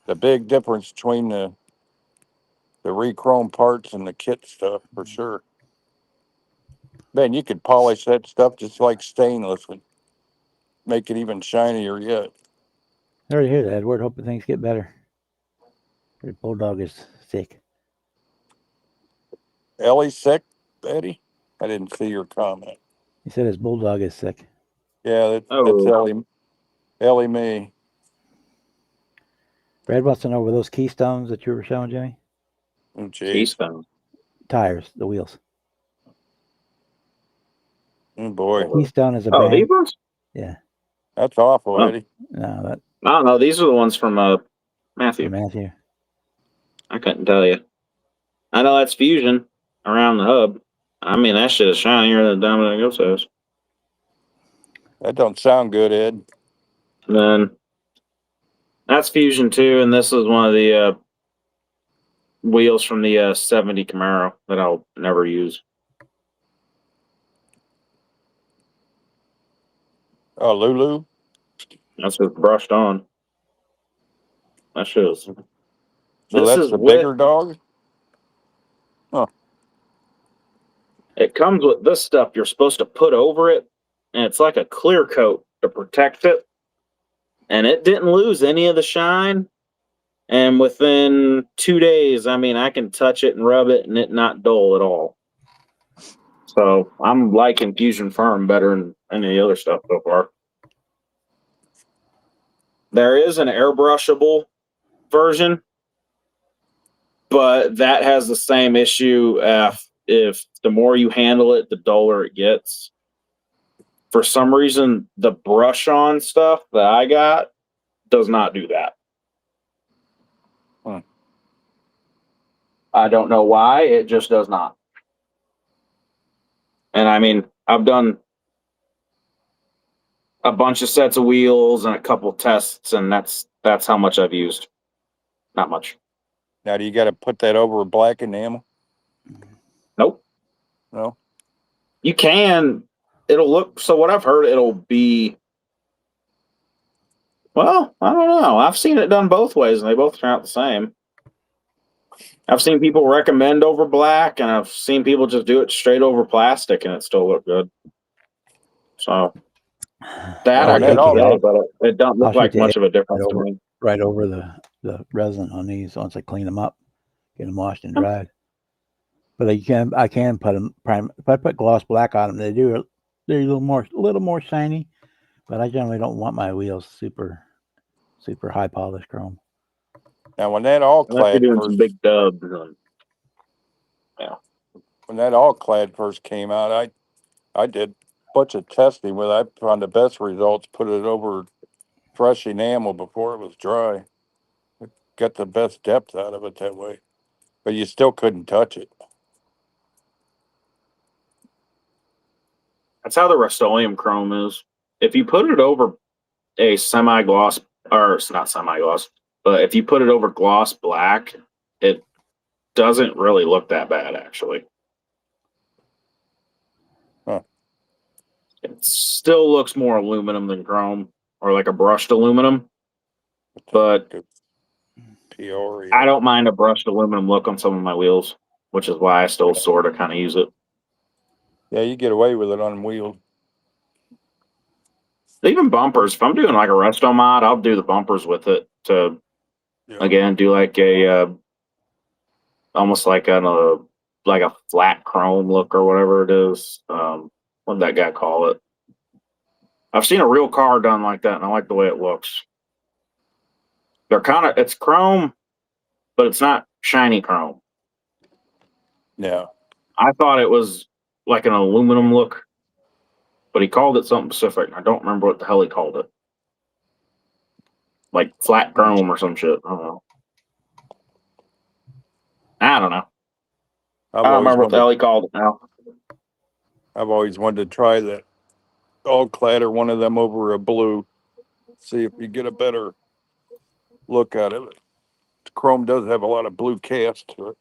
The big difference between the re-chrome parts and the kit stuff for sure. Man, you could polish that stuff just like stainless and make it even shinier yet. I already hear that, Edward. Hoping things get better. Your bulldog is sick. Ellie sick, Betty? I didn't see your comment. He said his bulldog is sick. Yeah, that's Oh, Ellie Mae. Brad wants to know were those Keystones that you were showing, Jimmy? Oh, jeez. Keystone. Tires, the wheels. Oh, boy. Keystone is a Oh, brand. these ones? Yeah. That's awful, Oh. Eddie. No, that I don't know. These are the ones from for Matthew. Matthew. I couldn't tell you. I know that's Fusion around the hub. I mean, that shit is shinier than Dominic Ghost. That don't sound good, Ed. And then that's Fusion too, and this is one of the wheels from the 70 Camaro that I'll never use. Oh, Lulu? That's just brushed on. That shit is. So This that's is the with. bigger dog? It comes with this stuff you're supposed to put over it, and it's like a clear coat to protect it. And it didn't lose any of the shine. And within 2 days, I mean, I can touch it and rub it, and it not dull at all. So I'm liking Fusion Firm better than any of the other stuff so far. There is an airbrushable version, but that has the same issue. If the more you handle it, the duller it gets. For some reason, the brush on stuff that I got does not do that. Hmm. I don't know why. It just does not. And I mean, I've done a bunch of sets of wheels and a couple tests, and that's how much I've used. Not much. Now, do you got to put that over a black enamel? Nope. No. You can. It'll look. So what I've heard, it'll be. Well, I don't know. I've seen it done both ways, and they both turn out the same. I've seen people recommend over black, and I've seen people just do it straight over plastic, and it still look good. So that Oh, I that could all- say, but it don't I'll look like shoot you much of a difference to over. me. Right over the resin on these once I clean them up, get them washed and dried. But I can put them if I put gloss black on them, they're a little more shiny. But I generally don't want my wheels super high polished chrome. Now, when that all Unless you're clad doing first, some big dubs. when that all clad first came out, I did a bunch of testing with it. I found the best results, put it over fresh enamel before it was dry. Got the best depth out of it that way. But you still couldn't touch it. That's how the Rust-Oleum chrome is. If you put it over a semi-gloss, or it's not semi-gloss, but if you put it over gloss black, it doesn't really look that bad, actually. Huh. It still looks more aluminum than chrome, or like a brushed aluminum, but Peoria. I don't mind a brushed aluminum look on some of my wheels, which is why I still sort of kind of use it. Yeah, you get away with it on wheels. Even bumpers, if I'm doing like a resto mod, I'll do the bumpers with it to, Yeah. again, do like a, almost like a flat chrome look or whatever it is. What did that guy call it? I've seen a real car done like that, and I like the way it looks. They're it's chrome, but it's not shiny chrome. Yeah. I thought it was like an aluminum look, but he called it something specific. I don't remember what the hell he called it. Like flat chrome or some shit. I don't know. I don't know. I don't remember what the hell he called it now. I've always wanted to try that all clad or one of them over a blue. See if you get a better look out of it. Chrome does have a lot of blue cast to it.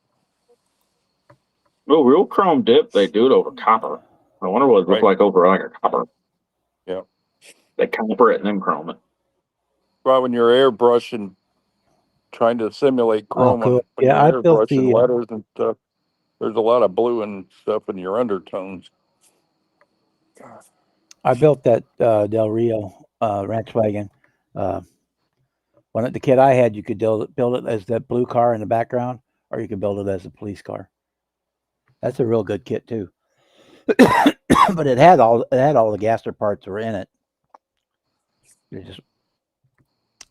Oh, real chrome dip, they do it over copper. I wonder what it looked like over like a copper. Yeah. They copper it and then chrome it. Well, when you're airbrushing, trying to simulate chrome cool. when Yeah, I you're built airbrushing the letters and stuff, there's a lot of blue and stuff in your undertones. I built that Del Rio ranch wagon. When the kit I had, you could build it as that blue car in the background, or you could build it as a police car. That's a real good kit too. But it had all the Gaster parts were in it.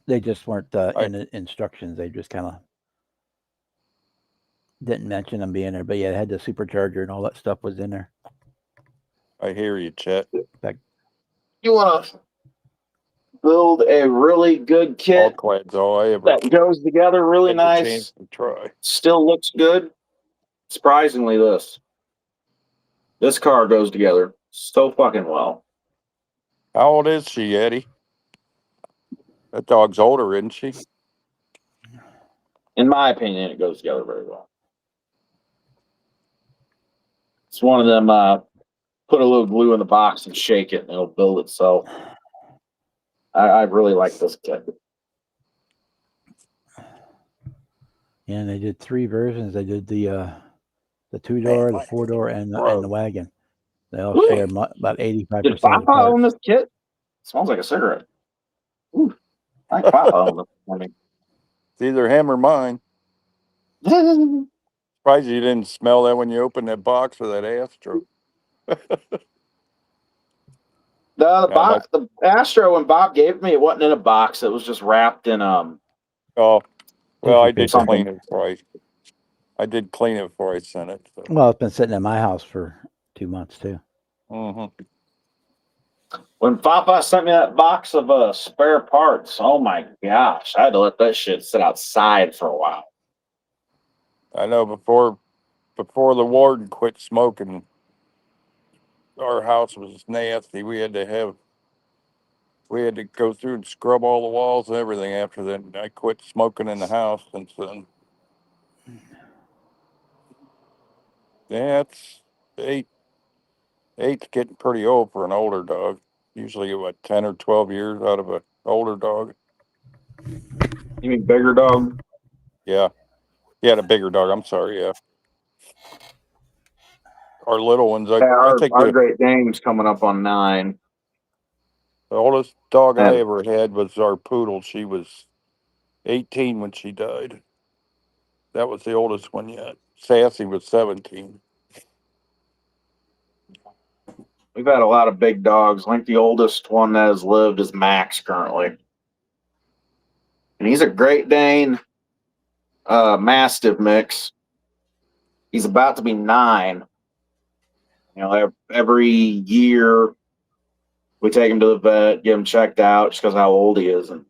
They just weren't in the instructions. They just kind of didn't mention them being there. But yeah, it had the supercharger and all that stuff was in there. I hear you, Chet. You want to build a really good All kit clad's all I ever that goes together really had the nice, chance to try. still looks good. Surprisingly, this car goes together so fucking well. How old is she, Eddie? That dog's older, isn't she? In my opinion, it goes together very well. It's one of them, put a little glue in the box and shake it and it'll build itself. I really like this kit. And they did 3 versions. They did the 2-door, the 4-door, and the wagon. They all share about 85%. Did Papa own this kit? Smells like a cigarette. Ooh, I like Papa own this morning. It's either him or mine. Surprised you didn't smell that when you opened that box for that Astro. The Astro when Bob gave it me, it wasn't in a box. It was just wrapped in Oh, well, I did something. clean it right. I did clean it before I sent it. So. Well, it's been sitting in my house for 2 months too. Hmm. When Papa sent me that box of spare parts, oh my gosh, I had to let that shit sit outside for a while. I know before the warden quit smoking, our house was nasty. We had to go through and scrub all the walls and everything after that. I quit smoking in the house since then. Yeah, it's eight. Eight's getting pretty old for an older dog. Usually, what, 10 or 12 years out of an older dog. You mean bigger dog? Yeah. Yeah, the bigger dog. I'm sorry. Yeah. Our little ones, Yeah, I think our the Great Dane's coming up on 9. oldest dog I And ever had was our poodle. She was 18 when she died. That was the oldest one yet. Sassy was 17. we've had a lot of big dogs. I think the oldest one that has lived is Max currently. And he's a Great Dane Mastiff mix. He's about to be 9. You know, every year we take him to the vet, get him checked out just because how old he is. And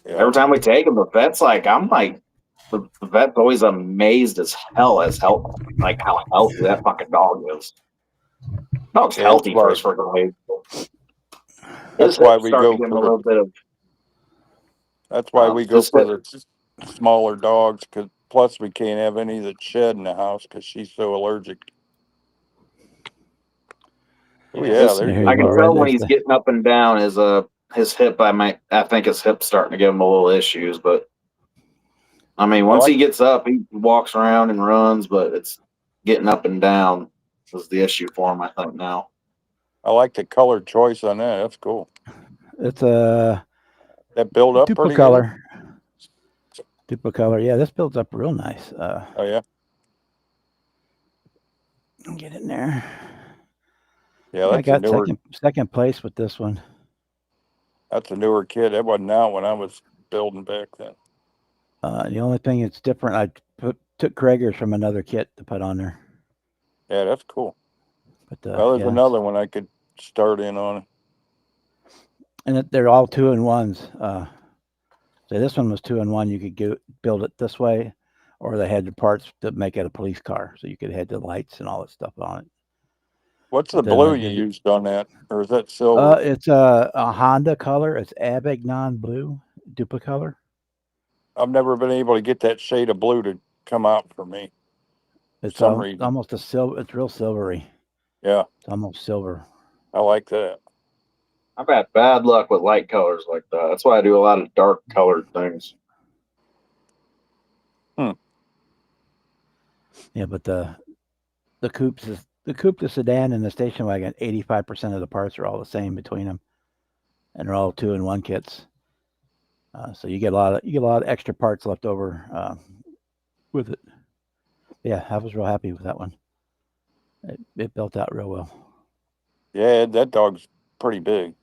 Yeah. every time we take him, the vet's like, the vet's always amazed as hell like how healthy that fucking dog is. Dog's Yeah, healthy for his freaking age. That's His why hips we start to go give him a for little bit of. That's why we go His for hip, the smaller dogs. Cause plus we can't have any that shed in the house because she's so allergic. Oh yeah, his, there's Here I you can go, tell Red. when There's he's the, getting up and down. His hip, I think his hip's starting to give him a little issues. But I mean, once he gets up, he walks around and runs. But it's getting up and down is the issue for him, I think now. I like the color choice on that. That's cool. it's a That build up pretty good. duplicolor. Duplicolor. Yeah, this builds up real nice. Oh yeah, Get in there. yeah. I That's a got newer. second place with this one. That's a newer kid. That wasn't out when I was building back then. The only thing that's different, I took Krager's from another kit to put on there. Yeah, that's cool. But Well, there's yeah, another one I could start in on. and they're all 2-in-1s. So this one was 2-in-1. You could build it this way, or they had the parts to make it a police car, so you could have the lights and all that stuff on it. What's the Then blue I you did- used on that, or is that silver? It's a Honda color. It's Avignon blue, duplicolor. I've never been able to get that shade of blue to come out for me. It's some reason. almost a silver. It's real silvery. Yeah, It's almost silver. I like that. I've had bad luck with light colors like that. That's why I do a lot of dark colored things. Yeah, but the coupe, the sedan, and the station wagon, 85% of the parts are all the same between them, and they're all 2-in-1 kits. So you get a lot of extra parts left over with it. Yeah, I was real happy with that one. It built out real well. Yeah, that dog's pretty big.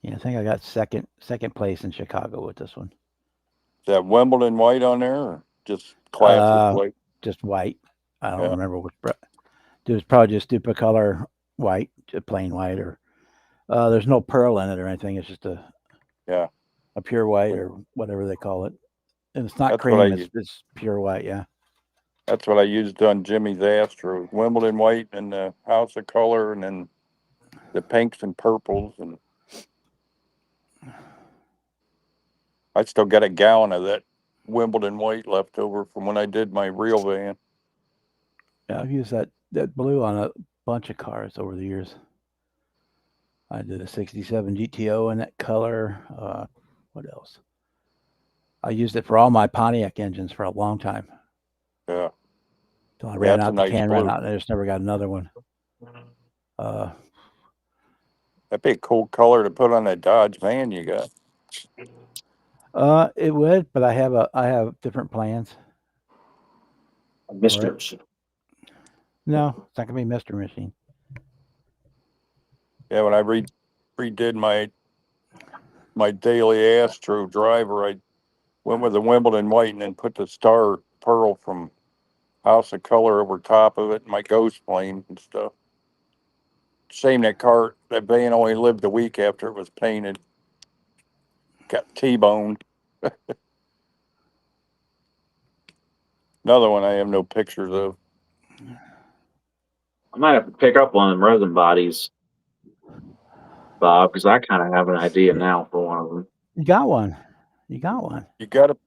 Yeah, I think I got second place in Chicago with this one. Is that Wimbledon white on there, or just classic white? Just white. I don't Yeah. remember which. It was probably just duplicolor white, just plain white, or there's no pearl in it or anything. It's just a pure white or whatever they call it, and it's not That's what I cream. It's pure white. Yeah. That's what I used on Jimmy's Astro. Wimbledon white and the House of Color, and then the pinks and purples, and I still got a gallon of that Wimbledon white left over from when I did my real van. Yeah, I've used that blue on a bunch of cars over the years. I did a 67 GTO in that color. What else? I used it for all my Pontiac engines for a long time. Yeah. So I ran out, the nice can blue. ran out, and I just never got another one. That'd be a cool color to put on that Dodge van you got. It would, but I have different plans. Mr. No, it's not gonna be Mr. Machine. Yeah, when I redid my daily Astro driver, I Went with the Wimbledon white and then put the star pearl from House of Color over top of it, my ghost plane and stuff. Shame that van only lived a week after it was painted. Got T-boned. Another one I have no pictures of. I might have to pick up one of them resin bodies, Bob, because I kind of have an idea now for one of them. You got one. You got one. You gotta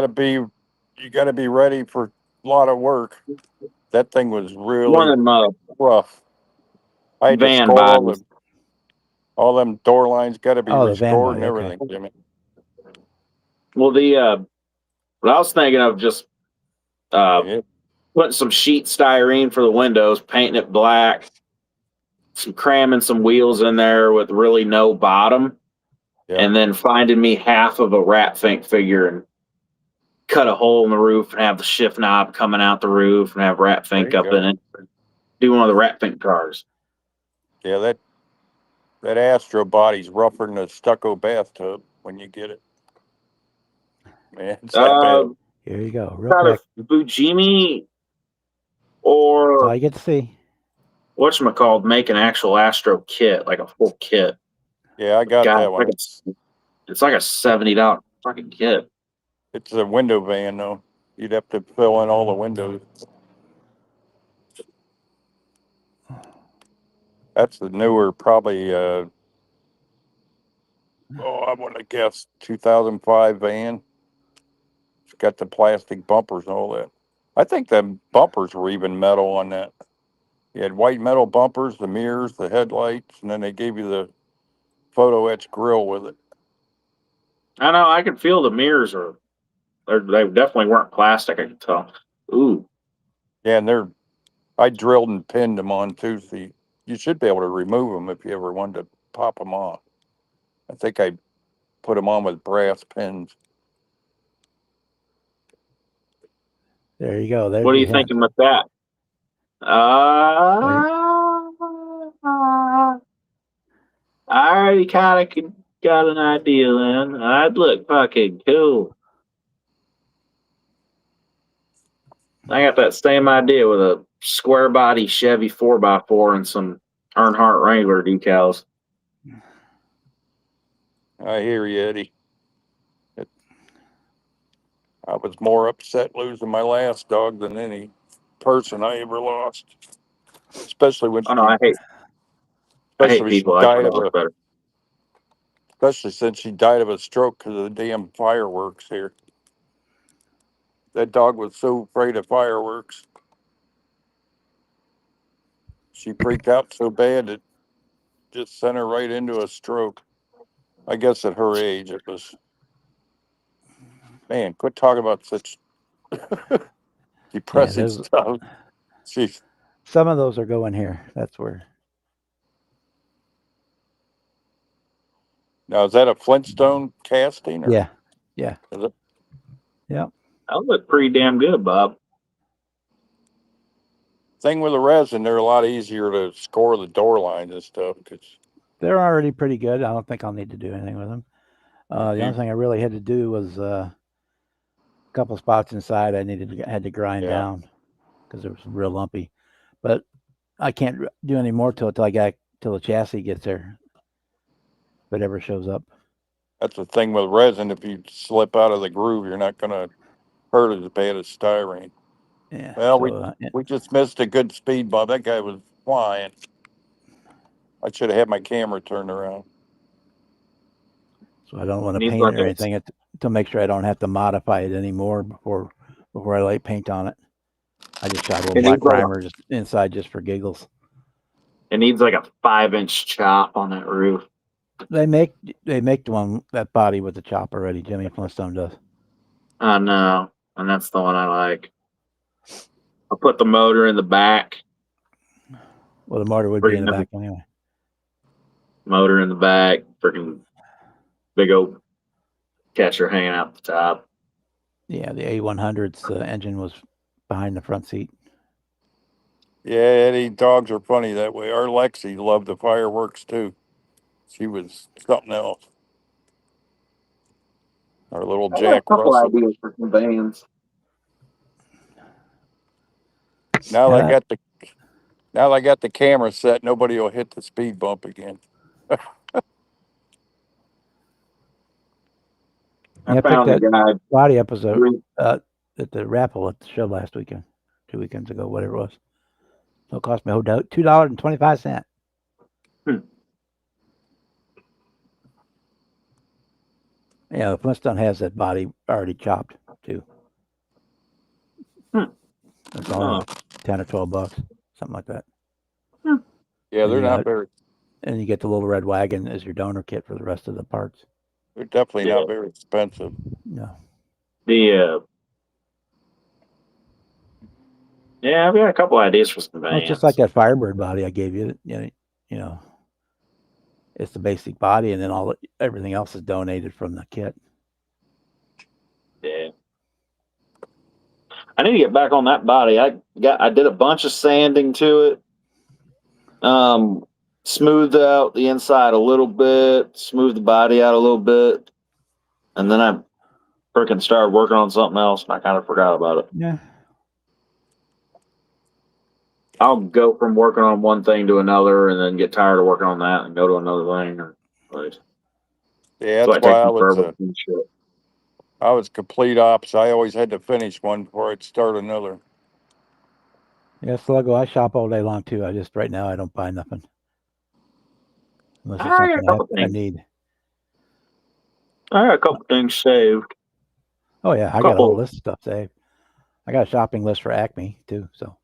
be ready for a lot of work. That thing was One really of them rough. I had to van score bodies. all them door lines got to be Oh, the van restored and body, okay. everything, Jimmy. Well, what I was thinking of just Yeah, putting some sheet styrene for the windows, painting it black, cramming some wheels in there with really no bottom, yeah. and then finding me half of a rat fink figure and cut a hole in the roof and have the shift knob coming out the roof and have rat fink There you up go. in it. Do one of the rat fink cars. Yeah, that Astro body's rougher than a stucco bathtub when you get it. Man, it's that bad. Here you go, real Kind quick. of Fujimi That's all or I get to see. whatchamacallit make an actual Astro kit, like a full kit. Yeah, I got God, that one. it's like a $70 fucking kit. It's a window van though. You'd have to fill in all the windows. That's the newer, probably. I want to guess 2005 van. It's got the plastic bumpers and all that. I think the bumpers were even metal on that. You had white metal bumpers, the mirrors, the headlights, and then they gave you the photo etch grill with it. I know, I can feel the mirrors they definitely weren't plastic, I can tell. Ooh. Yeah, and I drilled and pinned them on too, so you should be able to remove them if you ever wanted to pop them off. I think I put them on with brass pins. There you go. There's What are your you hint. thinking with that? I already kind of got an idea then. I'd look fucking cool. I got that same idea with a square body Chevy 4x4 and some Earnhardt Wrangler decals. I hear you, Eddie. I was more upset losing my last dog than any person I ever lost. Especially when Oh no, I hate she people. I like died my of dogs better. especially since she died of a stroke because of the damn fireworks here. That dog was so afraid of fireworks. She freaked out so bad it just sent her right into a stroke. I guess at her age it was. Man, quit talking about such depressing there's- stuff. Jeez. Some of those are going here. That's where. Now is that a Flintstone casting? Or Yeah. is it? Yep. That look pretty damn good, Bob. Thing with the resin, they're a lot easier to score the door lines and stuff because They're already pretty good. I don't think I'll need to do anything with them. The only thing I really had to do was a couple spots inside I had to grind Yeah. down because it was real lumpy. But I can't do any more till the chassis gets there. If it ever shows up. that's the thing with resin. If you slip out of the groove, you're not going to hurt as bad as styrene. Yeah. Well, so, we just missed a good speed bump. That guy was flying. I should have had my camera turned around. so I don't want to Needs paint like it or a- anything to make sure I don't have to modify it anymore before I lay paint on it. I just shot a little It black needs like a- primer just inside just for giggles. It needs like a 5-inch chop on that roof. They make that body with the chop already. Jimmy Flintstone does. I know, and that's the one I like. I'll put the motor in the back. Well, the motor would be in the back anyway. Motor in the back, freaking big old catcher hanging out the top. Yeah, the A100's engine was behind the front seat. Yeah, Eddie, dogs are funny that way. Our Lexi loved the fireworks too. She was something else. Our little I got a Jack couple Russell. ideas for some bands. Now Yeah. I got the camera set. Nobody will hit the speed bump again. I Yeah, I picked found a that guy. body up as a at the raffle at the show last weekend, 2 weekends ago, whatever it was. So it cost me $2.25. Yeah, Flintstone has that body already chopped too. Hmm. It's only like $10 or $12, something like that. Yeah, And they're you not got- very. And you get the little red wagon as your donor kit for the rest of the parts. They're definitely Yeah. not very expensive. No. Yeah, I've got a couple ideas for some Well, bands. it's just like that Firebird body I gave you. You know, it's the basic body, and then everything else is donated from the kit. Yeah. I need to get back on that body. I did a bunch of sanding to it. Smoothed out the inside a little bit, smoothed the body out a little bit, and then I freaking started working on something else, and I kind of forgot about it. Yeah. I'll go from working on one thing to another, and then get tired of working on that and go to another thing. Yeah, So that's it takes why me forever to finish it. I was complete opposite. I always had to finish one before I'd start another. Yeah, Sluggo, I shop all day long too. Right now I don't buy nothing. Unless it's I got a something couple I things. need. I got a couple things saved. Oh yeah, I got a whole Couple. list of stuff saved. I got a shopping list for Acme too. So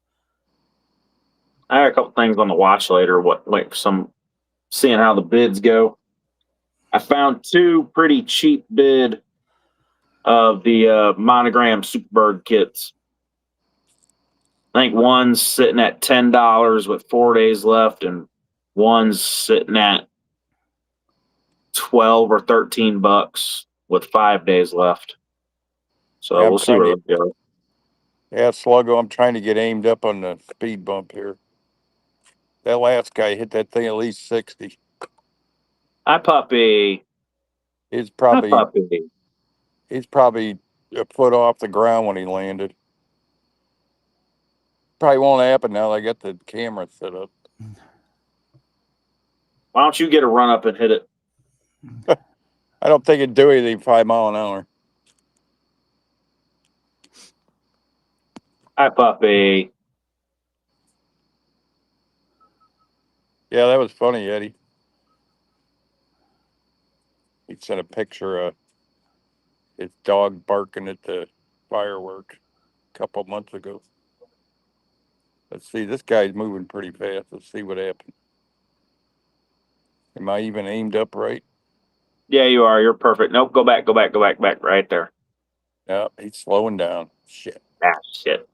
I got a couple things on the watch later. Seeing how the bids go. I found two pretty cheap bid of the Monogram Superbird kits. I think one's sitting at $10 with 4 days left, and one's sitting at 12 or $13 with 5 days left. So Yeah, we'll see where it goes. Yeah, Sluggo, I'm trying to get aimed up on the speed bump here. That last guy hit that thing at least 60. Hi, puppy. He's Hi, probably puppy. he's probably a foot off the ground when he landed. Probably won't happen now that I got the camera set up. Why don't you get a run up and hit it? I don't think it'd do anything 5 mile an hour. Hi, puppy. Yeah, that was funny, Eddie. He sent a picture of his dog barking at the fireworks a couple months ago. Let's see, this guy's moving pretty fast. Let's see what happens. Am I even aimed up right? Yeah, you are. You're perfect. Nope. Go back. Back. Right there. Yeah, he's slowing down. Shit. Ah, shit.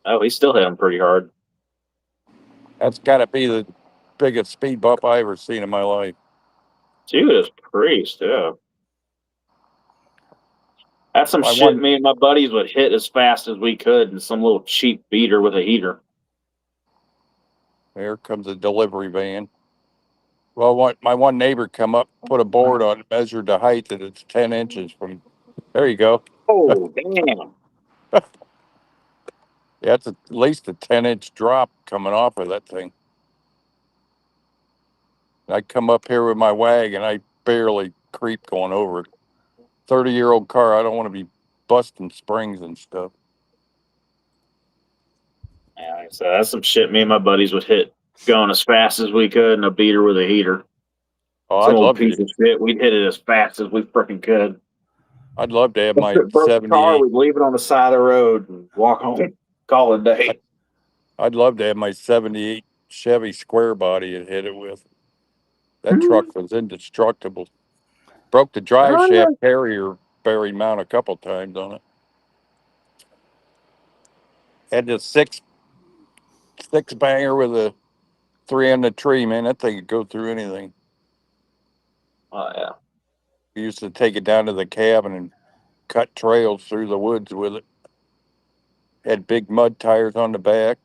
Oh, he's still hitting pretty hard. That's got to be the biggest speed bump I ever seen in my life. Judas Priest, yeah. That's some My shit one- me and my buddies would hit as fast as we could in some little cheap beater with a heater. There comes a delivery van. Well, my one neighbor come up, put a board on it, measured the height, and it's 10 inches from. There you go. Oh, damn. Yeah, it's at least a 10-inch drop coming off of that thing. I come up here with my wagon, I barely creep going over it. 30-year-old car, I don't want to be busting springs and stuff. Yeah, so that's some shit me and my buddies would hit going as fast as we could in a beater with a heater. Oh, Some I'd old love piece to. of shit. We'd hit it as fast as we freaking could. I'd love to have If my it broke the car, 78. we'd leave it on the side of the road and walk home, call it a day. I'd love to have my 78 Chevy square body and hit it with. That truck was indestructible. Broke the drive Oh, yeah. shaft carrier bearing mount a couple times on it. Had the six banger with a 3 on the tree, man. That thing could go through anything. Oh, yeah. We used to take it down to the cabin and cut trails through the woods with it. Had big mud tires on the back.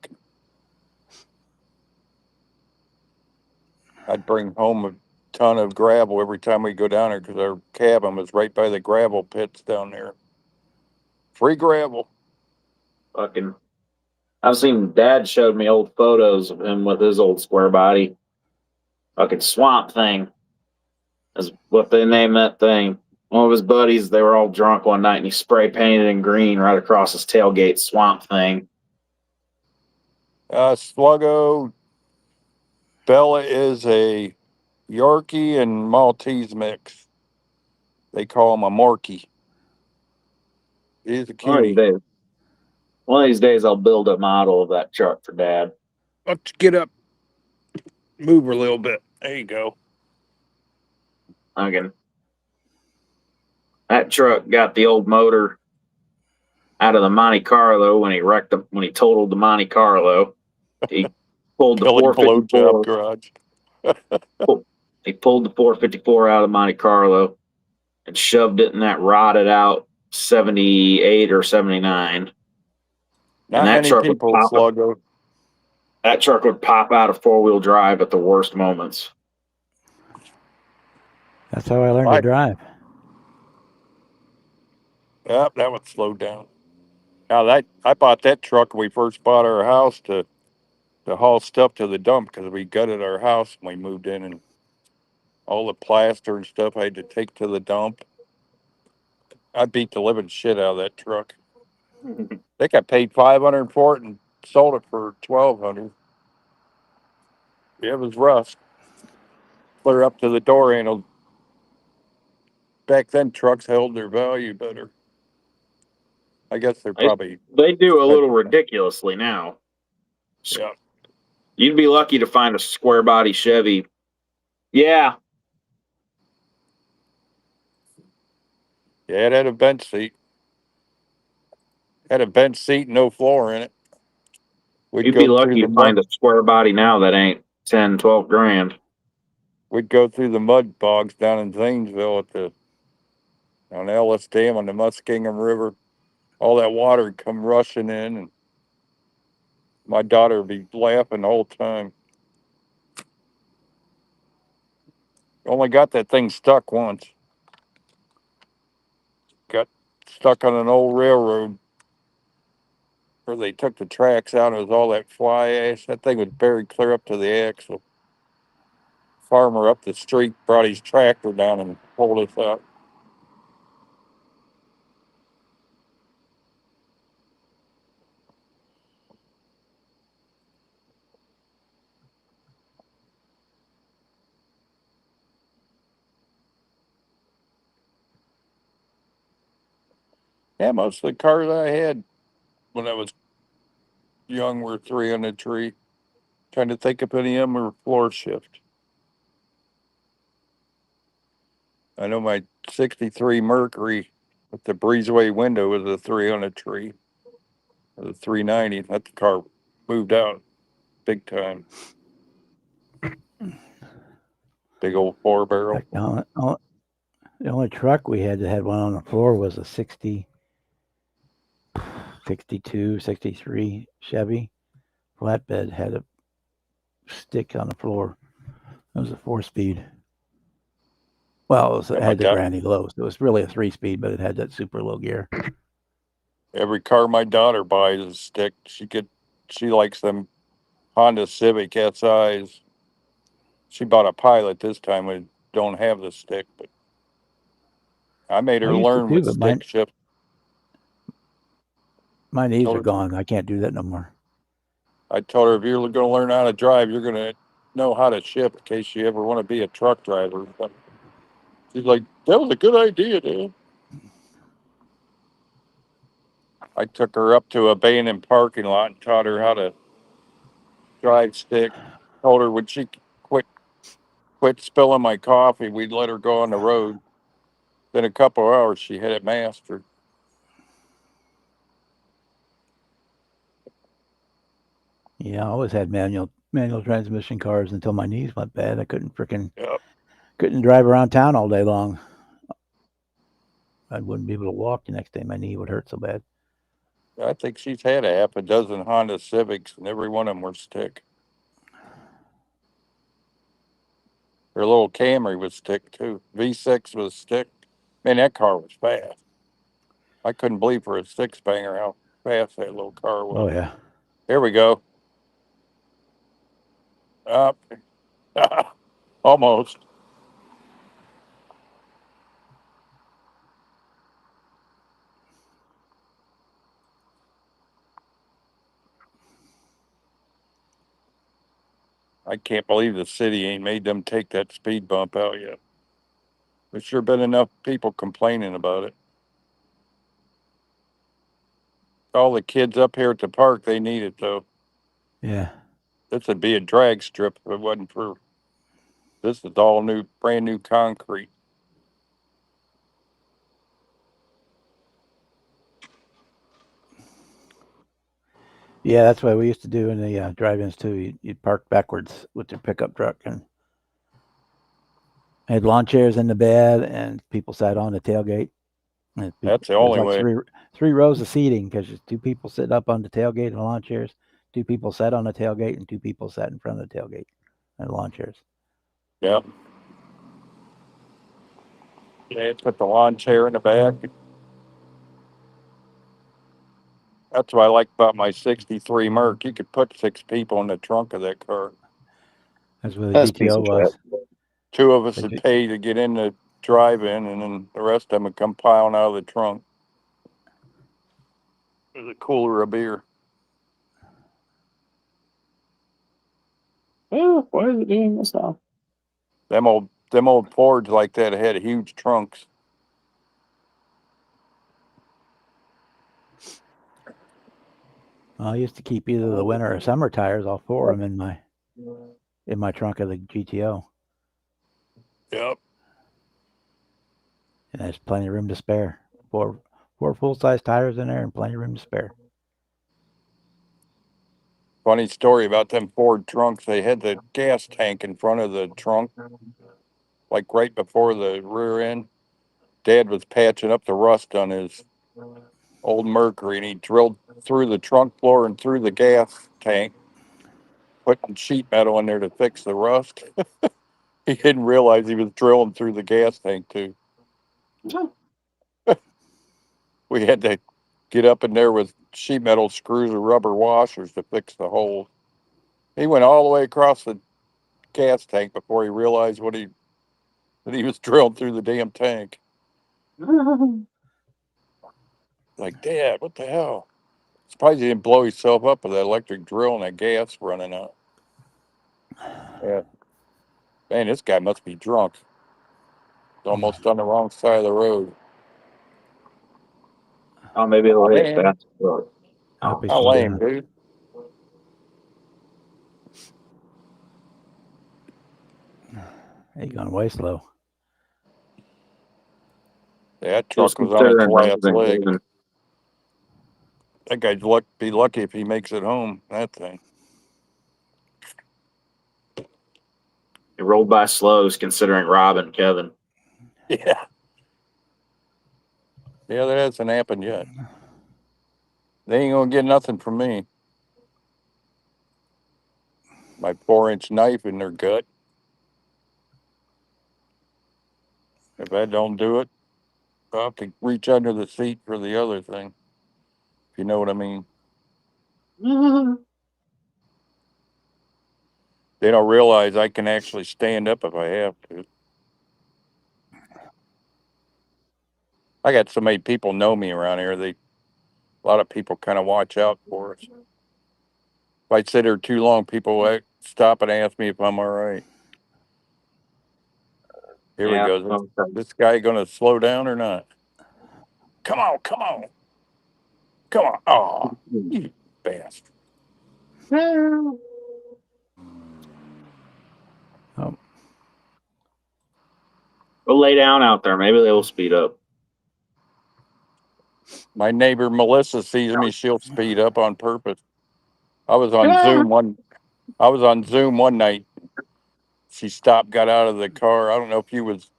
I'd bring home a ton of gravel every time we go down there because our cabin was right by the gravel pits down there. Free gravel. Fucking, I've seen Dad showed me old photos of him with his old square body. Fucking Swamp Thing is what they named that thing. One of his buddies, they were all drunk one night, and he spray painted in green right across his tailgate, Swamp Thing. Sluggo Bella is a Yorkie and Maltese mix. They call him a Morkie. He's a One of these cutie. days, one of these days, I'll build a model of that truck for Dad. Let's get up, move her a little bit. There you go. Again, that truck got the old motor out of the Monte Carlo when he wrecked them, when he totaled the Monte Carlo. He pulled the Billy Blowjob 454. Garage. He pulled the 454 out of Monte Carlo and shoved it in that rotted out 78 or 79. Not that many truck would people, pop Sluggo. That truck would pop out of 4-wheel drive at the worst moments. That's how I learned Right. to drive. Yep, that would slow down. Now I bought that truck when we first bought our house to haul stuff to the dump because we gutted our house when we moved in, and all the plaster and stuff I had to take to the dump. I beat the living shit out of that truck. I think I paid $500 for it and sold it for $1,200. Yeah, it was rust. Clear up to the door handle. Back then, trucks held their value better. I guess they're probably, They do a little ridiculously now. yeah. You'd be lucky to find a square body Chevy. Yeah, Yeah, it had a bench seat. Had a bench seat, no floor in it. We'd you'd go be through lucky the to find mud. a square body now that ain't 10, 12 grand. We'd go through the mud bogs down in Zanesville on Ellis Dam on the Muskingum River. All that water would come rushing in, and my daughter would be laughing the whole time. Only got that thing stuck once. Got stuck on an old railroad where they took the tracks out. It was all that fly ash. That thing was buried clear up to the axle. Farmer up the street brought his tractor down and pulled us out. Yeah, most of the cars I had when I was young were 300 tree. Trying to think if any of them were floor shift. I know my 63 Mercury with the breezeway window was a 300 tree. It was a 390. That car moved out big time. Big old 4-barrel. Like the only truck we had that had one on the floor was a 62, 63 Chevy flatbed, had a stick on the floor. It was a 4-speed. Well, it had the granny low, so it was really a 3-speed, but it had that super low gear. Every car my daughter buys is a stick. She likes them Honda Civic SIs. She bought a Pilot this time. We don't have the stick, but I made her learn with stick shift. My knees are gone. I can't do that no more. I told her, if you're going to learn how to drive, you're going to know how to shift in case you ever want to be a truck driver. But she's like, that was a good idea, Dad. I took her up to a abandoned parking lot and taught her how to drive stick. Told her when she quit spilling my coffee, we'd let her go on the road. Then a couple of hours, she had it mastered. Yeah, I always had manual transmission cars until my knees went bad. I couldn't drive around town all day long. I wouldn't be able to walk the next day. My knee would hurt so bad. I think she's had a half a dozen Honda Civics, and every one of them were stick. Her little Camry was stick too. V6 was stick. Man, that car was fast. I couldn't believe for a six banger how fast that little car was. Oh yeah. Here we go. Up. Almost. I can't believe the city ain't made them take that speed bump out yet. There's sure been enough people complaining about it. All the kids up here at the park, they need it though. Yeah. This would be a drag strip if it wasn't for this is all new, brand new concrete. Yeah, that's what we used to do in the drive-ins too. You'd park backwards with your pickup truck and had lawn chairs in the bed, and people sat on the tailgate. And That's the it was only like way. three rows of seating because two people sitting up on the tailgate in lawn chairs, two people sat on the tailgate, and two people sat in front of the tailgate and lawn chairs. Yep. Yeah, put the lawn chair in the back. That's what I like about my 63 Merc. You could put 6 people in the trunk of that car. That's where the That's a piece GTO of was. shit. 2 of us The would G- pay to get in the drive-in, and then the rest of them would come piling out of the trunk. There's a cooler of beer. Oh, why is it doing this now? Them old Fords like that had huge trunks. I used to keep either the winter or summer tires, all four of them in my trunk of the GTO, Yep. and there's plenty of room to spare. Four full-size tires in there and plenty of room to spare. Funny story about them Ford trunks. They had the gas tank in front of the trunk, like right before the rear end. Dad was patching up the rust on his old Mercury, and he drilled through the trunk floor and through the gas tank, putting sheet metal in there to fix the rust. He didn't realize he was drilling through the gas tank too. We had to get up in there with sheet metal screws or rubber washers to fix the hole. He went all the way across the gas tank before he realized that he was drilling through the damn tank. Like, Dad, what the hell? Surprised he didn't blow himself up with that electric drill and that gas running out. Yeah. Man, this guy must be drunk. He's almost on the wrong side of the road. Oh, maybe it'll hit Man, fast. I hope he how slowed lame, down. dude. He's going way slow. Yeah, that truck was on its last leg. Leg. That guy'd be lucky if he makes it home. That thing. It rolled by slows considering Rob and Kevin. Yeah. Yeah, that hasn't happened yet. They ain't gonna get nothing from me. My 4-inch knife in their gut. If that don't do it, I'll have to reach under the seat for the other thing. If you know what I mean. They don't realize I can actually stand up if I have to. I got so many people know me around here. A lot of people kind of watch out for us. If I sit here too long, people stop and ask me if I'm all right. Here we go. This guy gonna slow down or not? Come on, come on, come on! Oh, you bastard! Oh, Go lay down out there. Maybe they will speed up. My neighbor Melissa sees me; she'll speed up on purpose. I was on Zoom one night. She stopped, got out of the car. I don't know if you was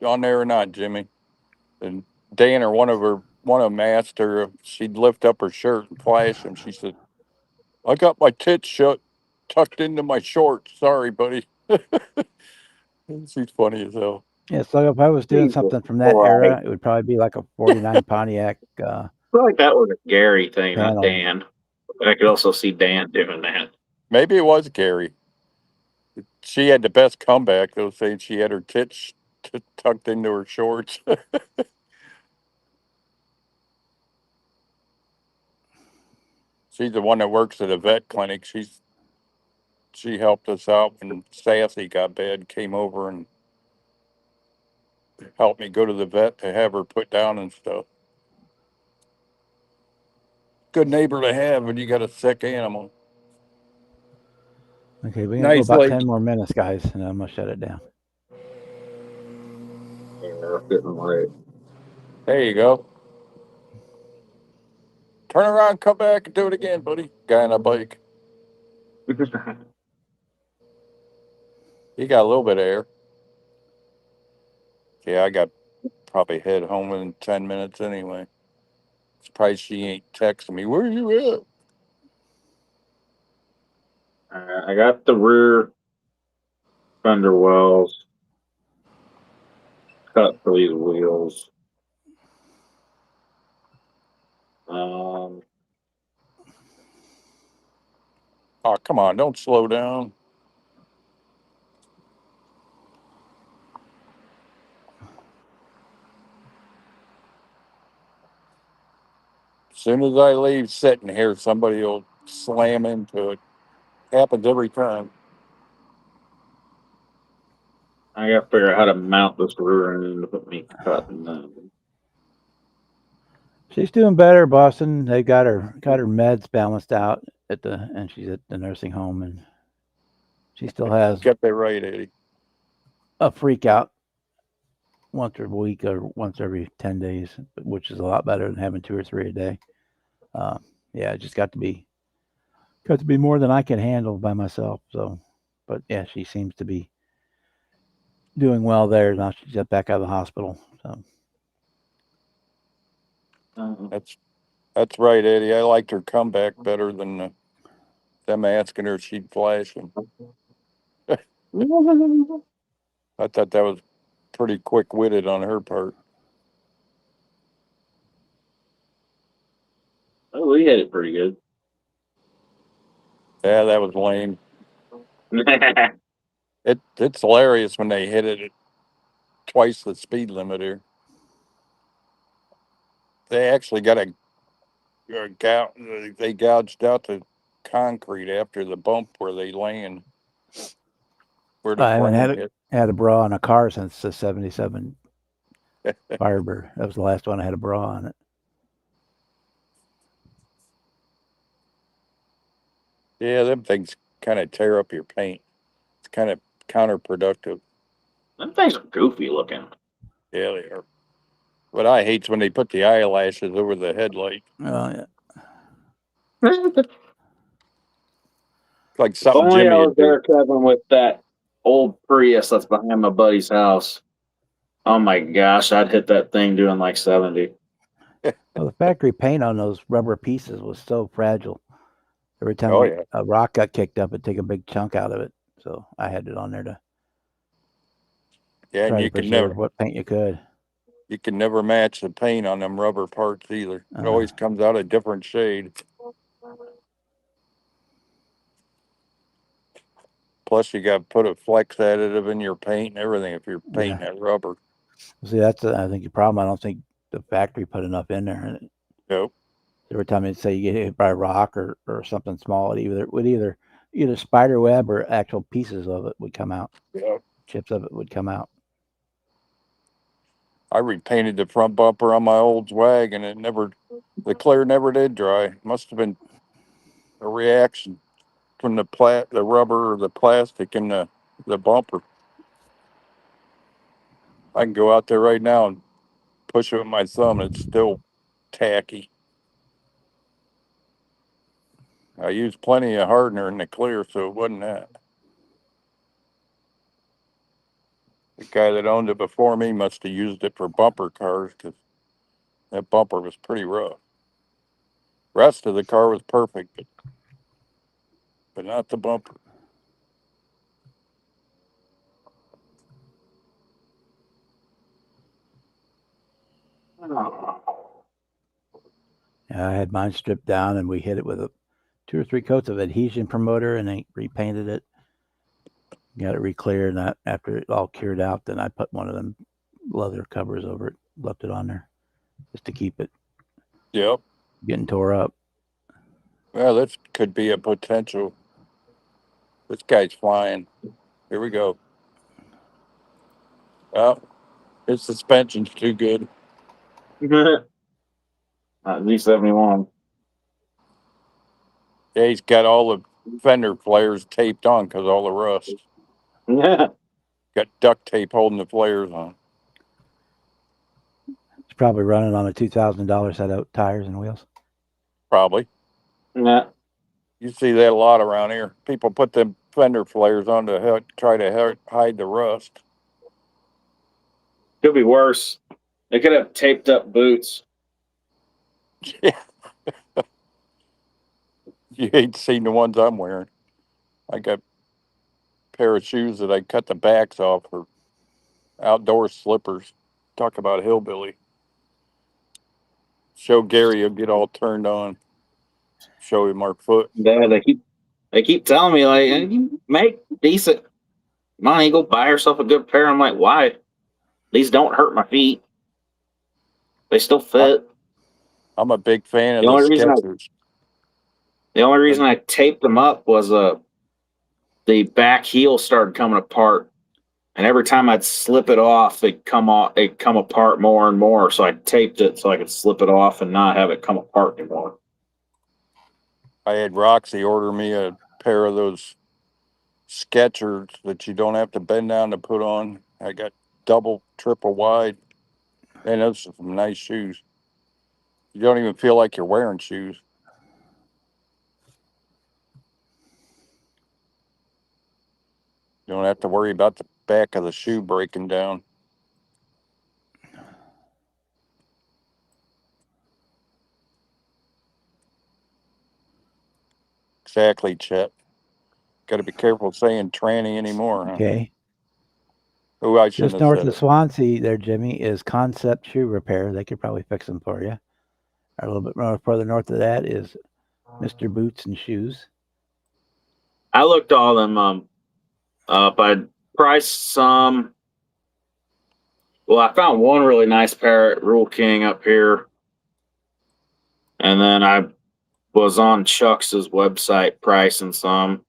on there or not, Jimmy. And Dan or one of them asked her if she'd lift up her shirt and flash him. She said, "I got my tits tucked into my shorts. Sorry, buddy." She's funny as hell. Yeah, so if I was doing Jesus something from that Christ. era, it would probably be like a 49 Pontiac I feel like that was a Gary thing, not panel. Dan. But I could also see Dan doing that. Maybe it was Gary. She had the best comeback, though, saying she had her tits tucked into her shorts. She's the one that works at a vet clinic. She helped us out when Sassy got bad, came over and helped me go to the vet to have her put down and stuff. Good neighbor to have when you got a sick animal. Okay, we got Nice about lake. 10 more minutes, guys, and I'm gonna shut it down. Yeah, getting late. There you go. Turn around, come back, and do it again, buddy. Guy on a bike. He got a little bit of air. Yeah, I got probably head home in 10 minutes anyway. Surprised she ain't texting me. Where you at? I got the rear fender wells cut for these wheels. Oh, come on, don't slow down. As soon as I leave sitting here, somebody will slam into it. Happens every time. I got to figure out how to mount this rear end to put me cutting them. She's doing better, Boston. They got her meds balanced out and she's at the nursing home, and she still has Get that right, Eddie. a freak out once a week or once every 10 days, which is a lot better than having 2 or 3 a day. Yeah, it just got to be more than I can handle by myself. So, but yeah, she seems to be doing well there. Now she's just back out of the hospital. So That's right, Eddie. I liked her comeback better than them asking her if she'd flash them. I thought that was pretty quick witted on her part. Oh, we hit it pretty good. Yeah, that was lame. It's hilarious when they hit it at twice the speed limit here. They actually got they gouged out the concrete after the bump where they land, where the I haven't frame hit. had a bra on a car since the '77 Firebird. That was the last one I had a bra on it. Yeah, them things kind of tear up your paint. It's kind of counterproductive. Them things are goofy looking. Yeah, they are. What I hate's when they put the eyelashes over the headlight. Yeah. It's like something Only I Jimmy was would do. there, Kevin, with that old Prius that's behind my buddy's house. Oh my gosh, I'd hit that thing doing like 70. Well, the factory paint on those rubber pieces was so fragile. Every time Oh yeah, a rock got kicked up, it'd take a big chunk out of it. So I had it on there to yeah, and try to you can preserve what paint you could. never match the paint on them rubber parts either. It always comes out a different shade. Plus, you got to put a flex additive in your paint and everything if you're painting that rubber. See, that's I think the problem. I don't think the factory put enough in there. Nope. Every time they say you get hit by a rock or something small, it would either spider web or actual pieces of it would come out. Yep. Chips of it would come out. I repainted the front bumper on my old wagon, and the clear never did dry. Must have been a reaction from the rubber or the plastic in the bumper. I can go out there right now and push it with my thumb, and it's still tacky. I used plenty of hardener in the clear, so it wasn't that. The guy that owned it before me must have used it for bumper cars because that bumper was pretty rough. Rest of the car was perfect, but not the bumper. Yeah, I had mine stripped down and we hit it with 2 or 3 coats of adhesion promoter and then repainted it. Got it re-cleared, and after it all cured out, then I put one of them leather covers over it, left it on there just to keep it Yep. getting tore up. Well, this could be a potential. This guy's flying. Here we go. Oh, his suspension's too good. Z71. Yeah, he's got all the fender flares taped on because all the rust. Yeah. Got duct tape holding the flares on. It's probably running on a $2,000 set of tires and wheels. Probably. Yeah. You see that a lot around here. People put them fender flares on to try to hide the rust. Could be worse. They could have taped up boots. Yeah. You ain't seen the ones I'm wearing. I got a pair of shoes that I cut the backs off for outdoor slippers. Talk about hillbilly. Show Gary, you'll get all turned on. Show him our foot. Yeah, they keep telling me like, "Hey, you make decent money, go buy yourself a good pair." I'm like, why? These don't hurt my feet. They still fit. I'm a big fan of The the only reason I- Skechers. The only reason I taped them up was the back heel started coming apart, and every time I'd slip it off, they'd come apart more and more. So I taped it so I could slip it off and not have it come apart anymore. I had Roxy order me a pair of those Skechers that you don't have to bend down to put on. I got double, triple wide. Man, those are some nice shoes. You don't even feel like you're wearing shoes. You don't have to worry about the back of the shoe breaking down. Exactly, Chet. Got to be careful saying tranny anymore, huh? Okay. Oh, I shouldn't Just have north said of it. Swansea there, Jimmy, is Concept Shoe Repair. They could probably fix them for you. A little bit more further north of that is Mr. Boots and Shoes. I looked all them up. I priced some. Well, I found one really nice pair at Rule King up here, and then I was on Chuck's website pricing some.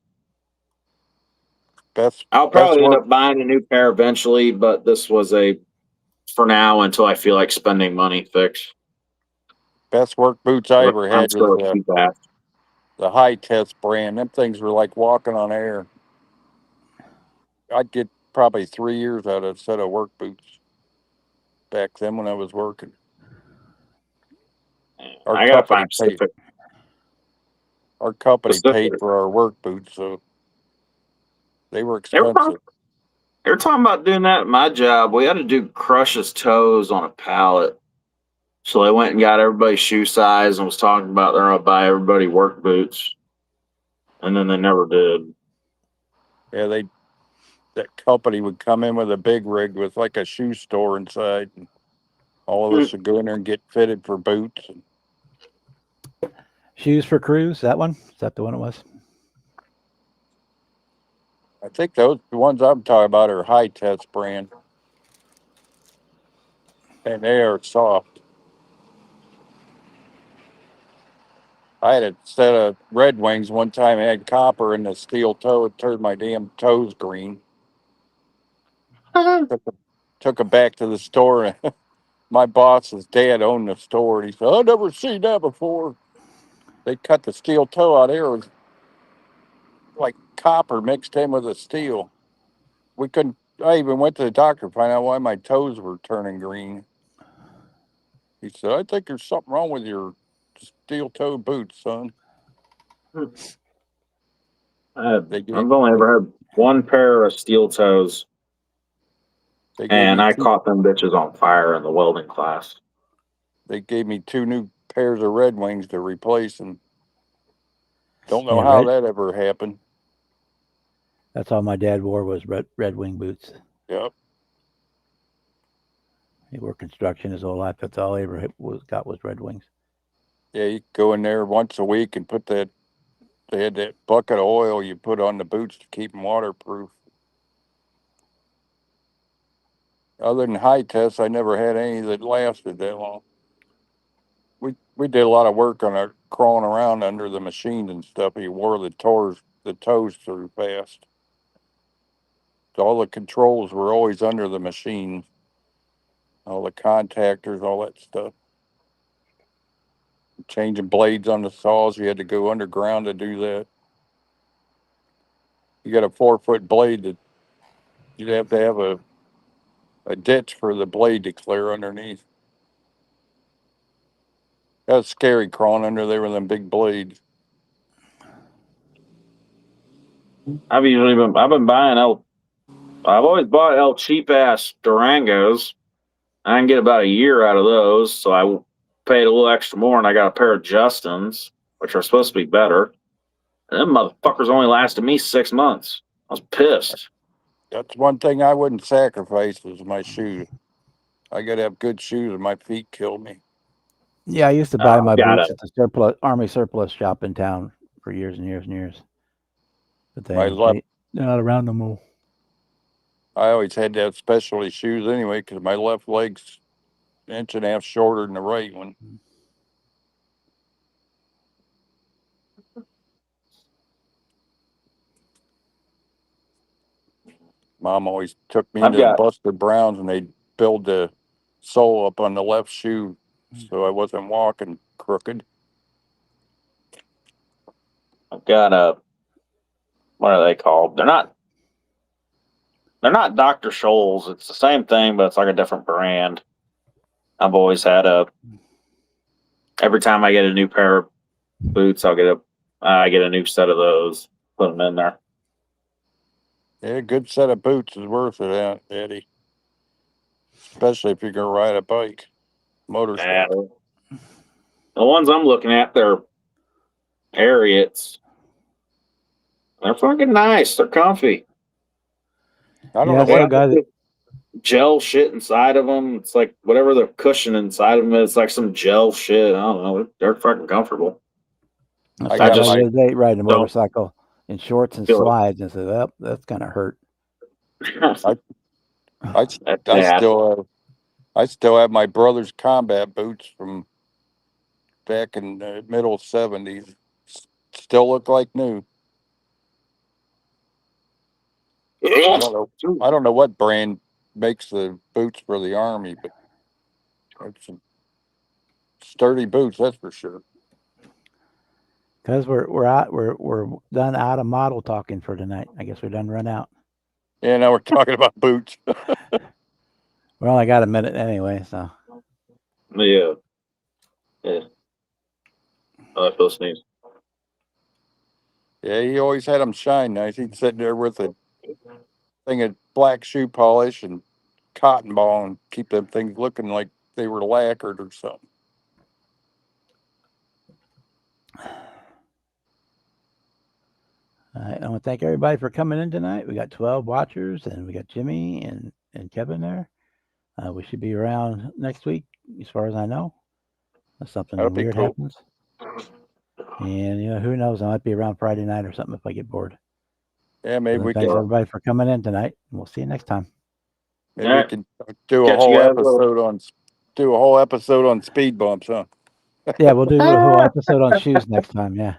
Best I'll probably end work. up buying a new pair eventually, but this was a for now until I feel like spending money fix. Best work boots I ever I'm had still was too fast. the High Test brand. Them things were like walking on air. I'd get probably 3 years out of a set of work boots back then when I was working. Our I gotta company find paid. Our company paid specific. for our work boots, so they were They were expensive. talking about doing that at my job. We had to do Crush's toes on a pallet. So they went and got everybody's shoe size and was talking about they're gonna buy everybody work boots. And then they never did. Yeah, that company would come in with a big rig with like a shoe store inside, and all of us would go in there and get fitted for boots. Shoes for Cruise, that one? Is that the one it was? I think the ones I'm talking about are High Test brand, and they are soft. I had a set of Red Wings one time. It had copper in the steel toe. It turned my damn toes green. Took them back to the store. And my boss's dad owned the store. And he said, "I've never seen that before." They cut the steel toe out there. It was like copper mixed in with the steel. We couldn't. I even went to the doctor to find out why my toes were turning green. He said, "I think there's something wrong with your steel toe boots, son." I've They gave, only ever had one pair of steel toes, they gave and me I two, caught them bitches on fire in the welding class. they gave me 2 new pairs of Red Wings to replace, and don't know Yeah, how that ever happened. That's all my dad wore was Red Wing boots. Yep. He worked construction his whole life. That's all he ever got was Red Wings. Yeah, you go in there once a week and put that. They had that bucket of oil you put on the boots to keep them waterproof. Other than high tests, I never had any that lasted that long. We did a lot of work on our crawling around under the machines and stuff. He wore the toes through fast. So all the controls were always under the machine. All the contactors, all that stuff. Changing blades on the saws, you had to go underground to do that. You got a 4-foot blade that you'd have to have a ditch for the blade to clear underneath. That was scary crawling under there with them big blades. I've been buying I've always bought cheap ass Durangos. I can get about a year out of those, so I paid a little extra more, and I got a pair of Justins, which are supposed to be better. And them motherfuckers only lasted me 6 months. I was pissed. That's one thing I wouldn't sacrifice is my shoes. I gotta have good shoes or my feet kill me. Yeah, I used to buy my got boots at the Army surplus shop in town for years and years and years. But My left- they're not around no more. I always had to have specialty shoes anyway because my left leg's an inch and a half shorter than the right one. Mom always took me I've into the got- Buster Browns and they'd build the sole up on the left shoe so I wasn't walking crooked. I've got what are they called? They're not Dr. Scholl's. It's the same thing, but it's like a different brand. I've always had every time I get a new pair of boots, I get a new set of those, put them in there. Yeah, a good set of boots is worth it, Eddie. Especially if you're gonna ride a bike, motorcycle. The ones I'm looking at, they're Ariats. They're fucking nice. They're comfy. I don't Yeah, know so what guys, Gel shit inside of them. It's like whatever the cushion inside of them is, like some gel shit. I don't know. They're fucking comfortable. I got saw my- the other day riding a don't motorcycle in shorts and feel it. slides and said, "Well, that's kind of hurt." I That's bad. I still have my brother's combat boots from back in the middle 70s. Still look like new. I don't know what brand makes the boots for the Army, but it's some sturdy boots, that's for sure. Because we're done out of model talking for tonight. I guess we're done run out. Yeah, now we're talking about boots. We only got a minute anyway, so Yeah. I feel sneeze. Yeah, he always had them shine nice. He'd sit there with a thing of black shoe polish and cotton ball and keep them things looking like they were lacquered or something. I want to thank everybody for coming in tonight. We got 12 watchers, and we got Jimmy and Kevin there. We should be around next week, as far as I know. Unless something That'd be weird cool. happens. And who knows? I might be around Friday night or something if I get bored. Yeah, maybe So we thanks can. everybody for coming in tonight. And we'll see you next time. Maybe All we right. can do a Catch you whole guys episode on speed bumps, huh? Yeah, we'll do a whole episode on shoes next time. Yeah.